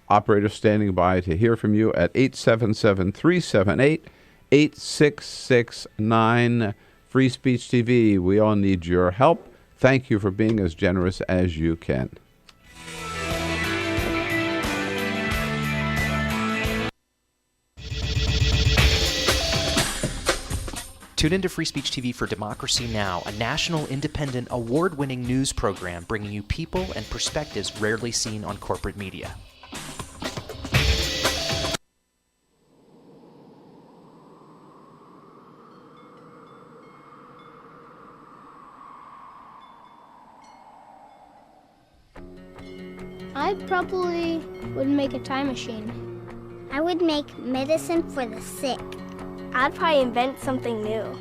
Operator standing by to hear from you at 877-378-8669. Free Speech TV, we all need your help. Thank you for being as generous as you can. Tune into Free Speech TV for Democracy Now!, a national, independent, award-winning news program bringing you people and perspectives rarely seen on corporate media. I probably would make a time machine. I would make medicine for the sick. I'd probably invent something new.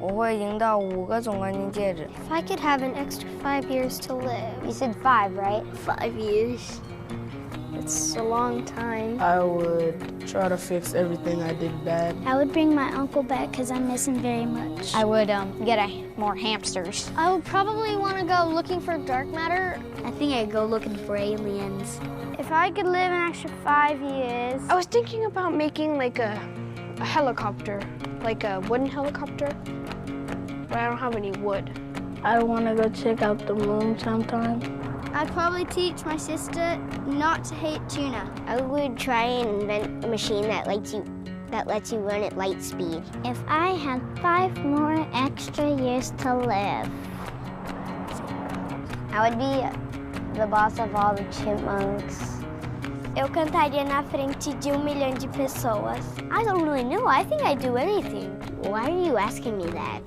我会赢到5个总冠军戒指。 If I could have an extra 5 years to live. You said 5, right? 5 years. It's a long time. I would try to fix everything I did bad. I would bring my uncle back because I miss him very much. I would get more hamsters. I would probably want to go looking for dark matter. I think I'd go looking for aliens. If I could live an extra 5 years. I was thinking about making like a helicopter, like a wooden helicopter, but I don't have any wood. I want to go check out the moon sometime. I'd probably teach my sister not to hate tuna. I would try and invent a machine that lets you run at light speed. If I had 5 more extra years to live. I would be the boss of all the chipmunks. Eu cantaria na frente de 1 milhão de pessoas. I don't really know. I think I'd do anything. Why are you asking me that?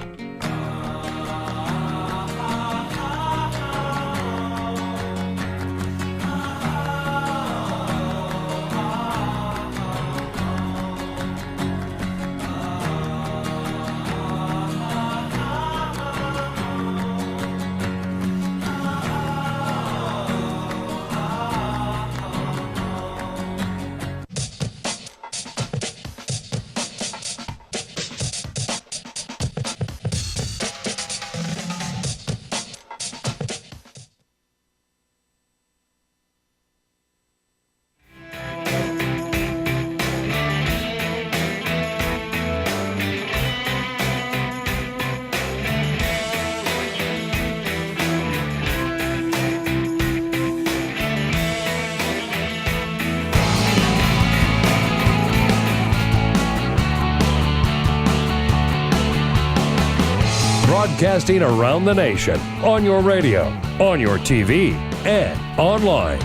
Broadcasting around the nation, on your radio, on your TV, and online.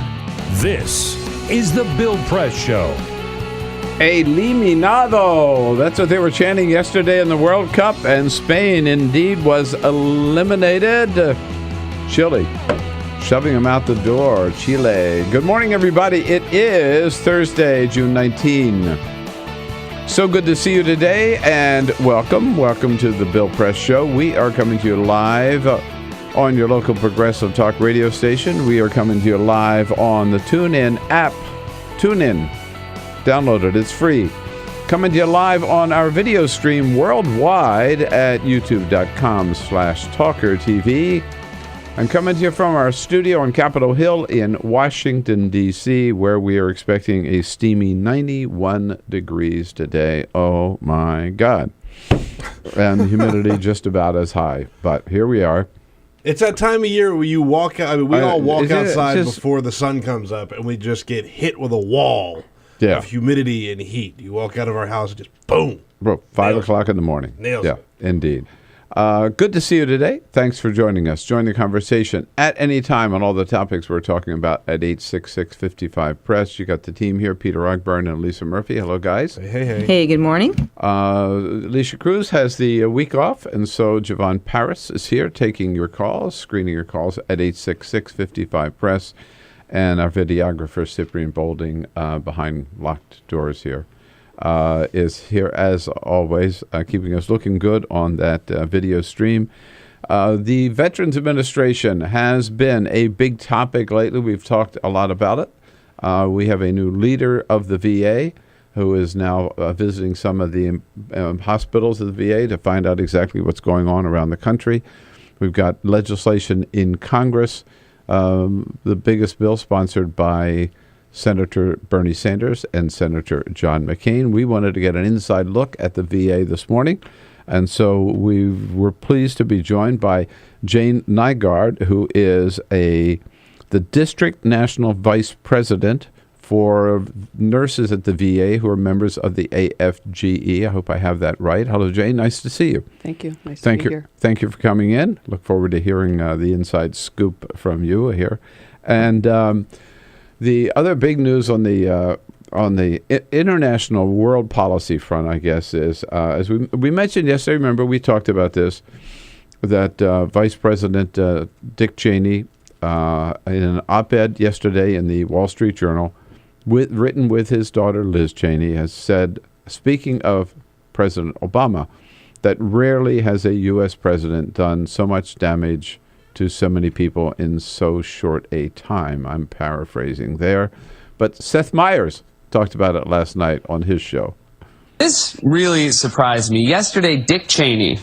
This is the Bill Press Show. Eliminado. That's what they were chanting yesterday in the World Cup, and Spain indeed was eliminated. Chile shoving them out the door. Chile. Good morning, everybody. It is Thursday, June 19. So good to see you today, and welcome to the Bill Press Show. We are coming to you live on your local progressive talk radio station. We are coming to you live on the TuneIn app. TuneIn. Download it. It's free. Coming to you live on our video stream worldwide at youtube.com/TawkrTV. I'm coming to you from our studio on Capitol Hill in Washington, D.C., where we are expecting a steamy 91 degrees today. Oh, my God. And the humidity just about as high. But here we are. It's that time of year where you walk out. I mean, we all walk outside before the sun comes up, and we just get hit with a wall of humidity and heat. You walk out of our house and just boom. Bro, 5 o'clock in the morning. Nails it. Indeed. Good to see you today. Thanks for joining us. Join the conversation at any time on all the topics we're talking about at 866-55-PRESS. You got the team here, Peter Ogburn and Lisa Murphy. Hello, guys. Hey. Hey, good morning. Alicia Cruz has the week off, and so Javon Paris is here taking your calls, screening your calls at 866-55-PRESS, and our videographer, Cyprian Bolding, behind locked doors here. Is here as always, keeping us looking good on that video stream. The Veterans Administration has been a big topic lately. We've talked a lot about it. We have a new leader of the VA who is now visiting some of the hospitals of the VA to find out exactly what's going on around the country. We've got legislation in Congress, the biggest bill sponsored by Senator Bernie Sanders and Senator John McCain. We wanted to get an inside look at the VA this morning, and so we were pleased to be joined by Jane Nygaard, who is the District National Vice President for nurses at the VA who are members of the AFGE. I hope I have that right. Hello, Jane. Nice to see you. Thank you. Nice to be here. Thank you for coming in. Look forward to hearing the inside scoop from you here. And the other big news on the international world policy front, I guess, is as we mentioned yesterday. Remember, we talked about this, that Vice President Dick Cheney, in an op-ed yesterday in the Wall Street Journal, written with his daughter Liz Cheney, has said, speaking of President Obama, that rarely has a U.S. president done so much damage to so many people in so short a time. I'm paraphrasing there. But Seth Meyers talked about it last night on his show. This really surprised me. Yesterday, Dick Cheney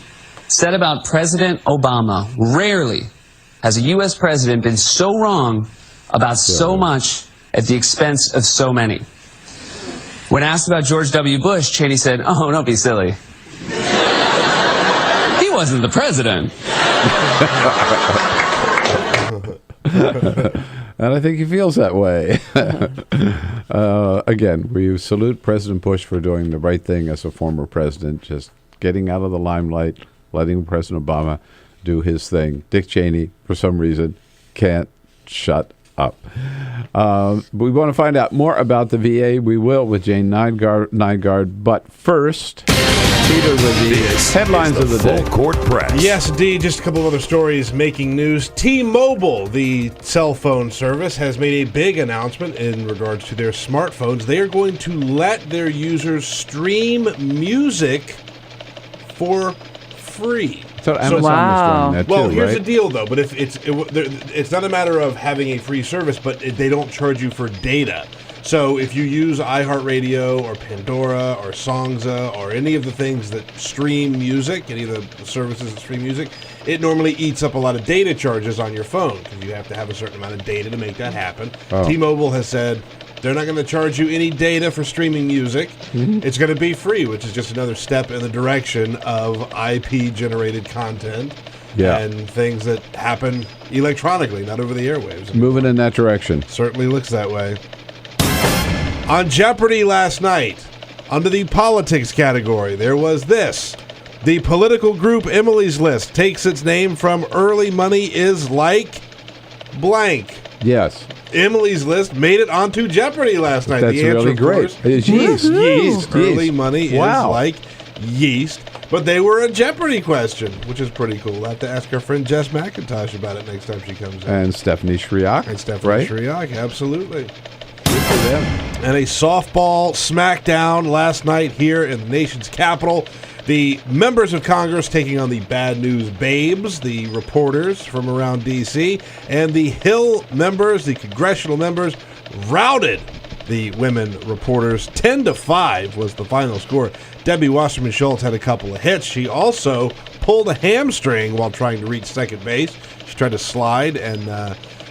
said about President Obama, rarely has a U.S. president been so wrong about so much at the expense of so many. When asked about George W. Bush, Cheney said, "Oh, don't be silly. He wasn't the president." And I think he feels that way. Again, we salute President Bush for doing the right thing as a former president, just getting out of the limelight, letting President Obama do his thing. Dick Cheney, for some reason, can't shut up. We want to find out more about the VA. We will with Jane Nygaard. But first, Peter with the headlines of the day. Full Court Press. Yes, indeed. Just a couple of other stories making news. T-Mobile, the cell phone service, has made a big announcement in regards to their smartphones. They are going to let their users stream music for free. So Amazon was doing that too, well, here's right? the deal, though. But if it's not a matter of having a free service, but they don't charge you for data. So if you use iHeartRadio or Pandora or Songza or any of the things that stream music, any of the services that stream music, it normally eats up a lot of data charges on your phone because you have to have a certain amount of data to make that happen. Oh. T-Mobile has said they're not going to charge you any data for streaming music. Mm-hmm. It's going to be free, which is just another step in the direction of IP-generated content and things that happen electronically, not over the airwaves. Moving in that direction. Certainly looks that way. On Jeopardy last night, under the politics category, there was this. The political group Emily's List takes its name from Early Money is Like blank. Yes. Emily's List made it onto Jeopardy last night. That's the answer, really of great. course, It's yeast. yeast. Early Money is Wow. like yeast. But they were a Jeopardy question, which is pretty cool. We'll have to ask our friend Jess McIntosh about it next time she comes in. And Stephanie Shriak. Shriak, absolutely. Good for them. And a softball smackdown last night here in the nation's capital. The members of Congress taking on the Bad News Babes, the reporters from around D.C., and the Hill members, the congressional members, routed the women reporters. 10-5 was the final score. Debbie Wasserman Schultz had a couple of hits. She also pulled a hamstring while trying to reach second base. She tried to slide and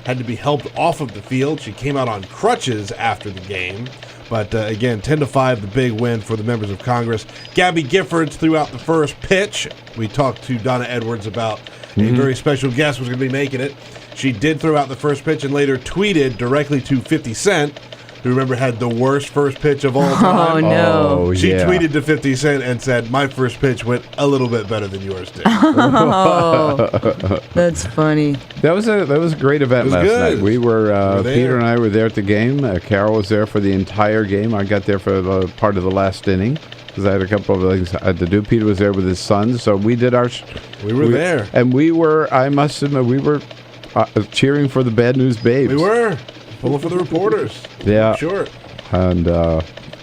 had to be helped off of the field. She came out on crutches after the game. But again, 10-5, the big win for the members of Congress. Gabby Giffords threw out the first pitch. We talked to Donna Edwards about a very special guest was going to be making it. She did throw out the first pitch and later tweeted directly to 50 Cent, who, remember, had the worst first pitch of all time. Oh, no. Oh, She yeah. tweeted to 50 Cent and said, "My first pitch went a little bit better than yours did." Oh, that's funny. That was a great event It was last good. night. We were there. Peter and I were there at the game. Carol was there for the entire game. I got there for part of the last inning because I had a couple of things I had to do. Peter was there with his son, so we did our. We were there, and we were. I must admit, we were cheering for the Bad News Babes. We were pulling for the reporters. Yeah, sure. And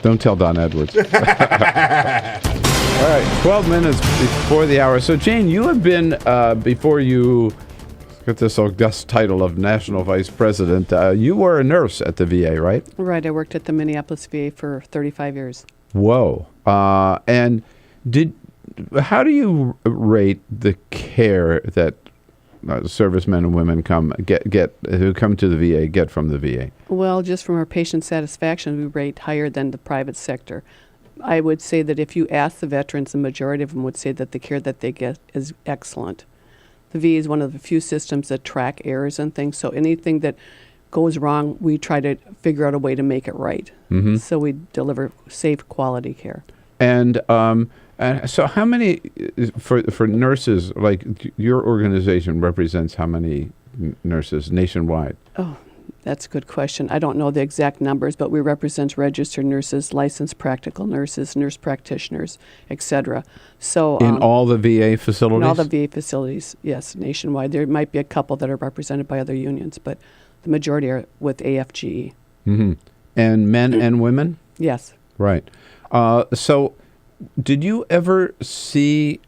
don't tell Don Edwards. All right, 12 minutes before the hour. So, Jane, you have been, before you got this august title of National Vice President, you were a nurse at the VA, right? Right. I worked at the Minneapolis VA for 35 years. Whoa. And how do you rate the care that servicemen and women who come to the VA get from the VA? Well, just from our patient satisfaction, we rate higher than the private sector. I would say that if you ask the veterans, the majority of them would say that the care that they get is excellent. The VA is one of the few systems that track errors and things, so anything that goes wrong, we try to figure out a way to make it right. Mm-hmm. So we deliver safe, quality care. And so how many, for nurses, like your organization represents how many nurses nationwide? Oh, that's a good question. I don't know the exact numbers, but we represent registered nurses, licensed practical nurses, nurse practitioners, etc. So in all the VA facilities? In all the VA facilities, yes, nationwide. There might be a couple that are represented by other unions, but the majority are with AFGE. Mm-hmm. And men and women? Yes. Right. So did you ever see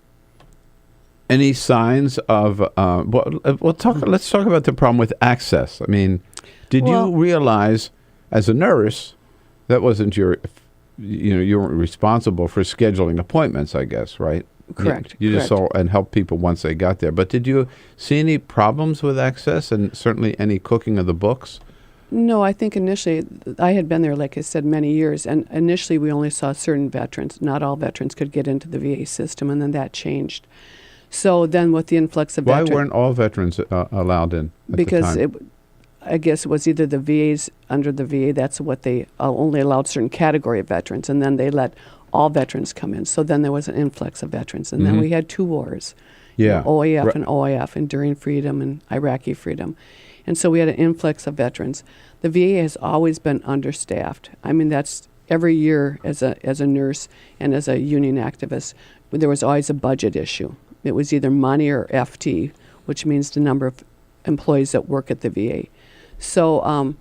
any signs of, let's talk about the problem with access. I mean, did you realize as a nurse, that wasn't you weren't responsible for scheduling appointments, I guess, right? Correct. You just saw and helped people once they got there. But did you see any problems with access and certainly any cooking of the books? No, I think initially, I had been there, like I said, many years, and initially we only saw certain veterans. Not all veterans could get into the VA system, and then that changed. So then with the influx of veterans... Why weren't all veterans allowed in at because the time? I guess it was either the VAs, under the VA, that's what they only allowed certain category of veterans, and then they let all veterans come in. So then there was an influx of veterans, and then we had two wars. Yeah. OAF and OIF, Enduring Freedom and Iraqi Freedom. And so we had an influx of veterans. The VA has always been understaffed. I mean, that's every year as a nurse and as a union activist, there was always a budget issue. It was either money or FT, which means the number of employees that work at the VA. So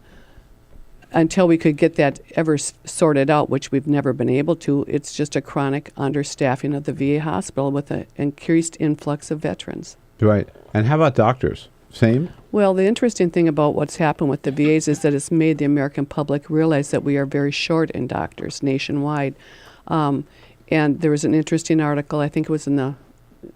until we could get that ever sorted out, which we've never been able to, it's just a chronic understaffing of the VA hospital with an increased influx of veterans. Right. And how about doctors? Same? Well, the interesting thing about what's happened with the VAs is that it's made the American public realize that we are very short in doctors nationwide. And there was an interesting article, I think it was in the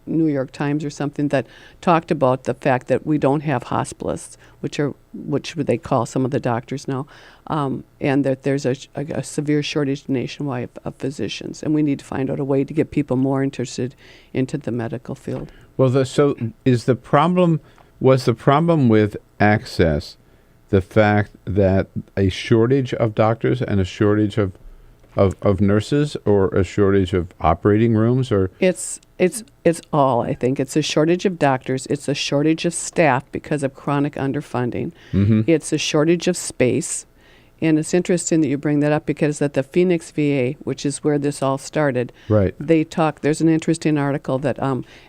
New York Times or something, that talked about the fact that we don't have hospitalists, which they call some of the doctors now, and that there's a severe shortage nationwide of physicians, and we need to find out a way to get people more interested into the medical field. Well, was the problem with access the fact that a shortage of doctors and a shortage of nurses, or a shortage of operating rooms, or it's It's all, I think. It's a shortage of doctors. It's a shortage of staff because of chronic underfunding. Mhm. It's a shortage of space. And it's interesting that you bring that up because at the Phoenix VA, which is where this all started, Right. there's an interesting article that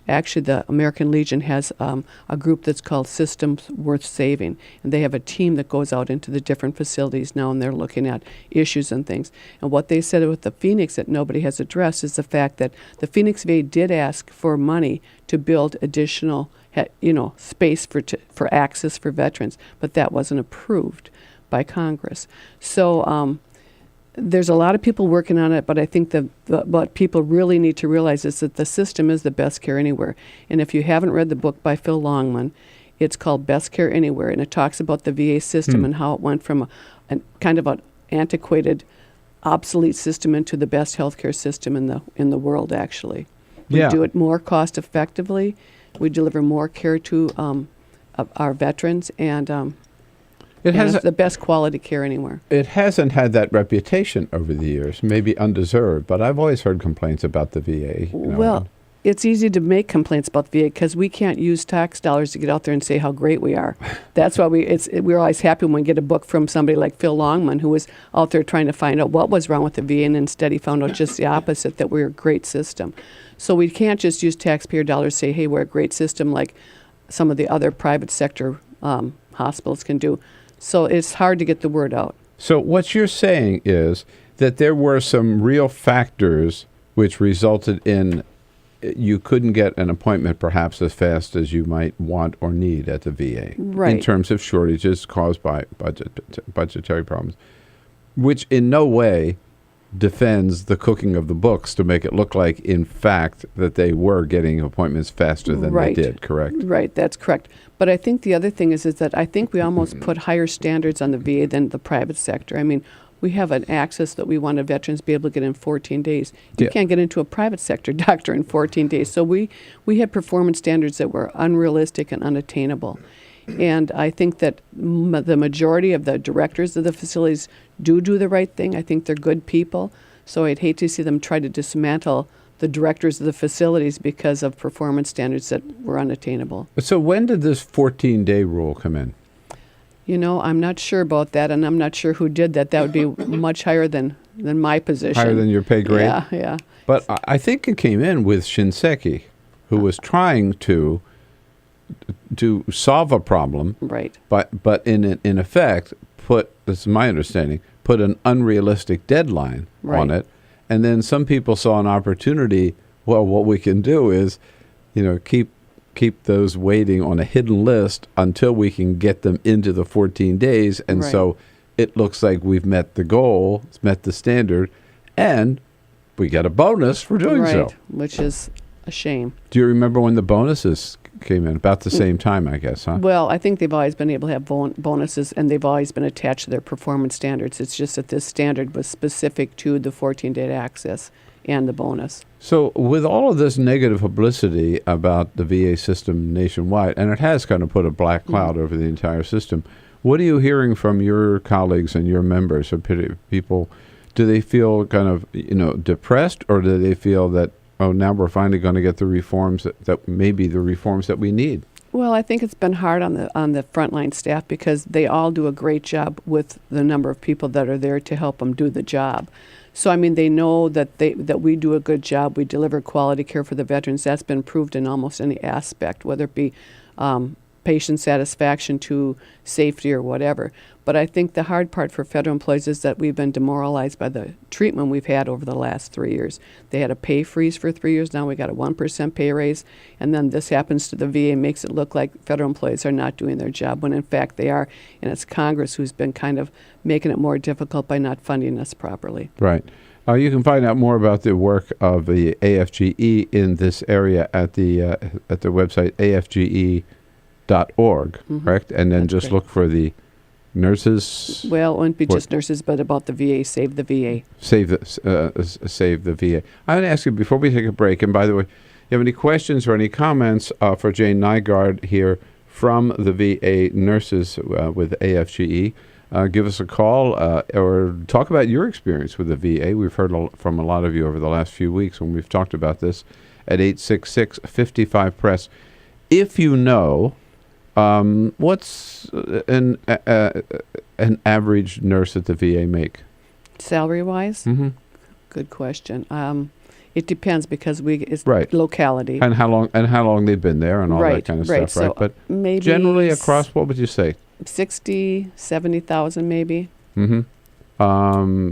actually the American Legion has a group that's called Systems Worth Saving. And they have a team that goes out into the different facilities now, and they're looking at issues and things. And what they said with the Phoenix that nobody has addressed is the fact that the Phoenix VA did ask for money to build additional space for access for veterans, but that wasn't approved by Congress. So there's a lot of people working on it, but I think what people really need to realize is that the system is the best care anywhere. And if you haven't read the book by Phil Longman, it's called Best Care Anywhere, and it talks about the VA system and how it went from a kind of an antiquated, obsolete system into the best healthcare system in the world, actually. We do it more cost effectively. We deliver more care to our veterans, and it's the best quality care anywhere. It hasn't had that reputation over the years, maybe undeserved, but I've always heard complaints about the VA. Well, it's easy to make complaints about the VA because we can't use tax dollars to get out there and say how great we are. That's why we're always happy when we get a book from somebody like Phil Longman, who was out there trying to find out what was wrong with the VA, and instead he found out just the opposite, that we're a great system. So we can't just use taxpayer dollars to say, hey, we're a great system like some of the other private sector hospitals can do. So it's hard to get the word out. So what you're saying is that there were some real factors which resulted in you couldn't get an appointment perhaps as fast as you might want or need at the VA. Right. In terms of shortages caused by budgetary problems, which in no way defends the cooking of the books to make it look like, in fact, that they were getting appointments faster than they did, correct? Right, that's correct. But I think the other thing is that I think we almost put higher standards on the VA than the private sector. I mean, we have an access that we want veterans to be able to get in 14 days. You can't get into a private sector doctor in 14 days. So we had performance standards that were unrealistic and unattainable. And I think that the majority of the directors of the facilities do the right thing. I think they're good people. So I'd hate to see them try to dismantle the directors of the facilities because of performance standards that were unattainable. So when did this 14-day rule come in? I'm not sure about that, and I'm not sure who did that. That would be much higher than my position. Higher than your pay grade? Yeah. But I think it came in with Shinseki, who was trying to solve a problem, right? But in effect, this is my understanding, put an unrealistic deadline on it, and then some people saw an opportunity. Well, what we can do is, keep those waiting on a hidden list until we can get them into the 14 days, and so it looks like we've met the goal, met the standard, and we get a bonus for doing so. Which is a shame. Do you remember when the bonuses came in? About the same time, I guess, huh? Well, I think they've always been able to have bonuses, and they've always been attached to their performance standards. It's just that this standard was specific to the 14-day access and the bonus. So with all of this negative publicity about the VA system nationwide, and it has kind of put a black cloud over the entire system, what are you hearing from your colleagues and your members? People, do they feel kind of depressed, or do they feel that, oh, now we're finally going to get the reforms that maybe the reforms that we need? Well, I think it's been hard on the frontline staff because they all do a great job with the number of people that are there to help them do the job. So, I mean, they know that we do a good job. We deliver quality care for the veterans. That's been proved in almost any aspect, whether it be patient satisfaction to safety or whatever. But I think the hard part for federal employees is that we've been demoralized by the treatment we've had over the last 3 years. They had a pay freeze for 3 years. Now we got a 1% pay raise. And then this happens to the VA and makes it look like federal employees are not doing their job when in fact they are. And it's Congress who's been kind of making it more difficult by not funding us properly. Right. You can find out more about the work of the AFGE in this area at the website AFGE.org, correct? And then just look for the nurses. Well, it wouldn't be just nurses, but about the VA. Save the VA. Save the VA. I'm going to ask you before we take a break. And by the way, you have any questions or any comments for Jane Nygaard here from the VA nurses with AFGE? Give us a call or talk about your experience with the VA. We've heard from a lot of you over the last few weeks when we've talked about this at 866-55-PRESS. If you know, what's an average nurse at the VA make? Salary-wise? Mm-hmm. Good question. It depends because it's right. locality. And how long they've been there and all that kind of stuff, so right? But maybe generally across, what would you say? 60, 70,000 maybe. Mm-hmm.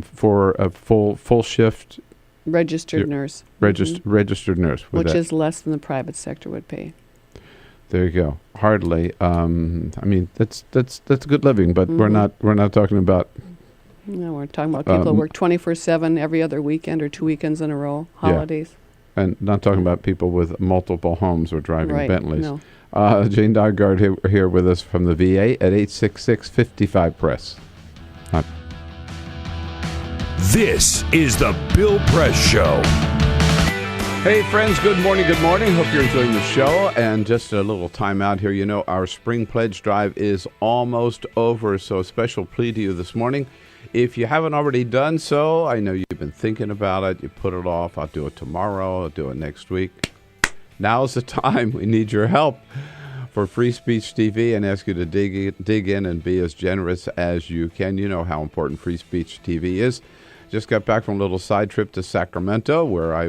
For a full shift registered nurse. Registered nurse, which is less than the private sector would pay. There you go. Hardly. I mean, that's good living, but we're not talking about. No, we're talking about people who work 24/7 every other weekend or 2 weekends in a row, holidays. Yeah. And not talking about people with multiple homes or driving Bentleys. No. Jane Nygaard here with us from the VA at 866-55-PRESS. This is the Bill Press Show. Hey, friends, good morning. Hope you're enjoying the show. And just a little time out here. You know, our spring pledge drive is almost over, so a special plea to you this morning. If you haven't already done so, I know you've been thinking about it. You put it off. I'll do it tomorrow. I'll do it next week. Now's the time. We need your help for Free Speech TV and ask you to dig in and be as generous as you can. You know how important Free Speech TV is. Just got back from a little side trip to Sacramento where I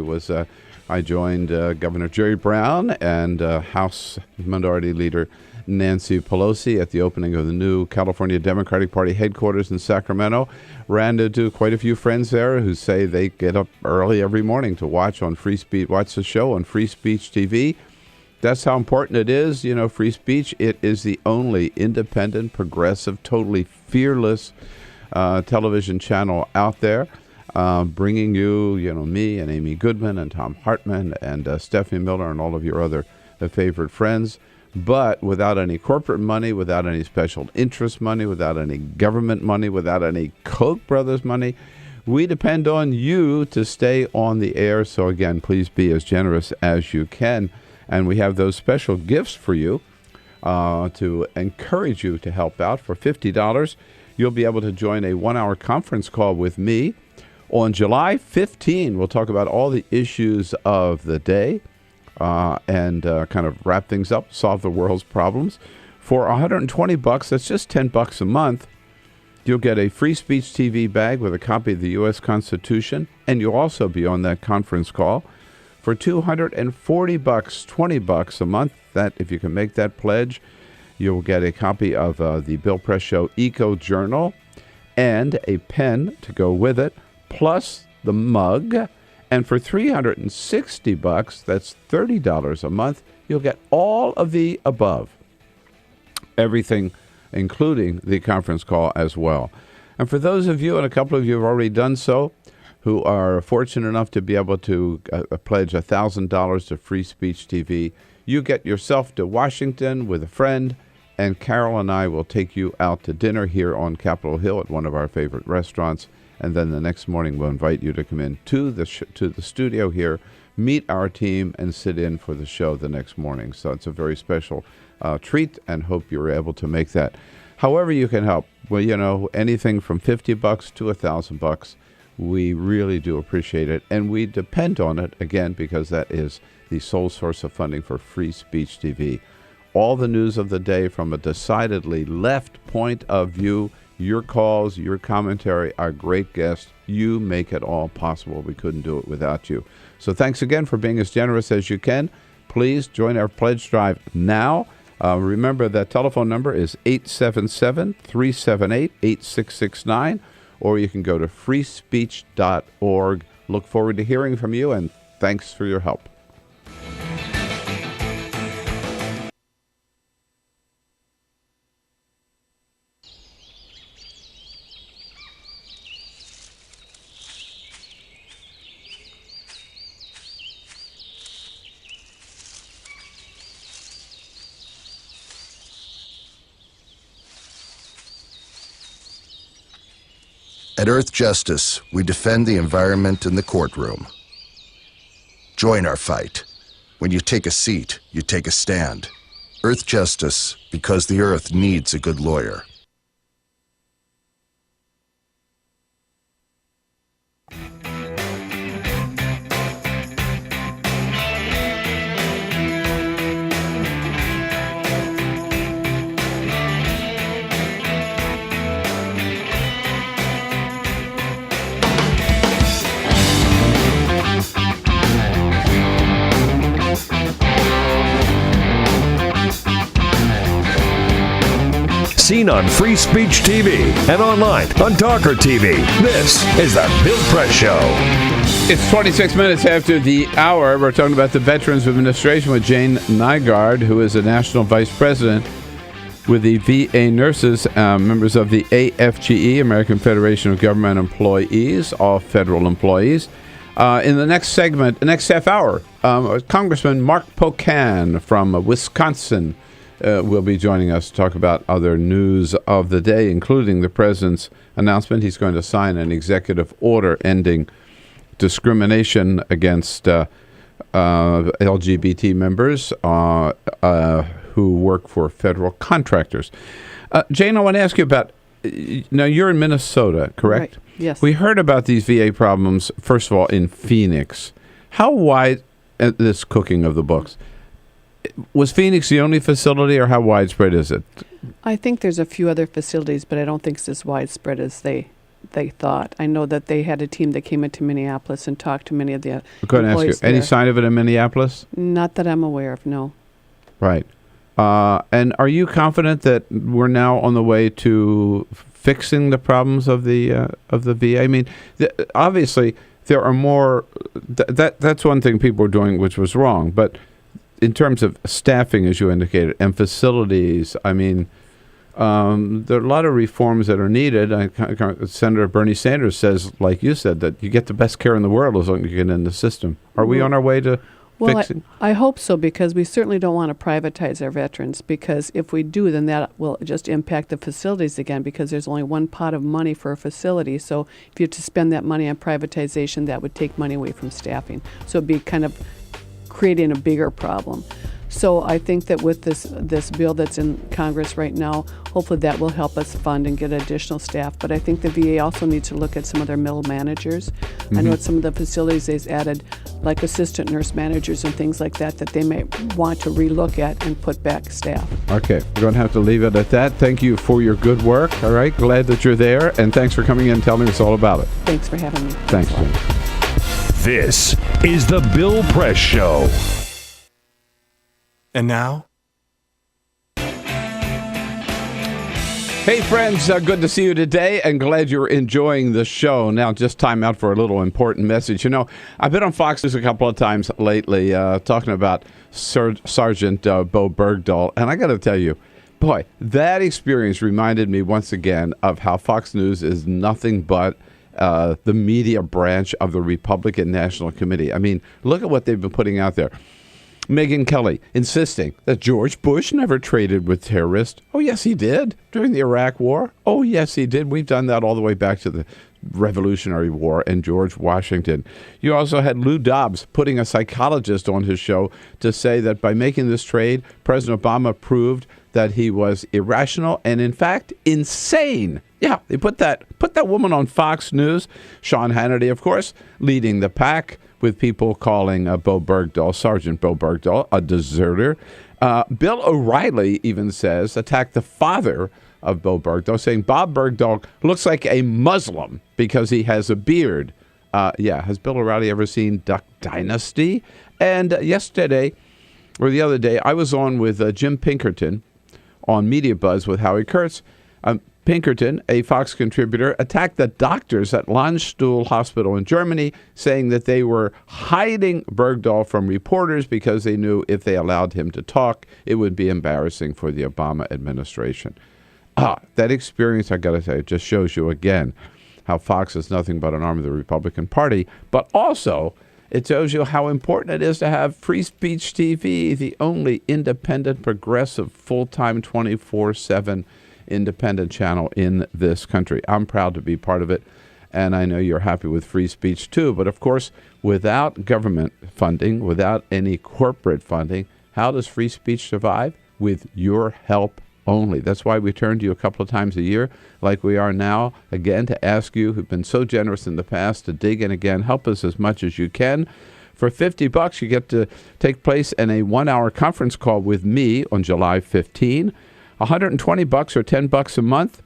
joined Governor Jerry Brown and House Minority Leader Nancy Pelosi at the opening of the new California Democratic Party headquarters in Sacramento. Ran into quite a few friends there who say they get up early every morning to watch the show on Free Speech TV. That's how important it is. You know, free speech, it is the only independent, progressive, totally fearless television channel out there, bringing you, me and Amy Goodman and Tom Hartman and Stephanie Miller and all of your other favorite friends, but without any corporate money, without any special interest money, without any government money, without any Koch brothers money. We depend on you to stay on the air. So again, please be as generous as you can. And we have those special gifts for you to encourage you to help out. For $50, you'll be able to join a 1-hour conference call with me. On July 15, we'll talk about all the issues of the day and kind of wrap things up, solve the world's problems. For $120, that's just $10 a month, you'll get a Free Speech TV bag with a copy of the U.S. Constitution, and you'll also be on that conference call. For $240, $20 a month, that if you can make that pledge, you'll get a copy of the Bill Press Show Eco Journal and a pen to go with it, plus the mug. And for $360, that's $30 a month, you'll get all of the above. Everything, including the conference call as well. And for those of you, and a couple of you have already done so, who are fortunate enough to be able to pledge $1,000 to Free Speech TV, you get yourself to Washington with a friend, and Carol and I will take you out to dinner here on Capitol Hill at one of our favorite restaurants. And then the next morning, we'll invite you to come in to the studio here, meet our team, and sit in for the show the next morning. So it's a very special treat, and hope you're able to make that. However you can help, well, anything from $50 to $1,000, we really do appreciate it. And we depend on it, again, because that is the sole source of funding for Free Speech TV. All the news of the day from a decidedly left point of view, your calls, your commentary, our great guests, you make it all possible. We couldn't do it without you. So thanks again for being as generous as you can. Please join our pledge drive now. Remember that telephone number is 877-378-8669, or you can go to freespeech.org. Look forward to hearing from you, and thanks for your help. At Earth Justice, we defend the environment in the courtroom. Join our fight. When you take a seat, you take a stand. Earth Justice, because the Earth needs a good lawyer. seen on Free Speech TV and online on TawkrTV. This is the Bill Press Show. It's 26 minutes after the hour. We're talking about the Veterans Administration with Jane Nygaard, who is a national vice president with the VA nurses, members of the AFGE, American Federation of Government Employees, all federal employees. In the next segment, the next half hour, Congressman Mark Pocan from Wisconsin will be joining us to talk about other news of the day, including the president's announcement he's going to sign an executive order ending discrimination against LGBT members who work for federal contractors. Jane, I want to ask you about, now you're in Minnesota, correct? Right. Yes. We heard about these VA problems, first of all, in Phoenix. How wide, this cooking of the books, was Phoenix the only facility, or how widespread is it? I think there's a few other facilities, but I don't think it's as widespread as they thought. I know that they had a team that came into Minneapolis and talked to many of the employees there. Any sign of it in Minneapolis? Not that I'm aware of, no. Right. And are you confident that we're now on the way to fixing the problems of the VA? I mean, obviously there are more. That's one thing people are doing, which was wrong. But in terms of staffing, as you indicated, and facilities, I mean, there are a lot of reforms that are needed. Senator Bernie Sanders says, like you said, that you get the best care in the world as long as you get in the system. Are we on our way to fixing? I hope so, because we certainly don't want to privatize our veterans, because if we do, then that will just impact the facilities again, because there's only one pot of money for a facility. So if you have to spend that money on privatization, that would take money away from staffing. So it'd be kind of creating a bigger problem. So I think that with this bill that's in Congress right now, hopefully that will help us fund and get additional staff. But I think the VA also needs to look at some of their middle managers. Mm-hmm. I know at some of the facilities they've added like assistant nurse managers and things like that they may want to relook at and put back staff. Okay, we're going to have to leave it at that. Thank you for your good work. All right, glad that you're there, and thanks for coming in and telling us all about it. Thanks for having me. Thanks, Jim. This is the Bill Press Show. And now? Hey, friends, good to see you today, and glad you're enjoying the show. Now, just time out for a little important message. You know, I've been on Fox News a couple of times lately talking about Sergeant Bo Bergdahl, and I got to tell you, boy, that experience reminded me once again of how Fox News is nothing but the media branch of the Republican National Committee. I mean, look at what they've been putting out there. Megyn Kelly insisting that George Bush never traded with terrorists. Oh, yes, he did. During the Iraq War. Oh, yes, he did. We've done that all the way back to the Revolutionary War and George Washington. You also had Lou Dobbs putting a psychologist on his show to say that by making this trade, President Obama proved that he was irrational and, in fact, insane. Yeah, they put that woman on Fox News. Sean Hannity, of course, leading the pack, with people calling Bo Bergdahl, Sergeant Bo Bergdahl, a deserter. Bill O'Reilly even says, attacked the father of Bo Bergdahl, saying Bob Bergdahl looks like a Muslim because he has a beard. Has Bill O'Reilly ever seen Duck Dynasty? And yesterday, or the other day, I was on with Jim Pinkerton on Media Buzz with Howie Kurtz. Pinkerton, a Fox contributor, attacked the doctors at Landstuhl Hospital in Germany, saying that they were hiding Bergdahl from reporters because they knew if they allowed him to talk, it would be embarrassing for the Obama administration. That experience, I got to say, just shows you again how Fox is nothing but an arm of the Republican Party, but also it shows you how important it is to have Free Speech TV, the only independent, progressive, full-time, 24/7 independent channel in this country. I'm proud to be part of it, and I know you're happy with free speech too. But of course, without government funding, without any corporate funding, how does free speech survive? With your help only. That's why we turn to you a couple of times a year, like we are now, again, to ask you, who've been so generous in the past, to dig in again, help us as much as you can. For $50, you get to take place in a 1-hour conference call with me on July 15. $120 or $10 a month,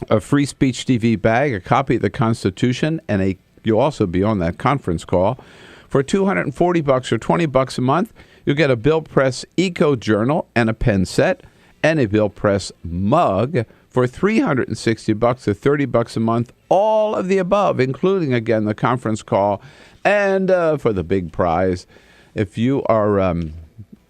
a Free Speech TV bag, a copy of the Constitution, and you'll also be on that conference call. For $240 or $20 a month, you'll get a Bill Press Eco Journal and a pen set. and a Bill Press mug for $360 to $30 a month. All of the above, including, again, the conference call. And for the big prize, if you are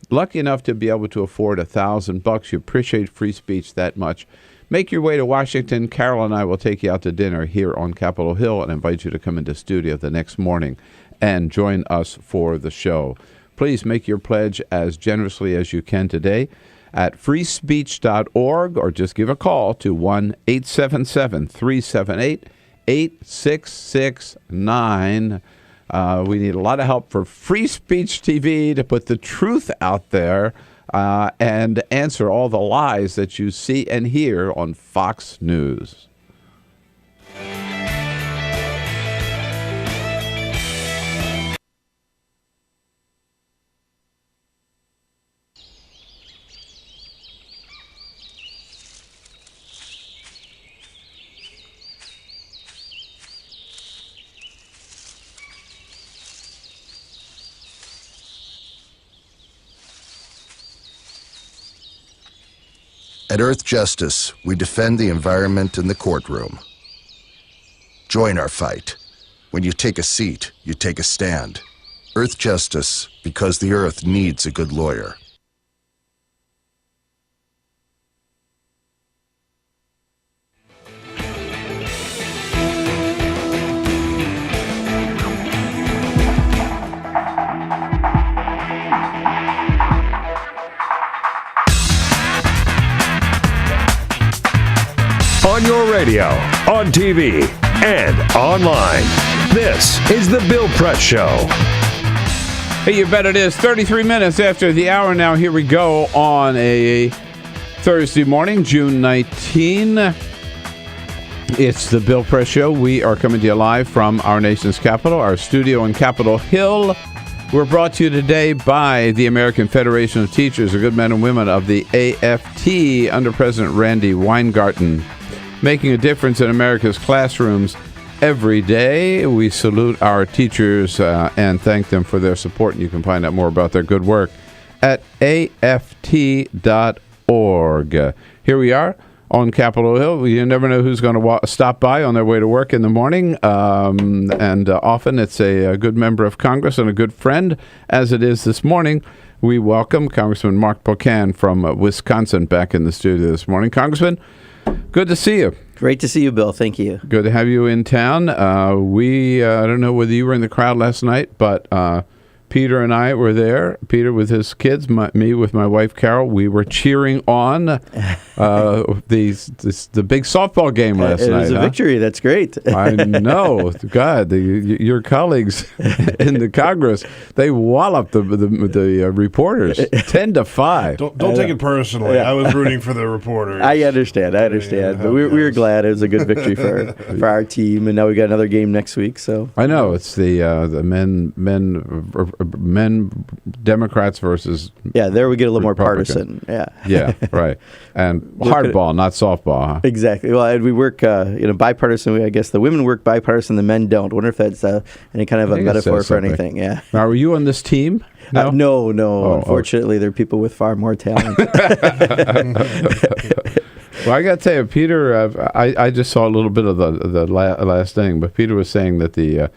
lucky enough to be able to afford $1,000, you appreciate free speech that much, make your way to Washington. Carol and I will take you out to dinner here on Capitol Hill and invite you to come into studio the next morning and join us for the show. Please make your pledge as generously as you can today at freespeech.org, or just give a call to 1-877-378-8669. We need a lot of help for Free Speech TV to put the truth out there and answer all the lies that you see and hear on Fox News. At Earth Justice, we defend the environment in the courtroom. Join our fight. When you take a seat, you take a stand. Earth Justice, because the Earth needs a good lawyer. On your radio, on TV, and online. This is The Bill Press Show. Hey, you bet it is. 33 minutes after the hour now. Here we go on a Thursday morning, June 19. It's The Bill Press Show. We are coming to you live from our nation's capital, our studio in Capitol Hill. We're brought to you today by the American Federation of Teachers, the good men and women of the AFT under President Randy Weingarten, making a difference in America's classrooms every day. We salute our teachers and thank them for their support. And you can find out more about their good work at aft.org. Here we are on Capitol Hill. You never know who's going to stop by on their way to work in the morning. And often it's a good member of Congress and a good friend, as it is this morning. We welcome Congressman Mark Pocan from Wisconsin back in the studio this morning. Congressman, good to see you. Great to see you, Bill. Thank you. Good to have you in town. I don't know whether you were in the crowd last night, but Peter and I were there. Peter with his kids, me with my wife Carol. We were cheering on the big softball game last night. It was a victory. That's great. I know. God, your colleagues in the Congress, they walloped the reporters 10-5. Don't take it personally. I was rooting for the reporters. I understand. But we were glad. It was a good victory for our team, and now we got another game next week. So I know it's the men Democrats versus there we get a little more partisan. Right, and hardball, not softball, huh? Exactly. Well, we work bipartisan. I guess the women work bipartisan, the men don't. I wonder if that's any kind of a metaphor for anything. Yeah. Now, are you on this team? No. Unfortunately, there are people with far more talent. Well, I got to tell you, Peter, I just saw a little bit of the last thing, but Peter was saying that the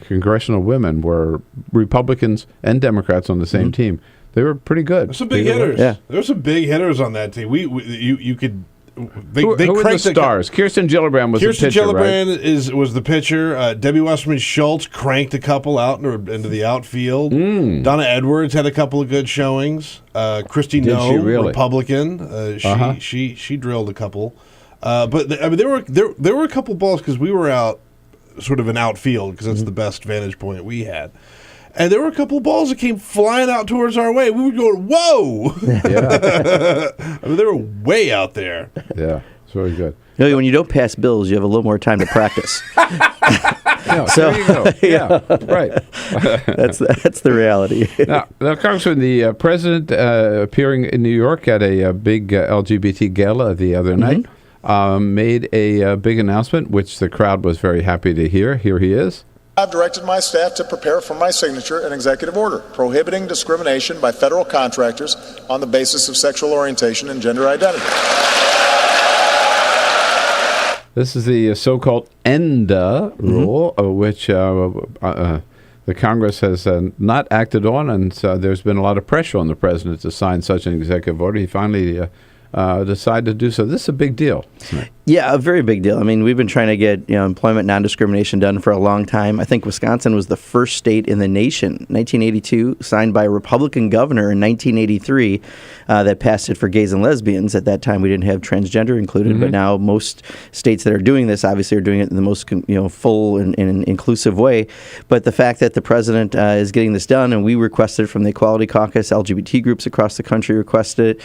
congressional women were Republicans and Democrats on the same team. They were pretty good. There's some big hitters. Yeah. There's some big hitters on that team. You could. Who were the stars? Kirsten Gillibrand was the pitcher, Gillibrand was the pitcher. Debbie Wasserman Schultz cranked a couple out into the outfield. Donna Edwards had a couple of good showings. Christy No, Republican. She drilled a couple. But there were a couple balls because we were out sort of an outfield because that's the best vantage point we had. And there were a couple of balls that came flying out towards our way. We were going, whoa! Yeah. They were way out there. Yeah, it's very good. When you don't pass bills, you have a little more time to practice. There you go. Yeah, right. That's the reality. Now, Congressman, the president appearing in New York at a big LGBT gala the other night made a big announcement, which the crowd was very happy to hear. Here he is. I've directed my staff to prepare for my signature an executive order prohibiting discrimination by federal contractors on the basis of sexual orientation and gender identity. This is the so-called ENDA rule, which the Congress has not acted on, and there's been a lot of pressure on the president to sign such an executive order. He finally decided to do so. This is a big deal, isn't it? Yeah, a very big deal. I mean, we've been trying to get employment non-discrimination done for a long time. I think Wisconsin was the first state in the nation, 1982, signed by a Republican governor in 1983, that passed it for gays and lesbians. At that time, we didn't have transgender included, but now most states that are doing this obviously are doing it in the most full and inclusive way. But the fact that the president is getting this done, and we requested it from the Equality Caucus, LGBT groups across the country requested it.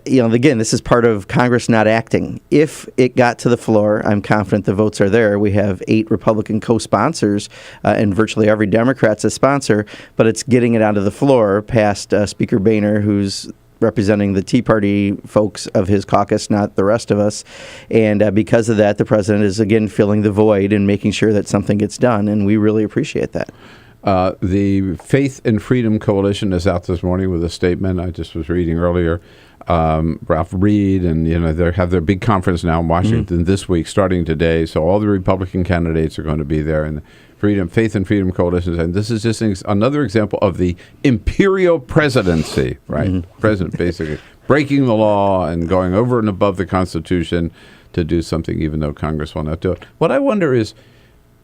Again, this is part of Congress not acting. If it got to the floor, I'm confident the votes are there. We have 8 Republican co-sponsors and virtually every Democrat's a sponsor, but it's getting it onto the floor past Speaker Boehner, who's representing the Tea Party folks of his caucus, not the rest of us. And because of that, the president is, again, filling the void and making sure that something gets done, and we really appreciate that. The Faith and Freedom Coalition is out this morning with a statement. I just was reading earlier. Ralph Reed, and they have their big conference now in Washington this week, starting today. So all the Republican candidates are going to be there, and Faith and Freedom Coalition. And this is just another example of the imperial presidency, right? President basically breaking the law and going over and above the Constitution to do something, even though Congress will not do it. What I wonder is,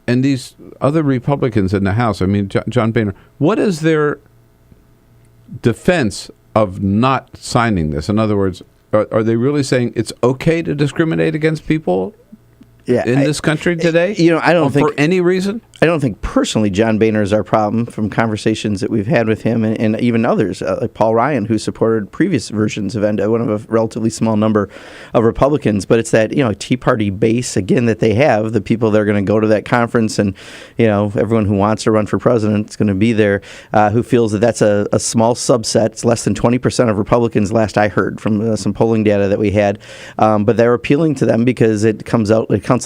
and these other Republicans in the House, I mean, John Boehner, what is their defense of not signing this? In other words, are they really saying it's okay to discriminate against people in this country today? I don't think for any reason. I don't think personally John Boehner is our problem from conversations that we've had with him and even others, like Paul Ryan, who supported previous versions of ENDA, one of a relatively small number of Republicans. But it's that, Tea Party base, again, that they have, the people that are going to go to that conference and, everyone who wants to run for president is going to be there, who feels that that's a small subset. It's less than 20% of Republicans, last I heard from some polling data that we had. But they're appealing to them because it counts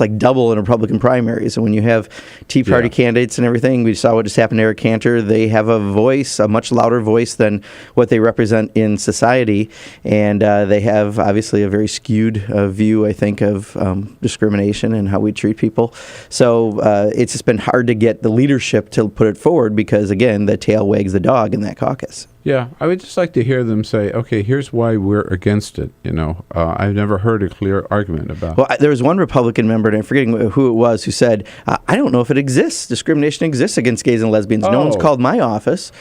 like double in Republican primaries. And when you have Tea Party candidates and everything, we saw what just happened to Eric Cantor. They have a voice, a much louder voice than what they represent in society, and they have obviously a very skewed view, I think, of discrimination and how we treat people. So it's just been hard to get the leadership to put it forward because, again, the tail wags the dog in that caucus. Yeah, I would just like to hear them say, okay, here's why we're against it. I've never heard a clear argument about it. Well, there was one Republican member, and I'm forgetting who it was, who said, I don't know if it exists. Discrimination exists against gays and lesbians. No one's called my office.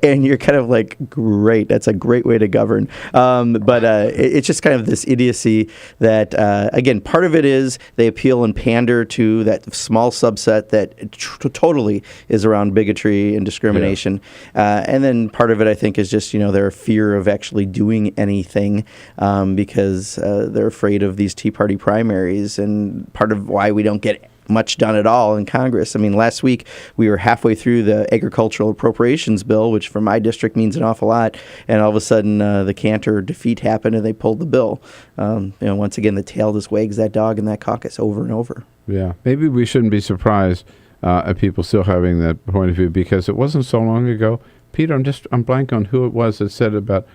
And you're kind of like, great, that's a great way to govern. But it's just kind of this idiocy that, again, part of it is they appeal and pander to that small subset that totally is around bigotry and discrimination. And then part of it, I think, is just, their fear of actually doing anything because they're afraid of these Tea Party primaries, and part of why we don't get much done at all in Congress. I mean, last week we were halfway through the agricultural appropriations bill, which for my district means an awful lot, and all of a sudden the Cantor defeat happened and they pulled the bill. Once again, the tail just wags that dog in that caucus over and over. Yeah, maybe we shouldn't be surprised at people still having that point of view, because it wasn't so long ago. Peter, I'm blank on who it was that said about,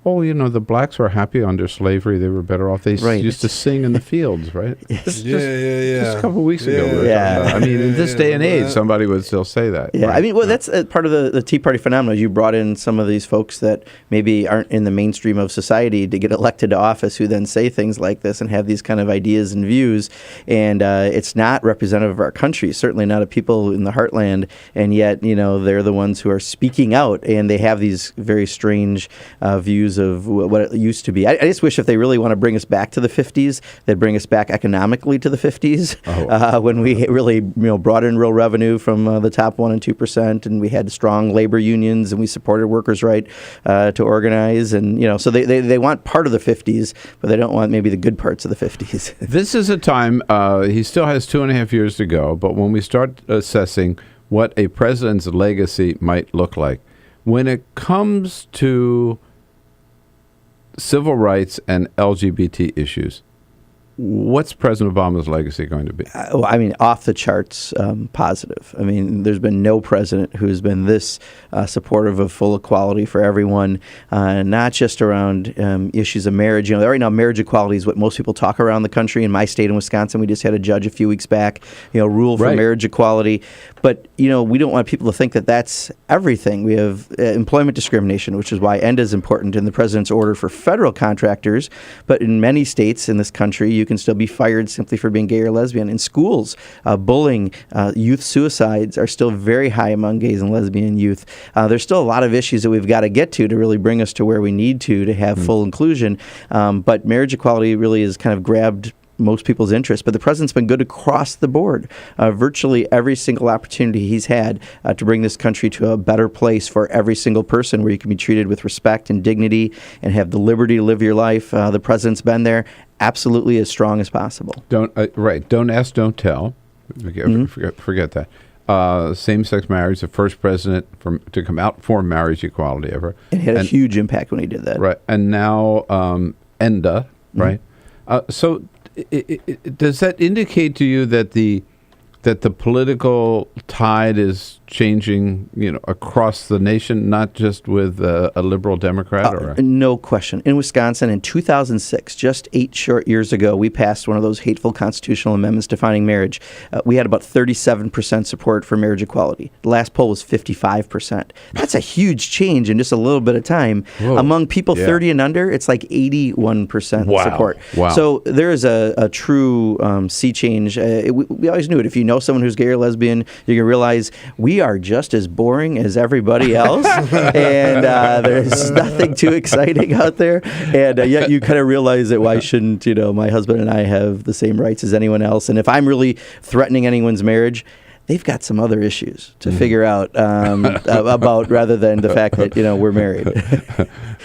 the blacks were happy under slavery. They were better off. They used to sing in the fields, right? Just a couple of weeks ago. I mean, in this day and age, somebody would still say that. Yeah, right. I mean, that's part of the Tea Party phenomenon. You brought in some of these folks that maybe aren't in the mainstream of society to get elected to office, who then say things like this and have these kind of ideas and views. And it's not representative of our country, certainly not of people in the heartland. And yet, they're the ones who are speaking out, and they have these very strange views of what it used to be. I just wish if they really want to bring us back to the 50s, they'd bring us back economically to the 50s when we really brought in real revenue from the top 1% and 2%, and we had strong labor unions, and we supported workers' right to organize, and so they want part of the 50s, but they don't want maybe the good parts of the 50s. This is a time, he still has 2.5 years to go, but when we start assessing what a president's legacy might look like, when it comes to civil rights and LGBT issues, What's President Obama's legacy going to be? Well, I mean, off the charts positive. I mean, there's been no president who's been this supportive of full equality for everyone, not just around issues of marriage. You know, right now, marriage equality is what most people talk around the country. In my state, in Wisconsin, we just had a judge a few weeks back, rule for marriage equality. But, we don't want people to think that that's everything. We have employment discrimination, which is why ENDA is important in the president's order for federal contractors. But in many states in this country, you can still be fired simply for being gay or lesbian. In schools, bullying, youth suicides are still very high among gays and lesbian youth. There's still a lot of issues that we've got to get to really bring us to where we need to have full inclusion. But marriage equality really has kind of grabbed most people's interest. But the president's been good across the board. Virtually every single opportunity he's had to bring this country to a better place for every single person, where you can be treated with respect and dignity and have the liberty to live your life. The president's been there absolutely as strong as possible. Don't ask, don't tell. Forget that. Same-sex marriage, the first president to come out for marriage equality ever. It had a huge impact when he did that. Right. And now ENDA, right? So does that indicate to you that the political tide is changing, across the nation, not just with a liberal Democrat? No question. In Wisconsin, in 2006, just 8 short years ago, we passed one of those hateful constitutional amendments defining marriage. We had about 37% support for marriage equality. The last poll was 55%. That's a huge change in just a little bit of time. Whoa. Among people 30 and under, it's like 81% support. Wow. So there is a true sea change. We always knew it. If you know someone who's gay or lesbian, you can realize we are just as boring as everybody else, and there's nothing too exciting out there. And yet you kind of realize that why shouldn't my husband and I have the same rights as anyone else? And if I'm really threatening anyone's marriage, they've got some other issues to figure out about, rather than the fact that we're married.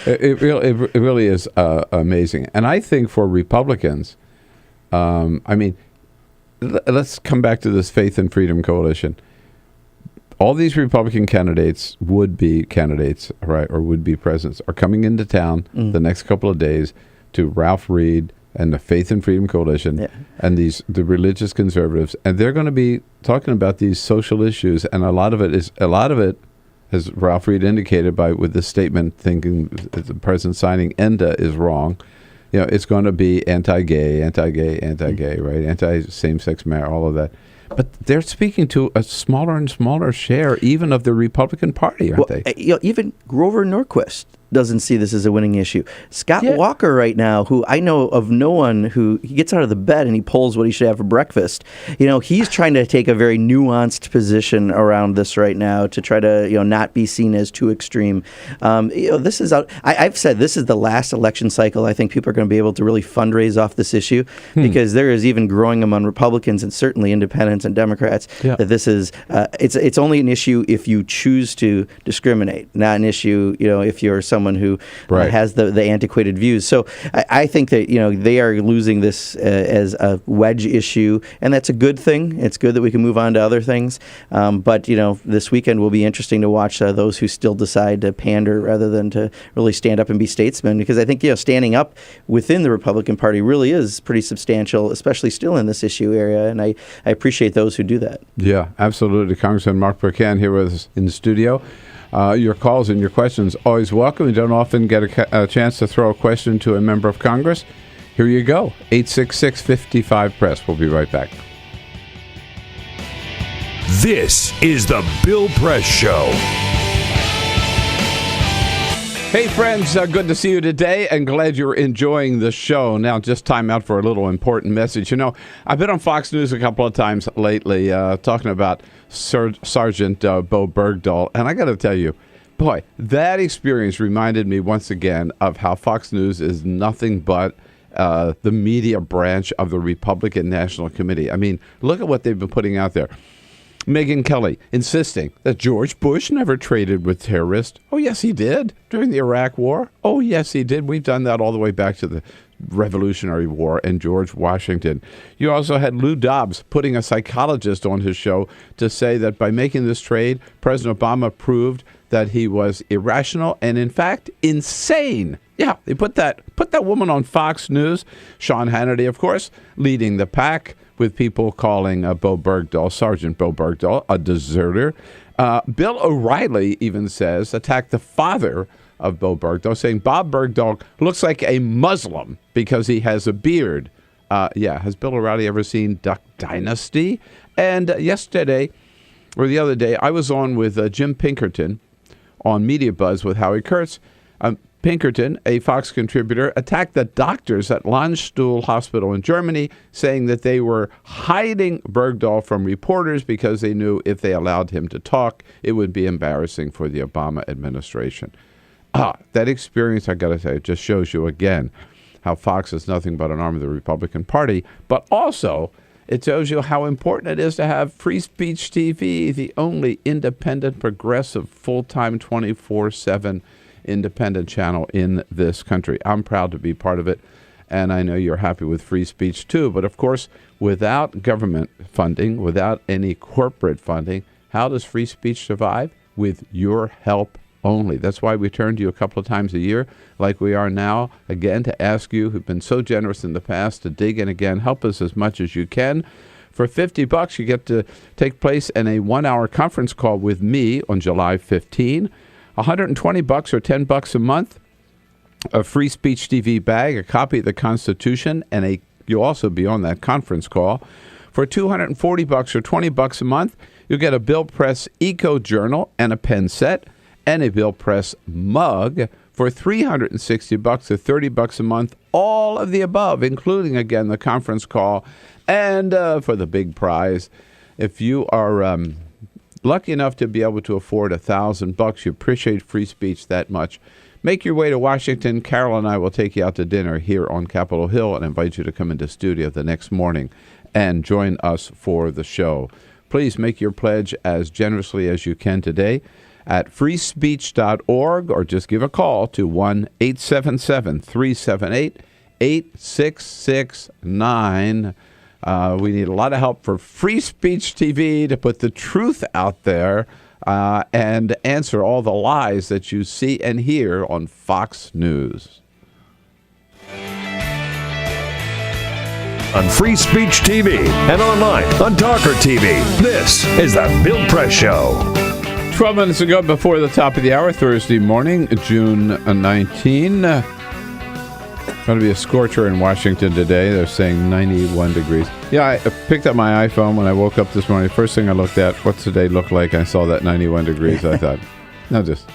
It really is amazing. And I think for Republicans, let's come back to this Faith and Freedom Coalition. All these Republican candidates, would-be candidates, right, or would-be presidents, are coming into town the next couple of days to Ralph Reed and the Faith and Freedom Coalition and the religious conservatives, and they're going to be talking about these social issues. And a lot of it, as Ralph Reed indicated with this statement, thinking the president signing ENDA is wrong. It's going to be anti-gay, right? Anti-same-sex marriage, all of that. But they're speaking to a smaller and smaller share, even of the Republican Party, aren't they? Even Grover Norquist doesn't see this as a winning issue. Scott Walker right now, who I know of no one who he gets out of the bed and he polls what he should have for breakfast. He's trying to take a very nuanced position around this right now to try to not be seen as too extreme. This is I've said this is the last election cycle I think people are going to be able to really fundraise off this issue, because there is even growing among Republicans and certainly independents and Democrats that this is it's only an issue if you choose to discriminate, not an issue if you're someone who has the antiquated views. So I think that they are losing this as a wedge issue, and that's a good thing. It's good that we can move on to other things. But this weekend will be interesting to watch those who still decide to pander rather than to really stand up and be statesmen, because I think standing up within the Republican Party really is pretty substantial, especially still in this issue area, and I appreciate those who do that. Yeah, absolutely. Congressman Mark Pocan here with us in the studio. Your calls and your questions always welcome. You don't often get a chance to throw a question to a member of Congress. Here you go, 866-55-PRESS. We'll be right back. This is the Bill Press Show. Hey friends, good to see you today, and glad you're enjoying the show. Now, just time out for a little important message. I've been on Fox News a couple of times lately talking about Sergeant Bo Bergdahl, and I got to tell you, boy, that experience reminded me once again of how Fox News is nothing but the media branch of the Republican National Committee. I mean, look at what they've been putting out there. Megyn Kelly insisting that George Bush never traded with terrorists. Oh, yes, he did. During the Iraq War. Oh, yes, he did. We've done that all the way back to the Revolutionary War and George Washington. You also had Lou Dobbs putting a psychologist on his show to say that by making this trade, President Obama proved that he was irrational and, in fact, insane. Yeah, they put that woman on Fox News, Sean Hannity, of course, leading the pack with people calling Bo Bergdahl, Sergeant Bo Bergdahl, a deserter. Bill O'Reilly even says, attacked the father of Bo Bergdahl, saying Bob Bergdahl looks like a Muslim because he has a beard. Has Bill O'Reilly ever seen Duck Dynasty? And yesterday, or the other day, I was on with Jim Pinkerton on Media Buzz with Howie Kurtz. Pinkerton, a Fox contributor, attacked the doctors at Landstuhl Hospital in Germany, saying that they were hiding Bergdahl from reporters because they knew if they allowed him to talk, it would be embarrassing for the Obama administration. That experience, I got to say, just shows you again how Fox is nothing but an arm of the Republican Party, but also it shows you how important it is to have Free Speech TV, the only independent, progressive, full-time, 24/7 independent channel in this country. I'm proud to be part of it, and I know you're happy with free speech too. But of course, without government funding, without any corporate funding, how does free speech survive? With your help only. That's why we turn to you a couple of times a year, like we are now, again, to ask you, who've been so generous in the past, to dig in again, help us as much as you can. For $50, you get to take place in a 1-hour conference call with me on July 15. $120 or $10 a month, a Free Speech TV bag, a copy of the Constitution, and you'll also be on that conference call. For $240 or $20 a month, you'll get a Bill Press Eco Journal and a pen set, and a Bill Press mug. For $360 or $30 a month, all of the above, including, again, the conference call, and for the big prize, if you are lucky enough to be able to afford $1,000, you appreciate free speech that much, make your way to Washington. Carol and I will take you out to dinner here on Capitol Hill and invite you to come into studio the next morning and join us for the show. Please make your pledge as generously as you can today at freespeech.org, or just give a call to 1-877-378-8669. We need a lot of help for Free Speech TV to put the truth out there and answer all the lies that you see and hear on Fox News. On Free Speech TV and online on TawkrTV, this is the Bill Press Show. 12 minutes ago, before the top of the hour, Thursday morning, June 19. Going to be a scorcher in Washington today. They're saying 91 degrees. Yeah, I picked up my iPhone when I woke up this morning. First thing I looked at, what's the day look like? I saw that 91 degrees. I thought, no, just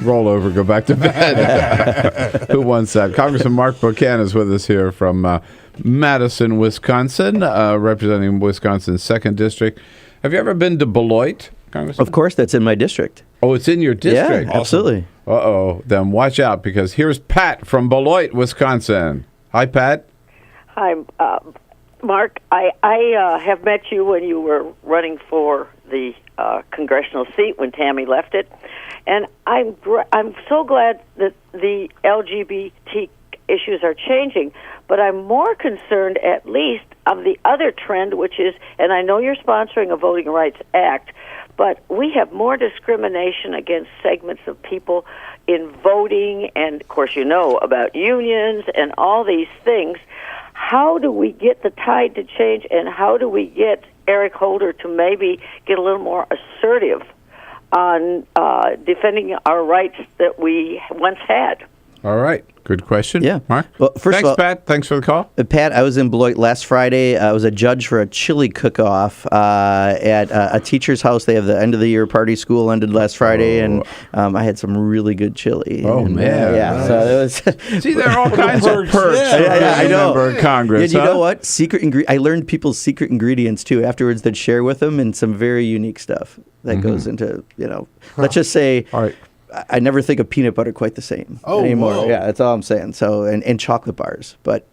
roll over, go back to bed. Who wants that? Congressman Mark Pocan is with us here from Madison, Wisconsin, representing Wisconsin's 2nd District. Have you ever been to Beloit, Congressman? Of course, that's in my district. Oh, it's in your district? Yeah, absolutely. Uh-oh. Then watch out, because here's Pat from Beloit, Wisconsin. Hi, Pat. Hi, Mark. I have met you when you were running for the congressional seat when Tammy left it, and I'm so glad that the LGBT issues are changing, but I'm more concerned at least of the other trend, which is, and I know you're sponsoring a Voting Rights Act, but we have more discrimination against segments of people in voting, and of course you know about unions and all these things. How do we get the tide to change, and how do we get Eric Holder to maybe get a little more assertive on defending our rights that we once had? All right. Good question. Yeah. Mark? Well, first Thanks, of all, Pat. Thanks for the call. Pat, I was in Beloit last Friday. I was a judge for a chili cook-off at a teacher's house. They have the end-of-the-year party. School ended last Friday, and I had some really good chili. Oh, and, man. yeah. Nice. So it was See, there are all kinds of perks. Yeah, I know. Member of Congress. And you know what? I learned people's secret ingredients, too, afterwards that share with them, and some very unique stuff that goes into, let's just say... All right. I never think of peanut butter quite the same anymore. Whoa. Yeah, that's all I'm saying. So and chocolate bars, but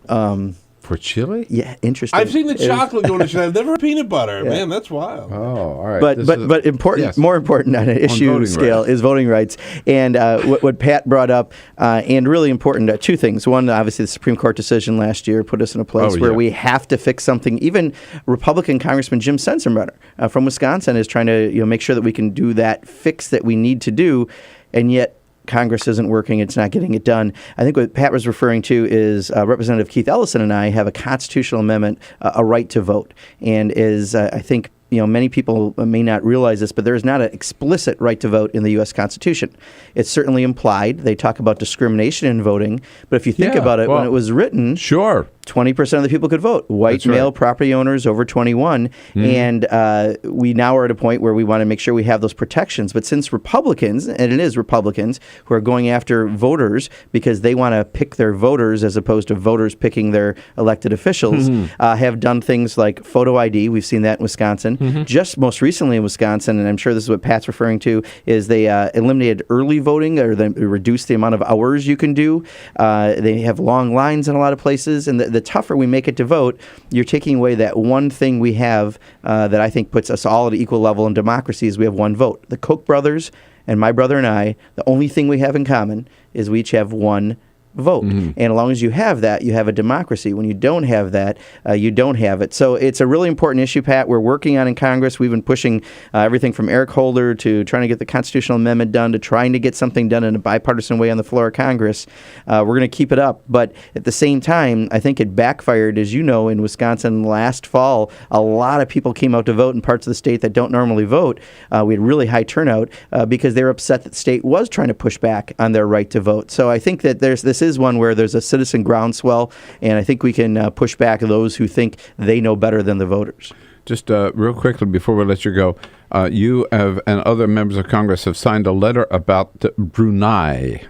For chili? Yeah, interesting. I've seen the chocolate going to chili. I've never had peanut butter. Yeah. Man, that's wild. Oh, all right. But important, yes. More important on an issue scale is voting rights. And what Pat brought up, and really important, two things. One, obviously, the Supreme Court decision last year put us in a place where we have to fix something. Even Republican Congressman Jim Sensenbrenner from Wisconsin is trying to make sure that we can do that fix that we need to do, and yet Congress isn't working. It's not getting it done. I think what Pat was referring to is Representative Keith Ellison and I have a constitutional amendment, a right to vote. And I think many people may not realize this, but there is not an explicit right to vote in the U.S. Constitution. It's certainly implied. They talk about discrimination in voting. But if you think about it, when it was written, 20% of the people could vote. White male property owners over 21. And we now are at a point where we want to make sure we have those protections. But since Republicans, and it is Republicans, who are going after voters because they want to pick their voters as opposed to voters picking their elected officials, have done things like photo ID. We've seen that in Wisconsin. Just most recently in Wisconsin, and I'm sure this is what Pat's referring to, is they eliminated early voting, or they reduced the amount of hours you can do. They have long lines in a lot of places, and the tougher we make it to vote, you're taking away that one thing we have that I think puts us all at an equal level in democracy is we have one vote. The Koch brothers and my brother and I, the only thing we have in common is we each have one vote. And as long as you have that, you have a democracy. When you don't have that, you don't have it. So it's a really important issue, Pat. We're working on in Congress. We've been pushing everything from Eric Holder to trying to get the constitutional amendment done to trying to get something done in a bipartisan way on the floor of Congress. We're going to keep it up. But at the same time, I think it backfired, as you know, in Wisconsin last fall. A lot of people came out to vote in parts of the state that don't normally vote. We had really high turnout because they were upset that the state was trying to push back on their right to vote. So I think that this is one where there's a citizen groundswell, and I think we can push back those who think they know better than the voters. Just real quickly before we let you go, you have and other members of Congress have signed a letter about Brunei.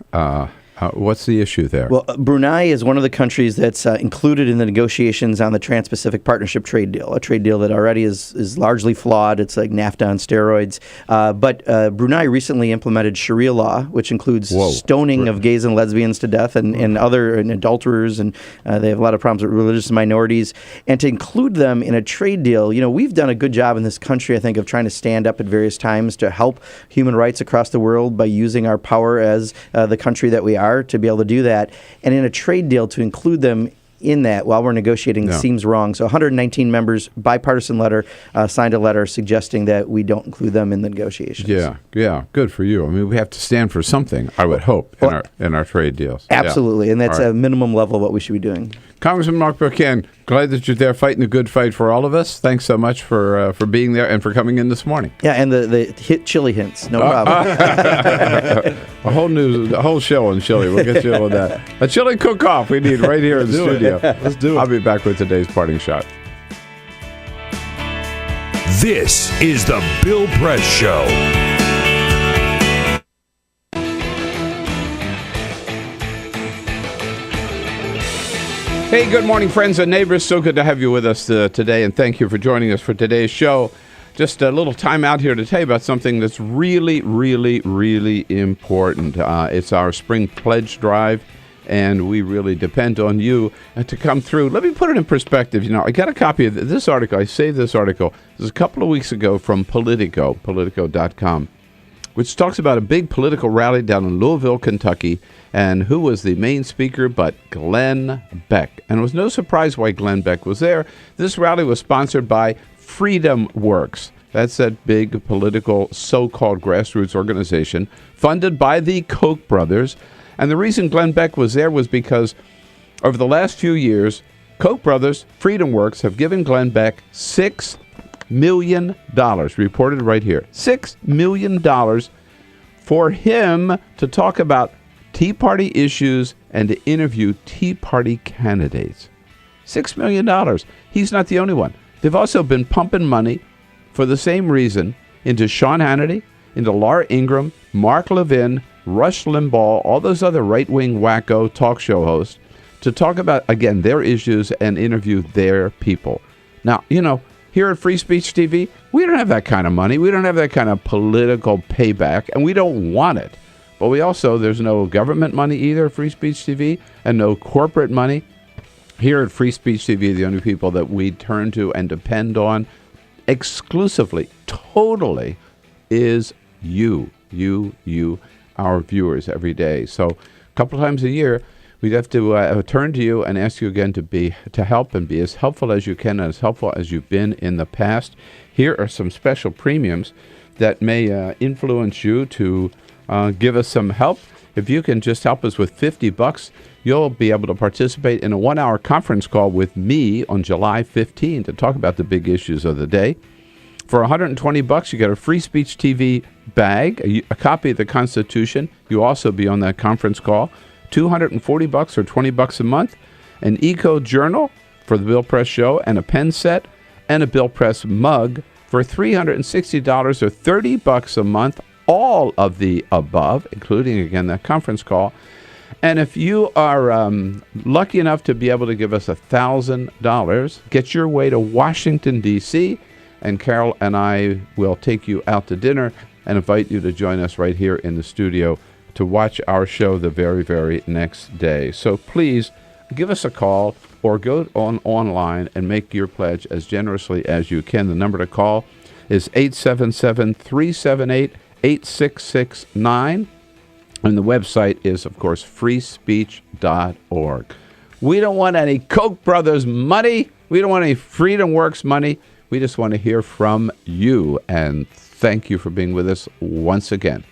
What's the issue there? Well, Brunei is one of the countries that's included in the negotiations on the Trans-Pacific Partnership trade deal, a trade deal that already is largely flawed. It's like NAFTA on steroids. But Brunei recently implemented Sharia law, which includes stoning of gays and lesbians to death and other adulterers, and they have a lot of problems with religious minorities. And to include them in a trade deal, we've done a good job in this country, I think, of trying to stand up at various times to help human rights across the world by using our power as the country that we are to be able to do that. And in a trade deal, to include them in that while we're negotiating seems wrong. So 119 members, bipartisan letter, signed a letter suggesting that we don't include them in the negotiations. Yeah, good for you. I mean, we have to stand for something, I would hope, in our trade deals. Absolutely, and that's a minimum level of what we should be doing. Congressman Mark Pocan, glad that you're there fighting a good fight for all of us. Thanks so much for being there and for coming in this morning. Yeah, and the hit chili hints, no problem. A whole show on chili. We'll get you on that. A chili cook-off we need right here in the studio. Let's do it. I'll be back with today's parting shot. This is the Bill Press Show. Hey, good morning, friends and neighbors. So good to have you with us today, and thank you for joining us for today's show. Just a little time out here to tell you about something that's really, really, really important. It's our spring pledge drive, and we really depend on you to come through. Let me put it in perspective. I got a copy of this article. I saved this article. This was a couple of weeks ago from Politico.com, which talks about a big political rally down in Louisville, Kentucky, and who was the main speaker but Glenn Beck. And it was no surprise why Glenn Beck was there. This rally was sponsored by Freedom Works. That's that big political so-called grassroots organization funded by the Koch brothers. And the reason Glenn Beck was there was because over the last few years, Koch brothers, Freedom Works, have given Glenn Beck $6 million, reported right here. $6 million for him to talk about Tea Party issues and to interview Tea Party candidates. $6 million. He's not the only one. They've also been pumping money for the same reason into Sean Hannity, into Laura Ingraham, Mark Levin, Rush Limbaugh, all those other right-wing wacko talk show hosts to talk about, again, their issues and interview their people. Now, here at Free Speech TV, we don't have that kind of money. We don't have that kind of political payback, and we don't want it. But we also, there's no government money either at Free Speech TV and no corporate money. Here at Free Speech TV, the only people that we turn to and depend on exclusively, totally, is you, our viewers every day. So a couple times a year, we'd have to turn to you and ask you again to help and be as helpful as you can and as helpful as you've been in the past. Here are some special premiums that may influence you to give us some help. If you can just help us with $50, you'll be able to participate in a 1-hour conference call with me on July 15 to talk about the big issues of the day. For $120, you get a Free Speech TV bag, a copy of the Constitution. You'll also be on that conference call. $240 or $20 a month, an Eco Journal for the Bill Press Show, and a pen set, and a Bill Press mug for $360 or $30 a month. All of the above, including, again, that conference call. And if you are lucky enough to be able to give us $1,000, get your way to Washington, D.C., and Carol and I will take you out to dinner and invite you to join us right here in the studio to watch our show the very, very next day. So please give us a call or go online and make your pledge as generously as you can. The number to call is 877-378-8669. And the website is, of course, freespeech.org. We don't want any Koch brothers money. We don't want any Freedom Works money. We just want to hear from you. And thank you for being with us once again.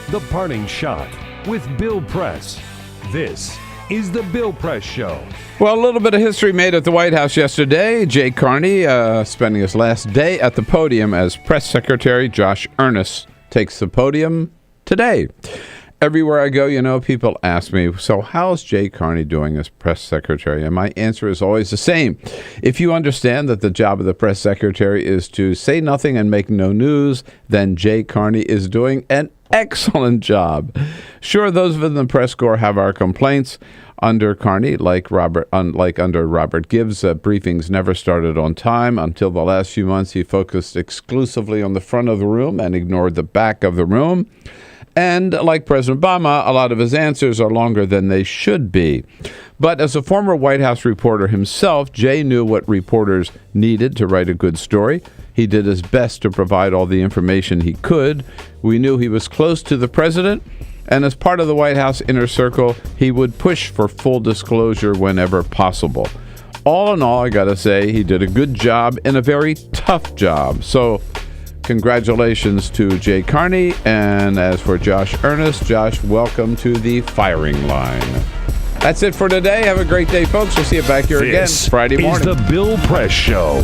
The Parting Shot with Bill Press. This is the Bill Press Show. Well, a little bit of history made at the White House yesterday. Jay Carney spending his last day at the podium as Press Secretary. Josh Earnest takes the podium today. Everywhere I go, people ask me, so how's Jay Carney doing as Press Secretary? And my answer is always the same. If you understand that the job of the Press Secretary is to say nothing and make no news, then Jay Carney is doing an excellent job. Sure, those within the press corps have our complaints. Under Carney, like under Robert Gibbs, briefings never started on time. Until the last few months, he focused exclusively on the front of the room and ignored the back of the room. And like President Obama, a lot of his answers are longer than they should be. But as a former White House reporter himself, Jay knew what reporters needed to write a good story. He did his best to provide all the information he could. We knew he was close to the president, and as part of the White House inner circle, he would push for full disclosure whenever possible. All in all, I gotta say, he did a good job in a very tough job. So congratulations to Jay Carney. And as for Josh Earnest, Josh, welcome to the firing line. That's it for today. Have a great day, folks. We'll see you back here again Friday morning. This is the Bill Press Show.